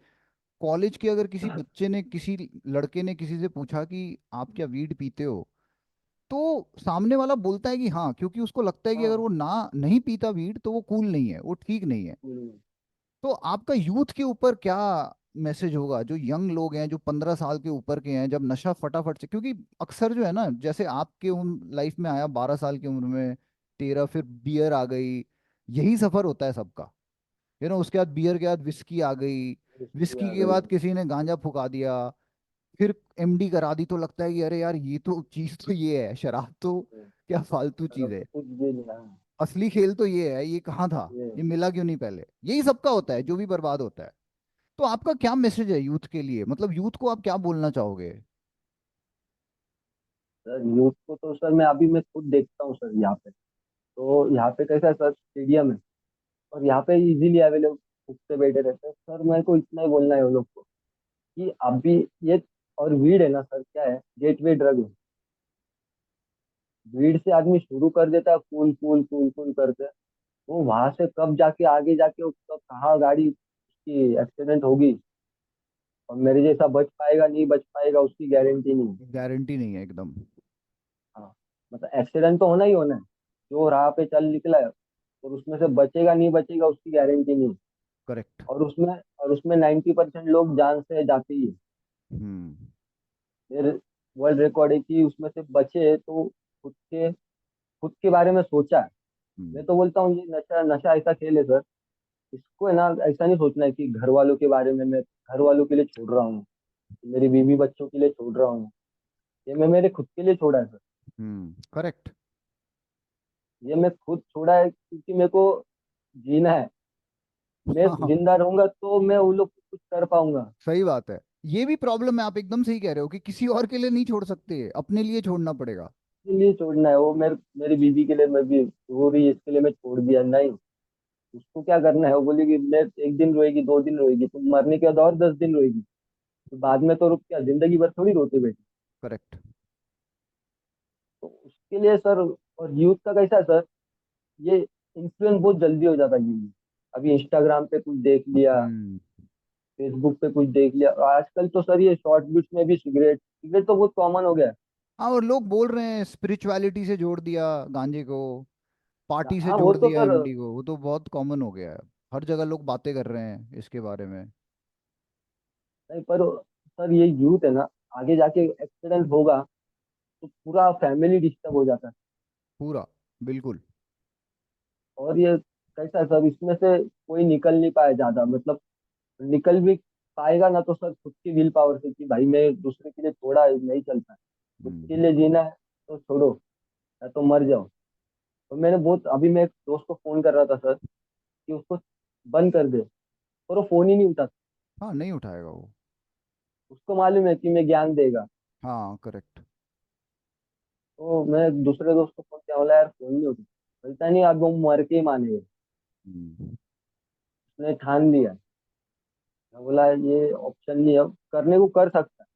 कॉलेज के अगर किसी बच्चे ने, किसी लड़के ने किसी से पूछा कि आप क्या वीड पीते हो, तो सामने वाला बोलता है कि हाँ, क्योंकि उसको लगता है कि अगर हाँ। वो ना नहीं पीता वीड तो वो कूल नहीं है, वो ठीक नहीं है। हम्म। तो आपका यूथ के ऊपर क्या मैसेज होगा, जो यंग लोग हैं, जो 15 साल के ऊपर के हैं, जब नशा फटाफट से, क्योंकि अक्सर जो है ना, जैसे आपके उम्र लाइफ में आया 12 साल की उम्र में, 13, फिर बियर आ गई, यही सफर होता है सबका। उसके बाद बियर के बाद विस्की आ गई, इसलिए विस्की आ के गई। बाद किसी ने गांजा फुका दिया, फिर एमडी करा दी, तो लगता है कि अरे यार, ये तो चीज तो ये है, शराब तो क्या फालतू चीज अब है। तो कुछ भी नहीं। हाँ। असली खेल तो ये है, ये कहाँ था, ये ये मिला क्यों नहीं पहले, यही सबका होता है जो भी बर्बाद होता है। तो आपका क्या मैसेज है यूथ के लिए, मतलब यूथ को आप क्या बोलना चाहोगे? सर यूथ को तो सर मैं खुद देखता हूँ सर यहाँ पे। तो यहाँ पे कैसा है सर, स्टेडियम है और यहाँ पे इजीली अवेलेबल उठते बैठे रहते हैं सर। मेरे को इतना ही बोलना है उन लोग को कि अभी ये, और वीड है ना सर, क्या है, गेटवे ड्रग है। भीड़ से आदमी शुरू कर देता है, कूल कूल कूल कूल करते, वो वहां से कब जाके आगे जाके वो कब कहाँ गाड़ी उसकी एक्सीडेंट होगी, और मेरे जैसा बच पाएगा नहीं बच पाएगा उसकी गारंटी नहीं। गारंटी नहीं है एकदम। हाँ, मतलब एक्सीडेंट तो होना ही होना है, जो राह पे चल निकला है, और उसमें से बचेगा नहीं बचेगा उसकी गारंटी नहीं। करेक्ट। और उसमें 90% लोग जान से जाते ही है। हम्म। फिर वर्ल्ड रिकॉर्ड है कि उसमें से बचे तो खुद के बारे में सोचा है। मैं हम्म। तो बोलता हूँ ये नशा नशा ऐसा खेल है सर, इसको है ना ऐसा नहीं सोचना है कि घर वालों के बारे में, मैं घर वालों के लिए छोड़ रहा हूँ, मेरी बीवी बच्चों के लिए छोड़ रहा हूँ। ये मैं मेरे खुद के लिए छोड़ा है सर। करेक्ट। ये मैं खुद छोड़ा है क्योंकि मेरे को जीना है। मैं हाँ हाँ, जिंदा रहूंगा तो मैं उन लोग को कुछ कर पाऊंगा। सही बात है। ये भी प्रॉब्लम है, आप एकदम सही कह रहे हो कि किसी और के लिए नहीं छोड़ सकते, अपने लिए छोड़ना पड़ेगा। इसलिए छोड़ना है वो, मेरी बीवी के लिए मैं भी रो रही है इसके लिए मैं छोड़ दिया नहीं। उसको क्या करना है, वो बोलेगी मैं, एक दिन रोएगी 2 दिन रोएगी, तुम मरने के बाद और 10 दिन रोएगी, तो बाद में तो रुक क्या जिंदगी भर थोड़ी रोते बैठे। करेक्ट। तो उसके लिए सर, और यूथ का कैसा है सर, ये इन्फ्लुएंस बहुत जल्दी हो जाता है यूथ। अभी इंस्टाग्राम पे कुछ देख लिया, हम्म। फेसबुक पे कुछ देख लिया, और आजकल तो सर ये शॉर्ट बीट्स में भी सिगरेट सिगरेट तो बहुत कॉमन हो गया है। हाँ, और लोग बोल रहे हैं स्पिरिचुअलिटी से जोड़ दिया गांजे को, पार्टी से हाँ वो जोड़ तो दिया सर, एमडी को, वो तो बहुत कॉमन हो गया है। हर जगह लोग बातें कर रहे हैं इसके बारे में। नहीं पर सर ये यूथ है ना, आगे जाके एक्सीडेंट होगा तो पूरा फैमिली डिस्टर्ब हो जाता है। पूरा, बिल्कुल। और ये कैसा है सर, इसमें से कोई निकल नहीं पाया ज्यादा, मतलब निकल भी पाएगा ना तो सर खुद की विल पावर से कि भाई मैं दूसरे के लिए थोड़ा नहीं चलता, खुद के हम्म। लिए जीना है तो छोड़ो, या तो मर जाओ। तो मैंने बहुत, अभी मैं एक दोस्त को फोन कर रहा था सर कि उसको बंद कर दे, और वो फोन ही नहीं उठाता। हाँ, नहीं उठाएगा वो। उसको मालूम है कि मैं ज्ञान देगा। हाँ, करेक्ट। तो मैं दूसरे दोस्त को फोन किया, बोला यार फोन नहीं उठा, बोलता नहीं अब वो मर के ही मानेगा, हम्म। उसने ठान लिया। मैं बोला ये ऑप्शन नहीं है, अब करने को कर सकता है,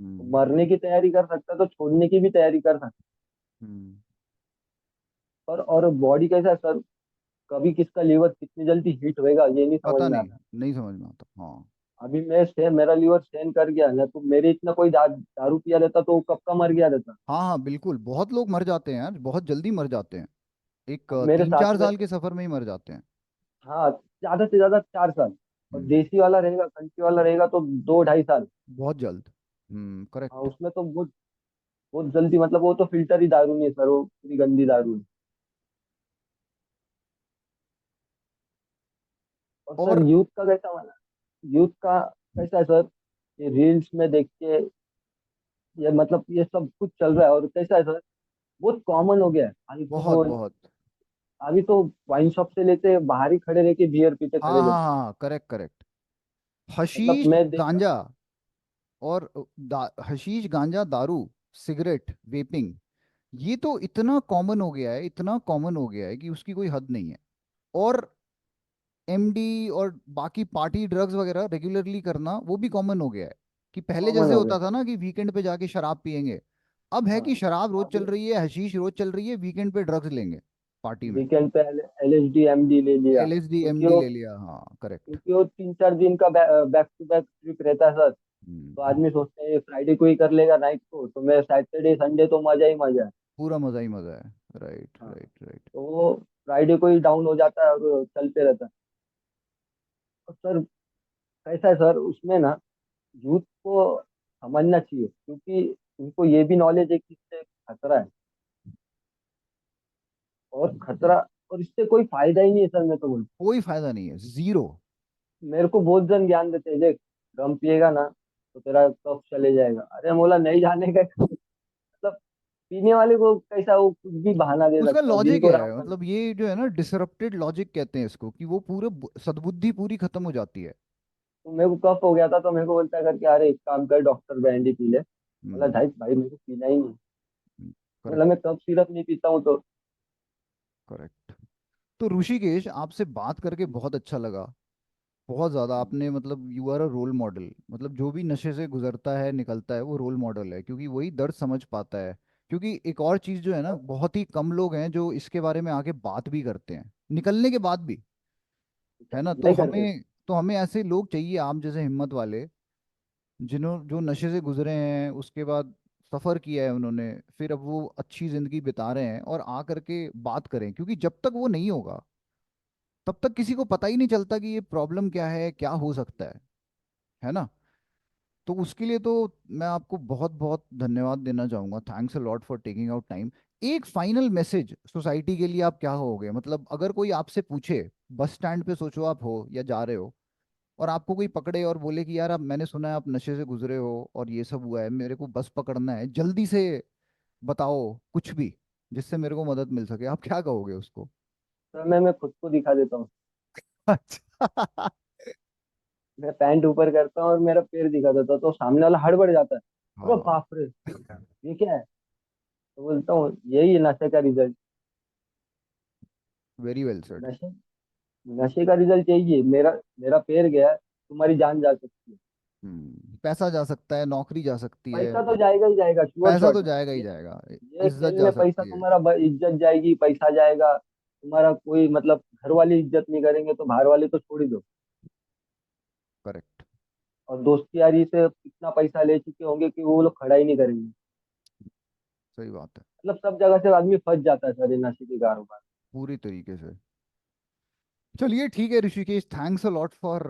हम्म। मरने की तैयारी कर सकता है तो छोड़ने की भी तैयारी कर सकता हम्म। है। और बॉडी कैसा है सर, कभी किसका लीवर कितनी जल्दी हीट होएगा ये नहीं समझ पता में नहीं, आता। नहीं समझ में आता, हाँ। अभी मेरा लीवर स्टेन कर गया ना, तो मेरे इतना कोई दारू पिया रहता तो वो कब का मर गया रहता। हाँ हाँ, बिल्कुल, बहुत लोग मर जाते हैं यार, बहुत जल्दी मर जाते हैं। एक अब मेरे तीन साथ चार में, साल के सफर में ही मर जाते हैं। हाँ, ज्यादा से ज्यादा 4 साल, और हम्म। देसी वाला रहेगा, कंट्री वाला रहेगा तो 2 ढाई साल। बहुत जल्द। हाँ करेक्ट। उसमें तो बहुत बहुत जल्दी, मतलब वो तो फिल्टर ही दारू नहीं है सर, वो पूरी गंदी दारू है। और सर और यूथ का कैसा वाला, यूथ का कैसा है सर, ये रील्स में देख के, ये मतलब ये सब कुछ चल रहा है, और कैसा है सर, बहुत कॉमन हो गया है बहुत आईफोन। बहुत। अभी तो वाइन शॉप से लेते बाहर ही खड़े रह के बियर पीते हाँ खड़े हाँ रहते। हाँ, करेक्ट करेक्ट। मतलब हशीश, मैं देखा, गांजा, और हशीश, गांजा, दारू, सिगरेट, वेपिंग, ये तो इतना कॉमन हो गया है, इतना कॉमन हो गया है कि उसकी कोई हद नहीं है। और एमडी और बाकी पार्टी ड्रग्स वगैरह रेगुलरली करना वो भी कॉमन हो गया है। कि पहले कॉमन जैसे हो गया होता था सर। ना कि वीकेंड पे जाके शराब पियेंगे, अब है हाँ कि शराब रोज चल अब रही है, हशीश रोज चल रही है, वीकेंड पे ड्रग्स लेंगे पार्टी में। वीकेंड पे LSD MD ले लिया, एलएसडी क्योंकि एमडी वो ले लिया, हाँ करेक्ट। क्योंकि वो 3 4 दिन का बैक टू बैक ट्रिप रहता है सर। तो हम्म। आदमी सोचते हैं फ्राइडे को ही कर लेगा नाइट को, तो मैं सैटरडे संडे तो मजा ही मजा है। पूरा मजा ही मजा है। राइट हाँ, राइट राइट। तो वो फ्राइडे को ही डाउन हो जाता है और चलते रहता है। और सर कैसा है सर, उसमें ना यूथ को समझना चाहिए, क्योंकि उनको ये भी नॉलेज है कि इससे खतरा है, और खतरा, और इससे कोई फायदा ही नहीं है सर, मैं तो बोलूँ। कोई फायदा नहीं है, जीरो। मेरे को बहुत जन ज्ञान देते हैं, देख रम पिएगा ना तो तेरा कफ चले जाएगा, अरे मोला नहीं जाने का मतलब पीने वाले को कैसा, वो कुछ भी बहाना दे उसका सकता है, लॉजिक जिनको राम है, कर। मतलब ये जो है ना डिसरप्टेड लॉजिक कहते हैं इसको, कि वो पूरे सद्बुद्धि पूरी खत्म हो जाती है। तो मेरे को कफ हो गया था, तो मेरे को बोलता है करके, अरे एक काम कर, डॉक्टर ब्रांडी पी ले। बोला हम्म। भाई भाई मेरे को पीना ही नहीं। बोला करेक्ट। मैं कफ सिरप नहीं पीता हूँ तो। करेक्ट। तो ऋषिकेश, आपसे बात करके बहुत अच्छा लगा। बहुत ज़्यादा आपने, मतलब you are a role model, मतलब जो भी नशे से गुजरता है निकलता है वो रोल मॉडल है, क्योंकि वही दर्द समझ पाता है। क्योंकि एक और चीज़ जो है ना, बहुत ही कम लोग हैं जो इसके बारे में आके बात भी करते हैं निकलने के बाद भी, है ना। नहीं करते। तो हमें ऐसे लोग चाहिए, आप जैसे हिम्मत वाले, जिन्हों जो नशे से गुजरे हैं, उसके बाद सफ़र किया है उन्होंने, फिर अब वो अच्छी ज़िंदगी बिता रहे हैं, और आ करके बात करें, क्योंकि जब तक वो नहीं होगा तब तक किसी को पता ही नहीं चलता कि ये प्रॉब्लम क्या है, क्या हो सकता है ना। तो उसके लिए तो मैं आपको बहुत बहुत धन्यवाद देना चाहूँगा, thanks a lot for taking out time. एक फाइनल मैसेज सोसाइटी के लिए आप क्या होगे, मतलब अगर कोई आपसे पूछे, बस स्टैंड पे सोचो आप हो या जा रहे हो, और आपको कोई पकड़े और बोले कि यार अब मैंने सुना है आप नशे से गुजरे हो और ये सब हुआ है, मेरे को बस पकड़ना है, जल्दी से बताओ कुछ भी जिससे मेरे को मदद मिल सके, आप क्या कहोगे उसको? तो मैं खुद को दिखा देता हूँ। अच्छा। मैं पैंट ऊपर करता हूँ और मेरा पैर दिखा देता हूँ, तो सामने वाला हड़बड़ जाता है। अरे हाँ। बाप रे, ये क्या है? तो बोलता हूँ यही है नशे का रिजल्ट। Very well said. नशे नशे का रिजल्ट यही है। मेरा मेरा पैर गया, तुम्हारी जान जा सकती है। पैसा जा सकता है, नौकरी जा सकती है। पैसा तो जाएगा ही जाएगा, श्योर पैसा शॉट तो है। जाएगा ही ये जाएगा। ये इज्जत खेल जा में पैसा सकती है। तुम्हारा इज्जत जाएगी, पैसा जाएगा तुम्हारा। कोई मतलब घर वाले इज्जत नहीं करेंगे तो बाहर वाले तो छोड़ ही दो। करेक्ट। और दोस्ती यारी से इतना पैसा ले चुके होंगे कि वो लोग खड़ा ही नहीं करेंगे। सही बात है। मतलब सब जगह से आदमी फंस जाता है सर, ये नशे के कारोबार। पूरी तरीके से। चलिए ठीक है Rishikesh, thanks a lot for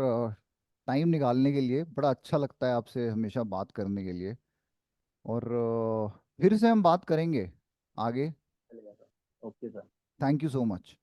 time निकालने के लिए, बड़ा अच्छा लगता है आपसे हमेशा बात करने के लिए। और फिर से हम बात करेंगे आगे। चलेगा sir. Okay sir. Thank you so much.